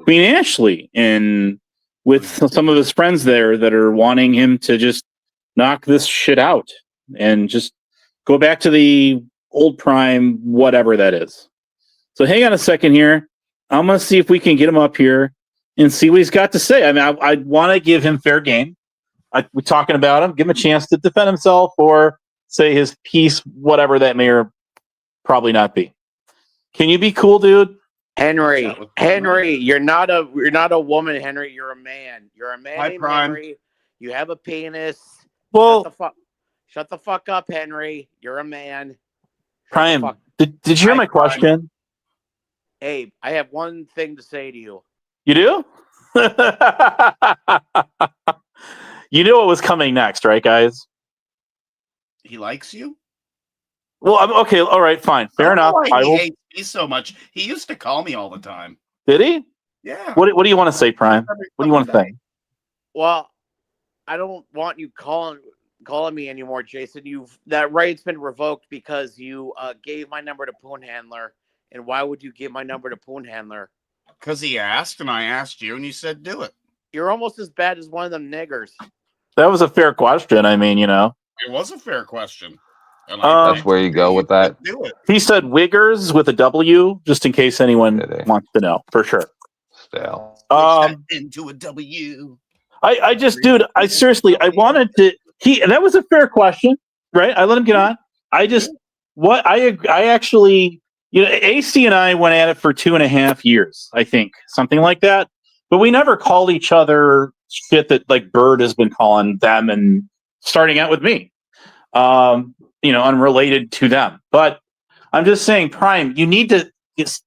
S1: Queen Ashley and with some of his friends there that are wanting him to just knock this shit out and just go back to the old Prime, whatever that is. So hang on a second here. I'm going to see if we can get him up here and see what he's got to say. I mean, I want to give him fair game. We're talking about him. Give him a chance to defend himself or say his piece, whatever that may or probably not be. Can you be cool, dude?
S12: Henry, you're not a woman, Henry. You're a man. You're a man.
S8: Hi,
S12: named
S8: Prime.
S12: Henry. You have a penis.
S1: Well,
S12: shut the fuck up, Henry. You're a man.
S1: Prime, did you hear my question?
S12: Hey, I have one thing to say to you.
S1: You do? You knew what was coming next, right, guys?
S8: He likes you?
S1: Well, okay, all right, fine. Fair enough.
S8: He hates me so much. He used to call me all the time.
S1: Did he?
S8: Yeah.
S1: What do you want to say, Prime? What do you want to say?
S12: Well, I don't want you calling me anymore, Jason. That right's been revoked because you gave my number to Poon Handler. And why would you give my number to Poon Handler?
S8: Because he asked, and I asked you, and you said do it.
S12: You're almost as bad as one of them niggers.
S1: That was a fair question. I mean,
S8: It was a fair question. And
S9: that's where you go with that.
S8: Do it.
S1: He said Wiggers with a W, just in case anyone wants to know, for sure.
S9: Stale.
S8: Into a W.
S1: I just, dude, I seriously, I wanted to. That was a fair question, right? I let him get on. I actually, AC and I went at it for 2.5 years, I think, something like that. But we never called each other shit that like Bird has been calling them, and starting out with me, unrelated to them. But I'm just saying, Prime, you need to just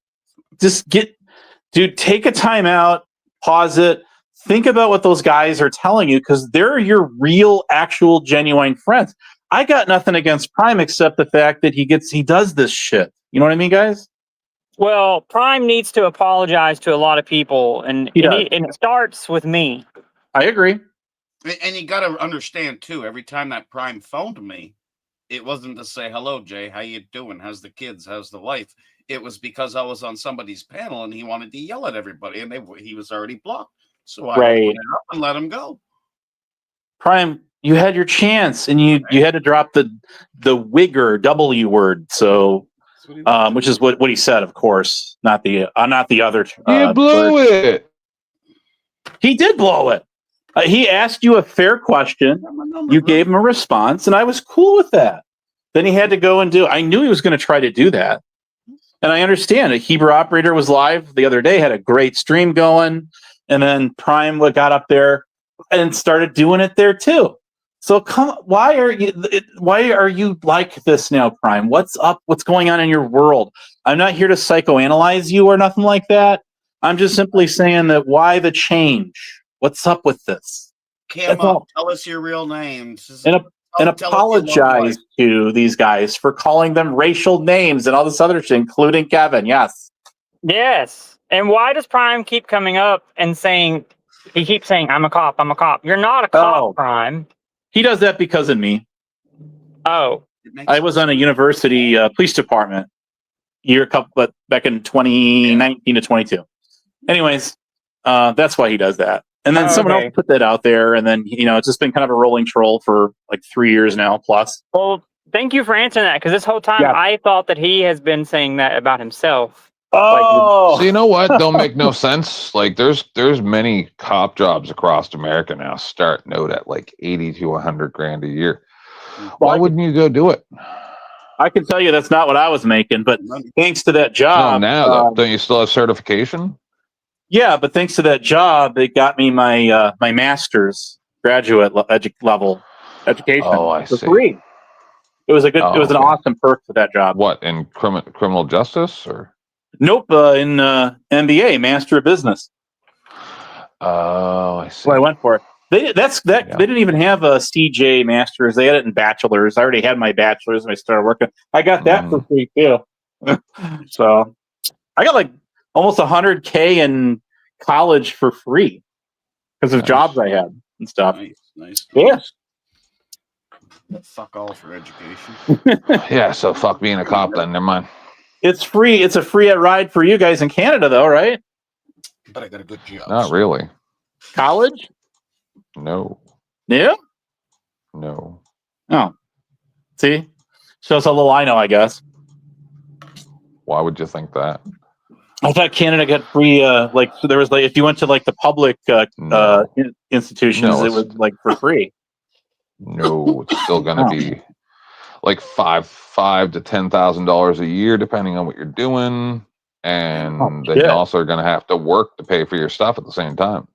S1: take a time out, pause it, think about what those guys are telling you, because they're your real, actual, genuine friends. I got nothing against Prime except the fact that he does this shit. You know what I mean, guys?
S2: Well, Prime needs to apologize to a lot of people, and it starts with me.
S1: I agree.
S8: And you got to understand, too, every time that Prime phoned me, it wasn't to say, hello, Jay, how you doing? How's the kids? How's the wife? It was because I was on somebody's panel, and he wanted to yell at everybody, and he was already blocked. So I opened it up and let him go.
S1: Prime, you had your chance, and you had to drop the wigger W word, so... which is what he said, of course, not the other.
S9: You blew it.
S1: He did blow it. He asked you a fair question. You gave him a response, and I was cool with that. Then he had to go and do. I knew he was going to try to do that, and I understand. A Hebrew Operator was live the other day, had a great stream going, and then Prime got up there and started doing it there too. So why are you like this now, Prime? What's up? What's going on in your world? I'm not here to psychoanalyze you or nothing like that. I'm just simply saying that why the change? What's up with this?
S8: Come on, tell us your real names.
S1: And and apologize to these guys for calling them racial names and all this other shit, including Kevin. Yes.
S2: Yes. And why does Prime keep coming up and saying, he keeps saying, I'm a cop, I'm a cop. You're not a cop, Prime.
S1: He does that because of me.
S2: Oh.
S1: I was on a university police department back in 2019 to 22. Anyways, that's why he does that. And then someone else put that out there, and then it's just been kind of a rolling troll for like 3 years now plus.
S2: Well, thank you for answering that, because this whole time I thought that he has been saying that about himself.
S1: Oh,
S9: so you know what? Don't make no sense. Like there's many cop jobs across America now starting out at like 80 to 100 grand a year. Why wouldn't you go do it?
S1: I can tell you that's not what I was making, but thanks to that job.
S9: No, now though, don't you still have certification?
S1: Yeah, but thanks to that job, it got me my my master's graduate level education.
S9: Oh, I see.
S1: Free. It was it was an awesome perk for that job.
S9: What, in criminal justice or?
S1: Nope, in MBA, Master of Business.
S9: Oh, I see.
S1: So I went for it. They didn't even have a CJ Masters. They had it in bachelor's. I already had my bachelor's when I started working. I got that for free too. So I got like almost $100K in college for free because of jobs I had and stuff.
S8: Nice.
S1: Yeah.
S8: Fuck all for education.
S9: Yeah, so fuck being a cop then. Never mind.
S1: It's free. It's a free ride for you guys in Canada, though, right?
S8: But I got a good job.
S9: Not really.
S1: College?
S9: No.
S1: Yeah?
S9: No.
S1: Oh. See? Shows how little I know, I guess.
S9: Why would you think that?
S1: I thought Canada got free, so there was if you went to the public institutions, it was for free.
S9: No, it's still going to be like $5,000 to $10,000 a year, depending on what you're doing, and then you also are going to have to work to pay for your stuff at the same time.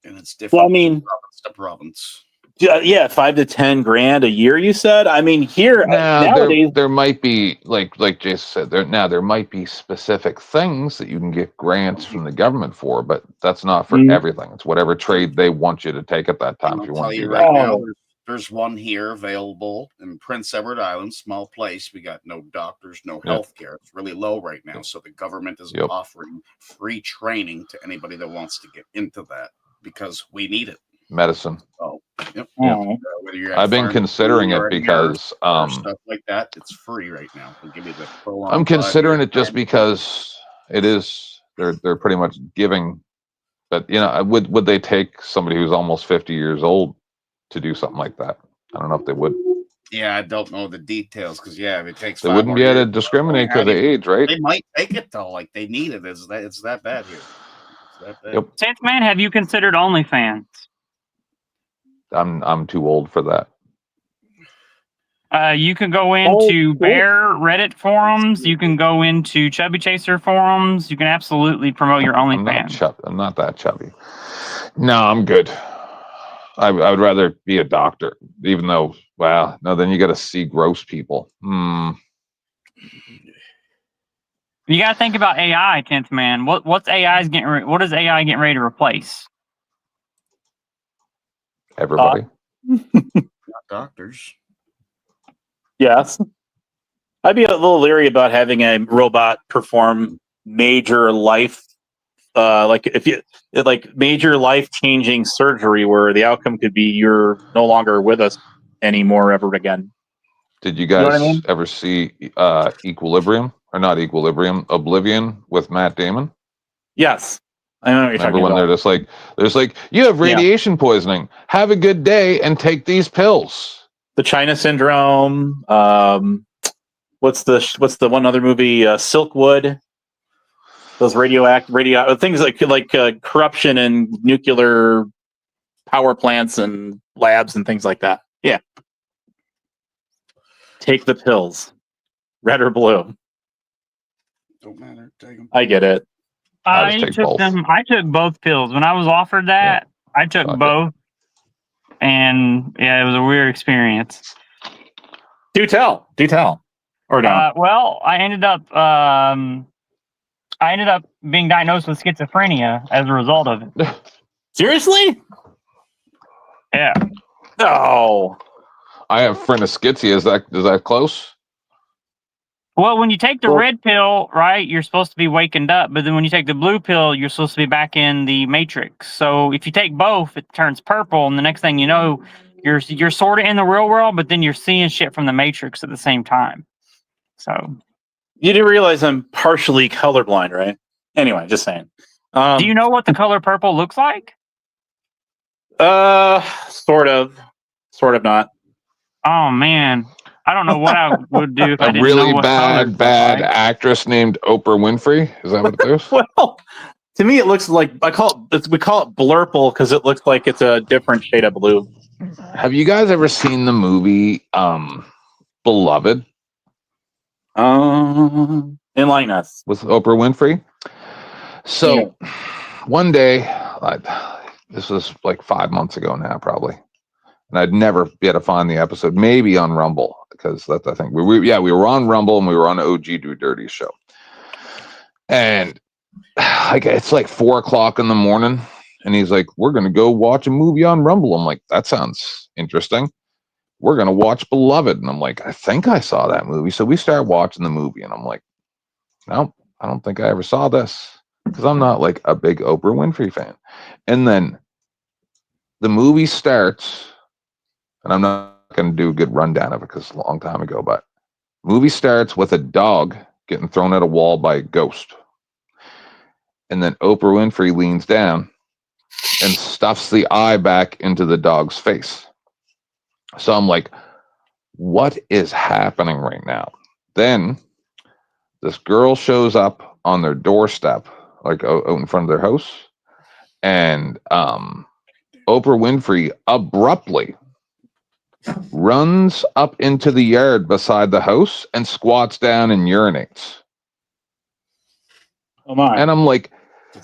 S8: And it's different.
S1: Well, I mean,
S8: province to province.
S1: Yeah, $5,000 to $10,000 a year. You said. I mean, here nowadays
S9: there might be like Jason said there might be specific things that you can get grants from the government for, but that's not for everything. It's whatever trade they want you to take at that time. If you want to do that.
S8: Right now, there's one here available in Prince Edward Island, small place. We got no doctors, no health care. It's really low right now. So the government is offering free training to anybody that wants to get into that because we need it.
S9: Medicine.
S8: Oh, yep.
S9: I've been considering it because
S8: stuff like that. It's free right now. They'll give you the
S9: I'm considering it just because it is. They're pretty much giving. But would they take somebody who's almost 50 years old to do something like that? I don't know if they would.
S8: Yeah, I don't know the details because if it takes.
S9: They wouldn't be able to discriminate because of age, right?
S8: They might take it though. Like they need it. It's that bad here. It's that bad.
S9: Yep.
S2: Tenth Man, have you considered OnlyFans?
S9: I'm too old for that.
S2: You can go into Bear Reddit forums. You can go into Chubby Chaser forums. You can absolutely promote your OnlyFans.
S9: I'm not that chubby. No, I'm good. I would rather be a doctor, even though, then you got to see gross people.
S2: You got to think about AI, 10th Man. What is AI getting ready to replace?
S9: Everybody.
S8: Not doctors.
S1: Yes. I'd be a little leery about having a robot perform major life major life-changing surgery where the outcome could be you're no longer with us anymore ever again.
S9: Did you guys ever see Equilibrium or not Equilibrium, Oblivion with Matt Damon?
S1: Yes. I know what you're
S9: Remember when they're just like, you have radiation poisoning. Have a good day and take these pills.
S1: The China Syndrome. What's the one other movie? Silkwood. Those radioactive things like corruption in nuclear power plants and labs and things like that. Yeah. Take the pills, red or blue.
S8: Don't matter. Take them.
S1: I get it.
S2: I took them. I took both pills when I was offered that. I took both, and it was a weird experience.
S1: Do tell, or not?
S2: Well, I ended up being diagnosed with schizophrenia as a result of it.
S1: Seriously?
S2: Yeah.
S1: No.
S9: I have Freniskitsia. Is that close?
S2: Well, when you take the red pill, right, you're supposed to be wakened up, but then when you take the blue pill, you're supposed to be back in the matrix. So if you take both, it turns purple, and the next thing you know, you're sort of in the real world, but then you're seeing shit from the matrix at the same time. So
S1: you do realize I'm partially colorblind, right? Anyway, just saying.
S2: Do you know what the color purple looks like?
S1: Sort of not.
S2: Oh man, I don't know what I would do if I
S9: A
S2: didn't
S9: really
S2: know what colors look
S9: bad
S2: like.
S9: actress named Oprah Winfrey. Is that what it is?
S1: Well, to me, it looks like we call it blurple because it looks like it's a different shade of blue.
S9: Have you guys ever seen the movie Beloved?
S1: Enlighten us.
S9: With Oprah Winfrey. So one day, this was like 5 months ago now, probably, and I'd never be able to find the episode. Maybe on Rumble, because that's, I think we were on Rumble and we were on OG Do Dirty show, and it's like 4 o'clock in the morning, and he's like, "We're gonna go watch a movie on Rumble." I'm like, "That sounds interesting. We're gonna watch Beloved," and I'm like, "I think I saw that movie." So we start watching the movie, and I'm like, "No, I don't think I ever saw this." Because I'm not like a big Oprah Winfrey fan. And then the movie starts, and I'm not going to do a good rundown of it because it's a long time ago, but movie starts with a dog getting thrown at a wall by a ghost. And then Oprah Winfrey leans down and stuffs the eye back into the dog's face. So I'm like, what is happening right now? Then this girl shows up on their doorstep, like out in front of their house, and Oprah Winfrey abruptly runs up into the yard beside the house and squats down and urinates.
S1: Oh my.
S9: And I'm like,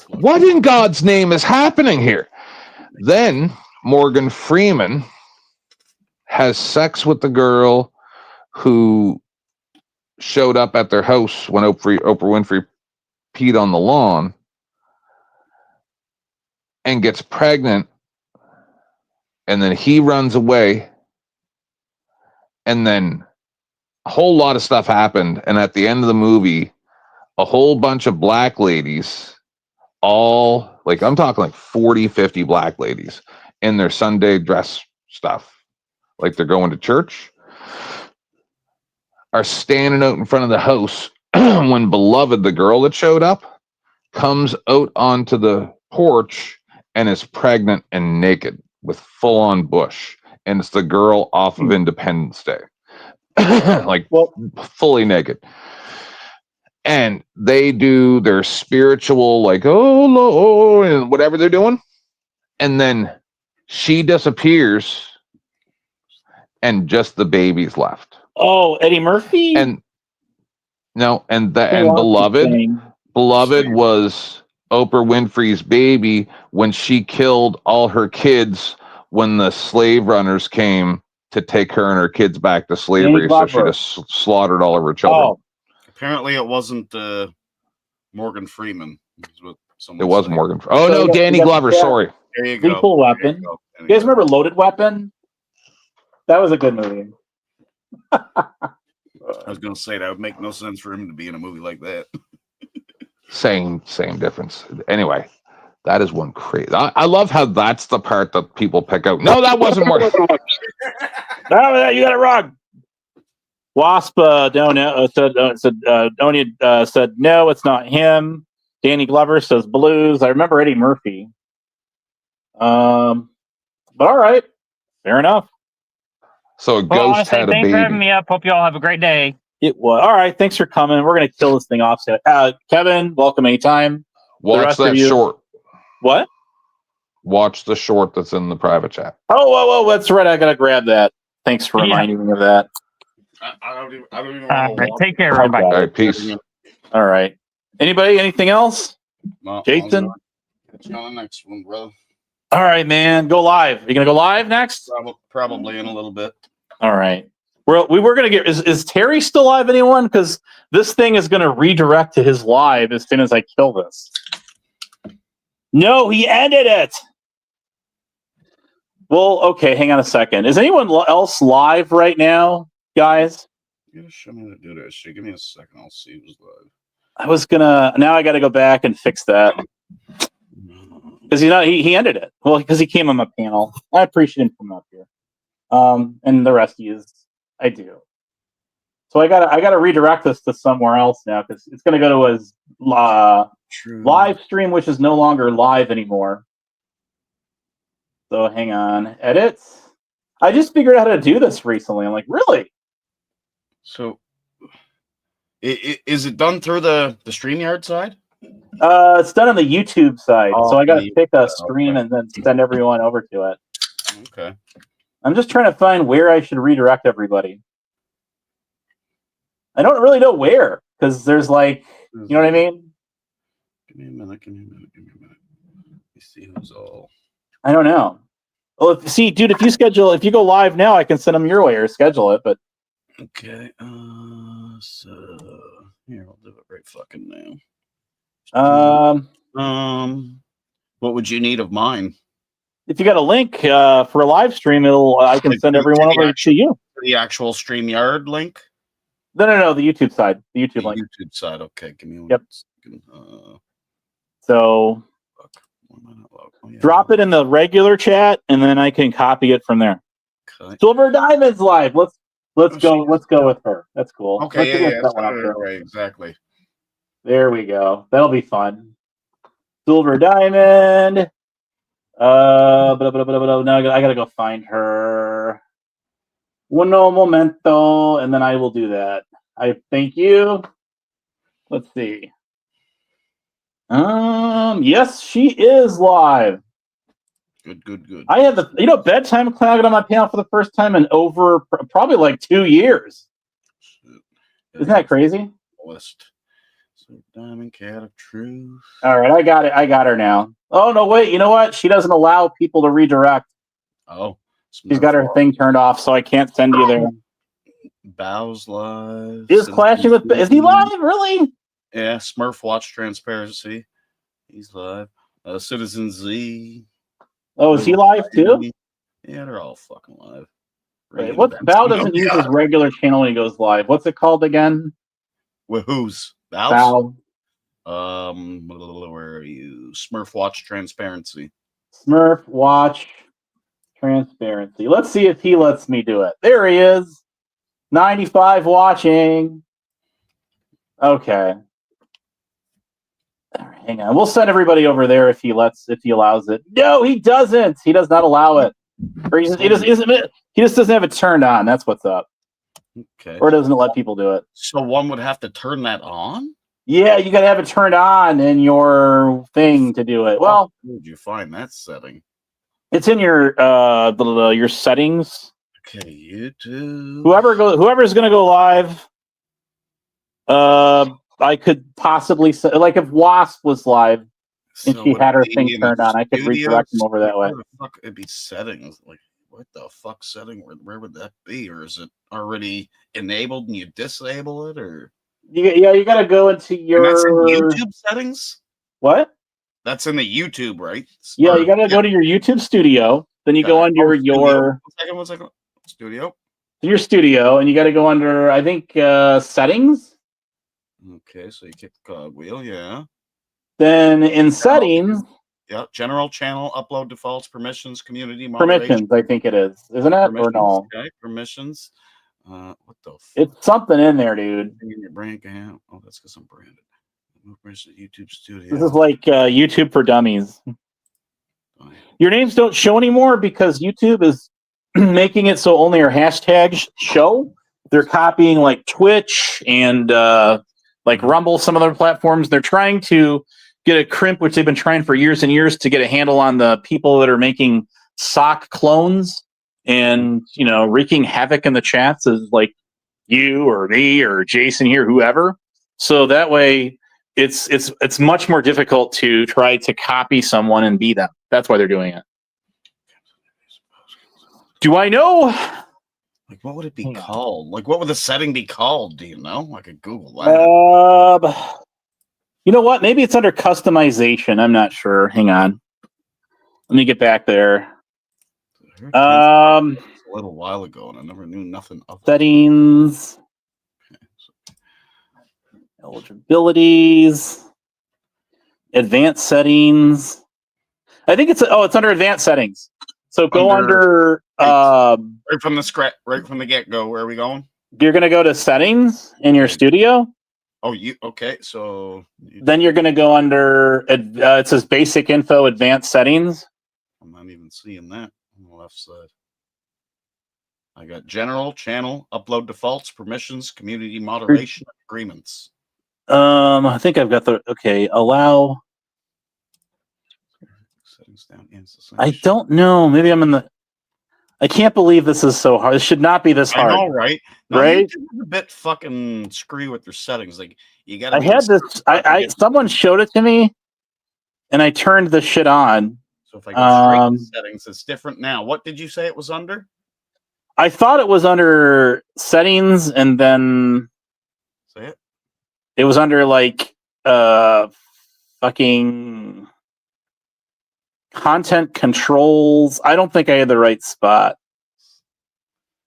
S9: what in God's name is happening here? Then Morgan Freeman has sex with the girl who showed up at their house when Oprah Winfrey peed on the lawn, and gets pregnant, and then he runs away, and then a whole lot of stuff happened, and at the end of the movie, a whole bunch of black ladies, all, like, I'm talking like 40, 50 black ladies in their Sunday dress stuff, like they're going to church, are standing out in front of the house when Beloved, the girl that showed up, comes out onto the porch and is pregnant and naked with full-on bush, and it's the girl off of Independence Day, like, fully naked. And they do their spiritual, like, oh Lord, and whatever they're doing, and then she disappears, and just the baby's left.
S1: Oh, Eddie Murphy?
S9: And no, and Beloved was Oprah Winfrey's baby when she killed all her kids when the slave runners came to take her and her kids back to slavery. So she just slaughtered all of her children.
S1: Oh.
S8: Apparently it wasn't Morgan Freeman.
S9: It was Morgan. Oh, no, Danny Glover. Sorry.
S8: There you go.
S1: Lethal Weapon. You guys remember Loaded Weapon? That was a good movie.
S8: I was going to say that would make no sense for him to be in a movie like that.
S9: Same difference. Anyway, that is one crazy. I love how that's the part that people pick out. No, that wasn't Morgan.
S1: No, you got it wrong. Wasp said no, it's not him. Danny Glover says blues. I remember Eddie Murphy. But all right, fair enough.
S9: So a ghost had a baby.
S2: Thanks for having me up. Hope you all have a great day.
S1: It was all right. Thanks for coming. We're gonna kill this thing off. Kevin, welcome anytime.
S9: Watch that short.
S1: What?
S9: Watch the short that's in the private chat.
S1: Oh, that's right. I gotta grab that. Thanks for reminding me of that.
S8: I don't even
S2: All right, take care, everybody.
S9: All right, peace.
S1: All right. Anybody? Anything else?
S8: No,
S1: Jason?
S8: Catch you on the next one, brother.
S1: All right, man. Go live. Are you gonna go live next?
S8: Probably in a little bit.
S1: All right. We were gonna get. Is Terry still live? Anyone? Because this thing is gonna redirect to his live as soon as I kill this. No, he ended it. Well, okay, hang on a second. Is anyone else live right now, guys?
S8: You gotta show me how to do this. Give me a second. I'll see who's live.
S1: I was gonna. Now I got to go back and fix that because he ended it. Well, because he came on my panel. I appreciate him coming up here. And the rest of you, I do. So I gotta redirect this to somewhere else now because it's gonna go to his live stream, which is no longer live anymore. So hang on, edits. I just figured out how to do this recently. I'm like, really?
S8: So, is it done through the StreamYard side?
S1: It's done on the YouTube side. So I got to pick a stream and then send everyone over to it.
S8: Okay.
S1: I'm just trying to find where I should redirect everybody. I don't really know where because there's like, you know what I mean?
S8: Give me a minute. Let me see who's all.
S1: I don't know. Well, dude, if you go live now, I can send them your way or schedule it. But
S8: okay, so here I'll do it right fucking now. What would you need of mine?
S1: If you got a link for a live stream, I can send everyone over to you.
S8: The actual StreamYard link.
S1: No, the YouTube side. The YouTube link.
S8: YouTube side. Okay, give me one.
S1: Yep.
S8: Second.
S1: So.
S8: Oh, yeah.
S1: Drop it in the regular chat, and then I can copy it from there.
S8: Okay.
S1: Silver Diamond's live. Let's go with her. That's cool.
S8: Okay, right, exactly.
S1: There we go. That'll be fun. Silver Diamond. Now I gotta go find her. Uno momento, and then I will do that. I thank you. Let's see. Yes, she is live.
S8: Good.
S1: I had bedtime cloud on my panel for the first time in over probably like 2 years. Isn't that crazy?
S8: List. So Diamond Cat of Truth.
S1: All right, I got it. I got her now. Oh no, wait. You know what? She doesn't allow people to redirect.
S8: Oh,
S1: she's got her thing turned off, so I can't send you there.
S8: Bow's live.
S1: Is clashing with? Is he live? Really?
S8: Yeah, Smurf Watch Transparency. He's live. Citizen Z.
S1: Oh, is he live too?
S8: Yeah, they're all fucking live.
S1: Right. Bow doesn't use his regular channel when he goes live. What's it called again?
S8: With who's?
S1: Bow.
S8: Where are you? Smurf Watch Transparency.
S1: Smurf Watch Transparency. Let's see if he lets me do it. There he is. 95 watching. Okay. Hang on. We'll send everybody over there if he allows it. No, he doesn't. He does not allow it. Or he just doesn't have it turned on. That's what's up.
S8: Okay.
S1: Or doesn't let people do it.
S8: So one would have to turn that on?
S1: Yeah, you got to have it turned on in your thing to do it. Well,
S8: where would you find that setting?
S1: It's in your settings.
S8: Okay, YouTube.
S1: Whoever's going to go live. I could possibly say, like, if Wasp was live and she had her thing turned on, I could redirect them over that way.
S8: Where the fuck it'd be settings? Like, what the fuck setting? Where would that be? Or is it already enabled and you disable it? Or
S1: you got to go into your.
S8: And that's in YouTube settings.
S1: What?
S8: That's in the YouTube, right?
S1: Yeah, you got to go to your YouTube studio. Then you go under your.
S8: One second. Studio.
S1: Your studio, and you got to go under, I think, settings.
S8: Okay, so you kick the cogwheel, yeah.
S1: Then in settings.
S8: Yeah, general channel, upload defaults, permissions, community moderation.
S1: Permissions, I think it is. Isn't it? Or no?
S8: Okay, permissions. What the fuck?
S1: It's something in there, dude.
S8: In your brand account. Oh, that's because I'm branded. YouTube Studio.
S1: This is like YouTube for dummies. Your names don't show anymore because YouTube is making it so only our hashtags show. They're copying like Twitch and like Rumble, some other platforms. They're trying to get a crimp, which they've been trying for years and years, to get a handle on the people that are making sock clones and, wreaking havoc in the chats, as like you or me or Jason here, whoever. So that way it's much more difficult to try to copy someone and be them. That's why they're doing it. Do I know?
S8: Like, what would it be called? Like, what would the setting be called? Do you know? I could Google that.
S1: You know what? Maybe it's under customization. I'm not sure. Hang on. Let me get back there.
S8: A little while ago, and I never knew nothing of it.
S1: Settings, eligibilities, advanced settings. I think it's under advanced settings. So go under
S8: right from the get go. Where are we going?
S1: You're gonna go to settings in your studio.
S8: Oh, okay? So
S1: then you're gonna go under it says basic info, advanced settings.
S8: I'm not even seeing that on the left side. I got general, channel, upload defaults, permissions, community moderation, agreements.
S1: I think I've got allow.
S8: Settings down.
S1: I don't know. Maybe I'm in the. I can't believe this is so hard. This should not be this hard.
S8: I know, right? No,
S1: right?
S8: A bit fucking screwy with their settings. Like you got.
S1: I had this. Someone showed it to me, and I turned the shit on.
S8: So if I go straight to settings, it's different now. What did you say it was under?
S1: I thought it was under settings, and then
S8: say it.
S1: It was under like fucking content controls. I don't think I had the right spot.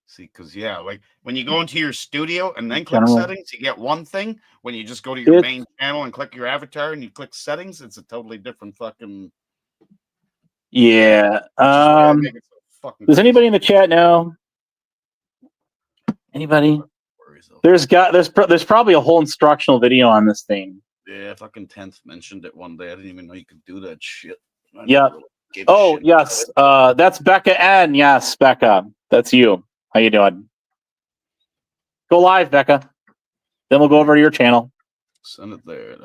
S8: See, because like when you go into your studio and then click settings, you get one thing. When you just go to your main channel and click your avatar and you click settings, it's a totally different fucking.
S1: Yeah. Does anybody in the chat know? Anybody? There's probably a whole instructional video on this thing.
S8: Yeah, fucking 10th mentioned it one day. I didn't even know you could do that shit.
S1: Yeah. Oh, yes. That's Becca N. Yes, Becca. That's you. How you doing? Go live, Becca. Then we'll go over to your channel.
S8: Send it there.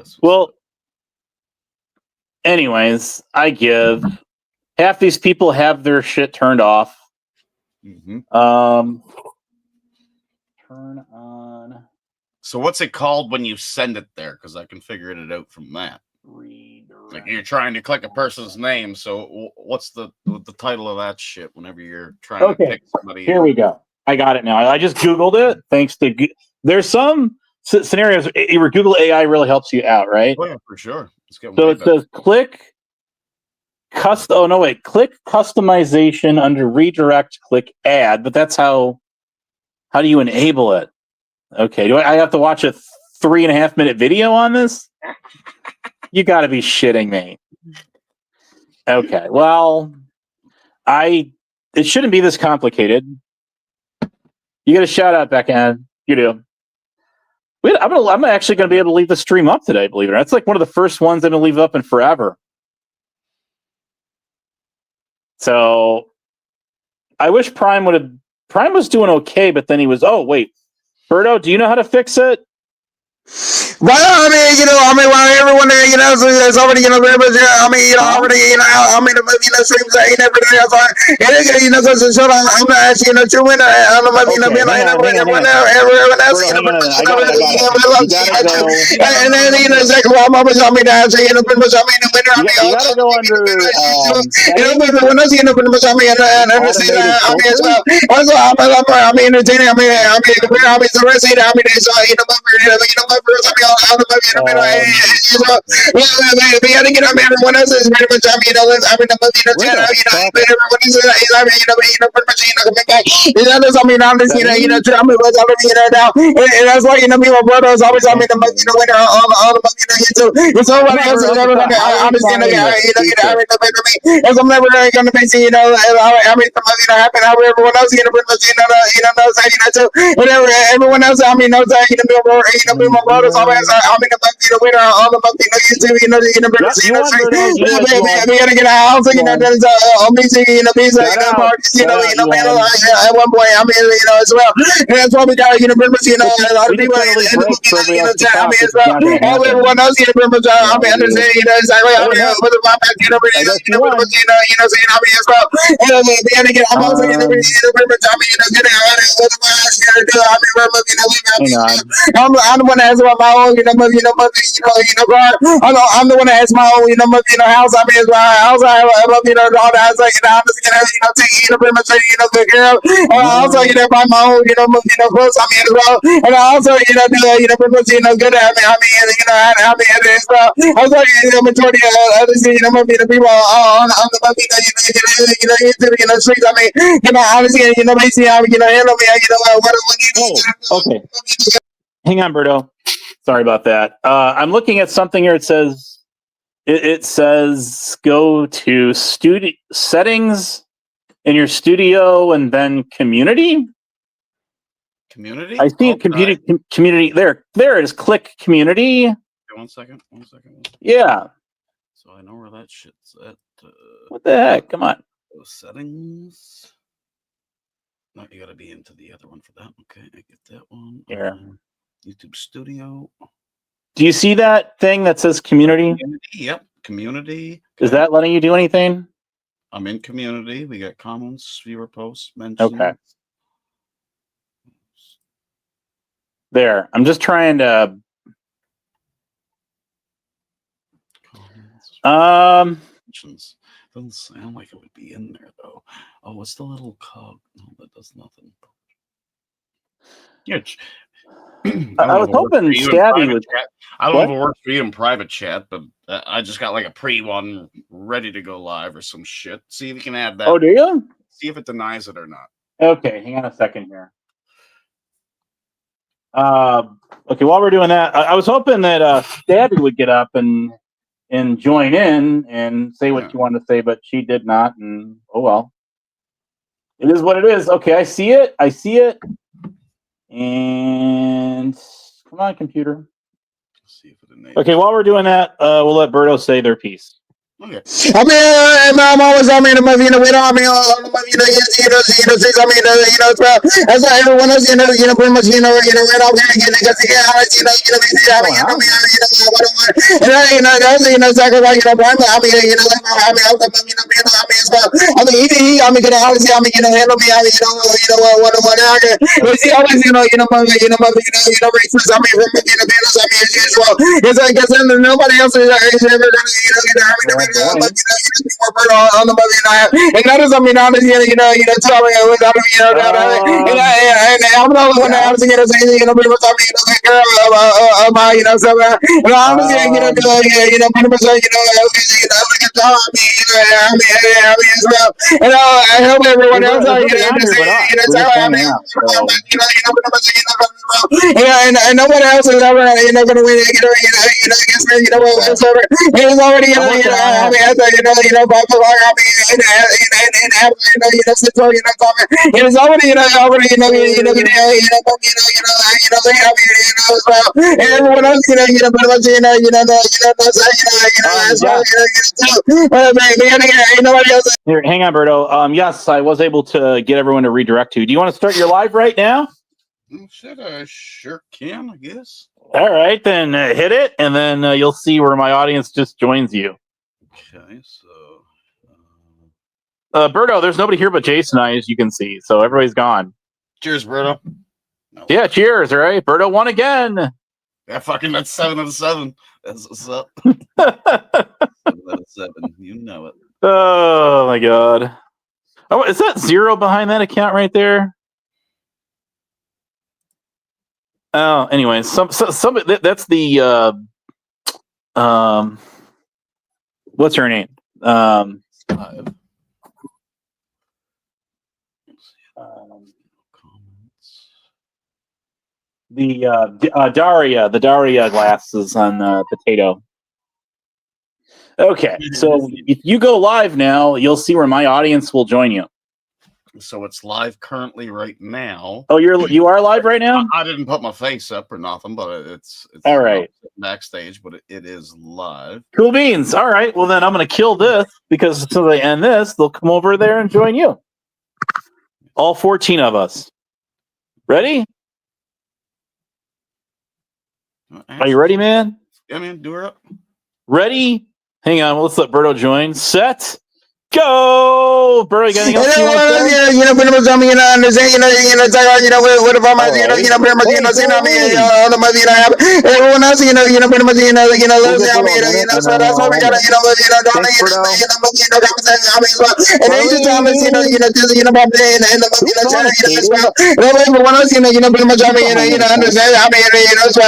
S1: Anyways, I give. Half these people have their shit turned off.
S8: Mm-hmm.
S1: Turn on.
S8: So what's it called when you send it there? Because I can figure it out from that. Like you're trying to click a person's name. So what's the title of that shit? Whenever you're trying to pick somebody.
S1: Here we go. I got it now. I just Googled it. Thanks to there's some scenarios where Google AI really helps you out, right?
S8: Oh yeah, for sure.
S1: So it says click customization under redirect, click add, but that's how do you enable it? Okay, do I have to watch a 3.5 minute video on this? You got to be shitting me. Okay, well, it shouldn't be this complicated. You get a shout out, Becca. You do. I'm actually going to be able to leave the stream up today, believe it or not. That's like one of the first ones I'm going to leave up in forever. So I wish Prime was doing okay, but then he was, oh, wait. Berto, do you know how to fix it?
S4: Well, I mean, while everyone there, so there's already, very much, already, streams ain't everything else on. And so I'm not asking you to win. I don't know, everyone else, and then, exactly what I'm always on me now, so, pretty much, the winner,
S1: you gotta go under,
S4: everyone else, pretty much, and understand, as well. Also, I'm entertaining, the rest of it, everyone else is pretty much everyone is pretty much now. And that's why me, my brother is always the winner all the it's all what else is understand as I'm never gonna be happen how everyone else pretty much knows whatever everyone else knows my brothers always the winner all the YouTube we gotta get a house there's amazing parties at one point as well and that's why we got a lot of people as well everyone else pretty much understand exactly with my back as well and again I'm also pretty much I'm the one that has my own own, I'm the one that has my own, house. I mean, it's my house. I love, all that. So, I'm just gonna, take, pretty much, good girl. And I also, buy my own, clothes. I mean, as well. And I also, do, pretty much, good at me. I mean, as well. I was like, majority of the people on the, streets. I mean, honestly, basically, handle me,
S1: Okay. Hang on, Berto. Sorry about that. I'm looking at something here. It says go to studio settings in your studio and then community.
S8: Community?
S1: I see community there. There it is. Click community.
S8: Okay, 1 second. 1 second.
S1: Yeah.
S8: So I know where that shit's at.
S1: What the heck? Come on.
S8: Settings. No, you got to be into the other one for that. Okay, I get that one.
S1: Here.
S8: YouTube Studio.
S1: Do you see that thing that says community?
S8: Yep, community.
S1: Is that letting you do anything?
S8: I'm in community. We got comments, viewer posts, mentions.
S1: Okay. There. I'm just trying to.
S8: Mentions. Doesn't sound like it would be in there though. Oh, what's the little cog? No, that does nothing. Yeah.
S1: I was hoping Stabby would.
S8: I don't know if it works for you in private chat, but I just got like a pre one ready to go live or some shit. See if you can add that.
S1: Oh, do you?
S8: See if it denies it or not.
S1: Okay, hang on a second here. Okay, while we're doing that, I was hoping that Stabby would get up and join in and say what you wanted to say, but she did not, and oh well. It is what it is. Okay, I see it. And come on, computer. See if it okay, while we're doing that, we'll let Berto say their piece.
S8: Okay.
S4: I mean, I'm always, I mean, we don't, I mean, as everyone else, pretty much, right out there, because, that's, exactly right, I mean, I mean, I mean, obviously, I mean, handle me, I mean, what, he always, racist, I mean, business, I mean, as usual, because nobody else is ever gonna, on the movie, and that is, I mean, honestly, tell me, I'm the only one that honestly, saying, pretty much, I mean, girl, my, so, honestly, pretty much, and I hope everyone else, and no one else is ever, gonna win, against me, whatever. It was already, I mean, it is already, and everyone else, pretty much, nobody else.
S1: Here, hang on, Berto. Yes, I was able to get everyone to redirect to. Do you want to start your live right now?
S8: Shit, I sure can, I guess.
S1: All right, then hit it, and then you'll see where my audience just joins you.
S8: Okay, so
S1: Berto, there's nobody here but Jason and I, as you can see, so everybody's gone.
S8: Cheers, Berto.
S1: No. Yeah, cheers, all right? Berto won again.
S8: Yeah, fucking that's 7 out of 7. That's what's up. 7 out of 7. You know it.
S1: Oh my god. Oh, is that 0 behind that account right there? Oh, anyway, some that's the what's her name? The Daria glasses on Potato. Okay, so if you go live now, you'll see where my audience will join you.
S8: So it's live currently right now.
S1: Oh, you are live right now?
S8: I didn't put my face up or nothing, but it's
S1: all right.
S8: Backstage, but it is live.
S1: Cool beans. All right. Well, then I'm going to kill this because until they end this, they'll come over there and join you. All 14 of us. Ready? Are you ready, man?
S8: Yeah, man. Do her up.
S1: Ready? Hang on. Let's let Berto join. Set. Go! go, bro. You got anything else you want to say?
S4: Pretty much, I mean, understand, what if I'm, pretty much, I mean, other money, everyone else, pretty much, loves me, I mean, so that's why we gotta, donate, and Asian Thomas, just, pop in and the chat, as well. Everyone else, pretty much, I mean, understand, I mean, so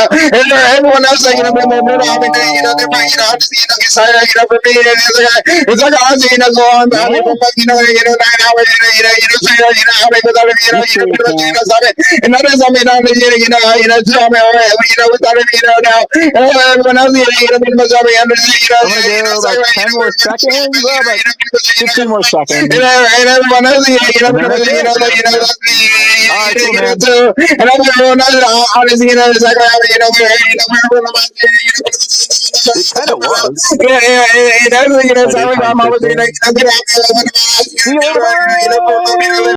S4: everyone else, pretty much, I mean, I'm just, get excited, for me, it's like, honestly, go on, I mean, 9 hours, I mean, without it, and that is, I mean, I mean, tell me, without it, now, everyone else, pretty much, I mean,
S1: I'm gonna go about 10 more seconds, about 15 more seconds.
S4: And everyone else,
S1: All right, cool, man.
S4: and everyone else, honestly, it's like,
S1: it kind of was.
S4: Yeah, and that's, I'm always,
S1: See you later,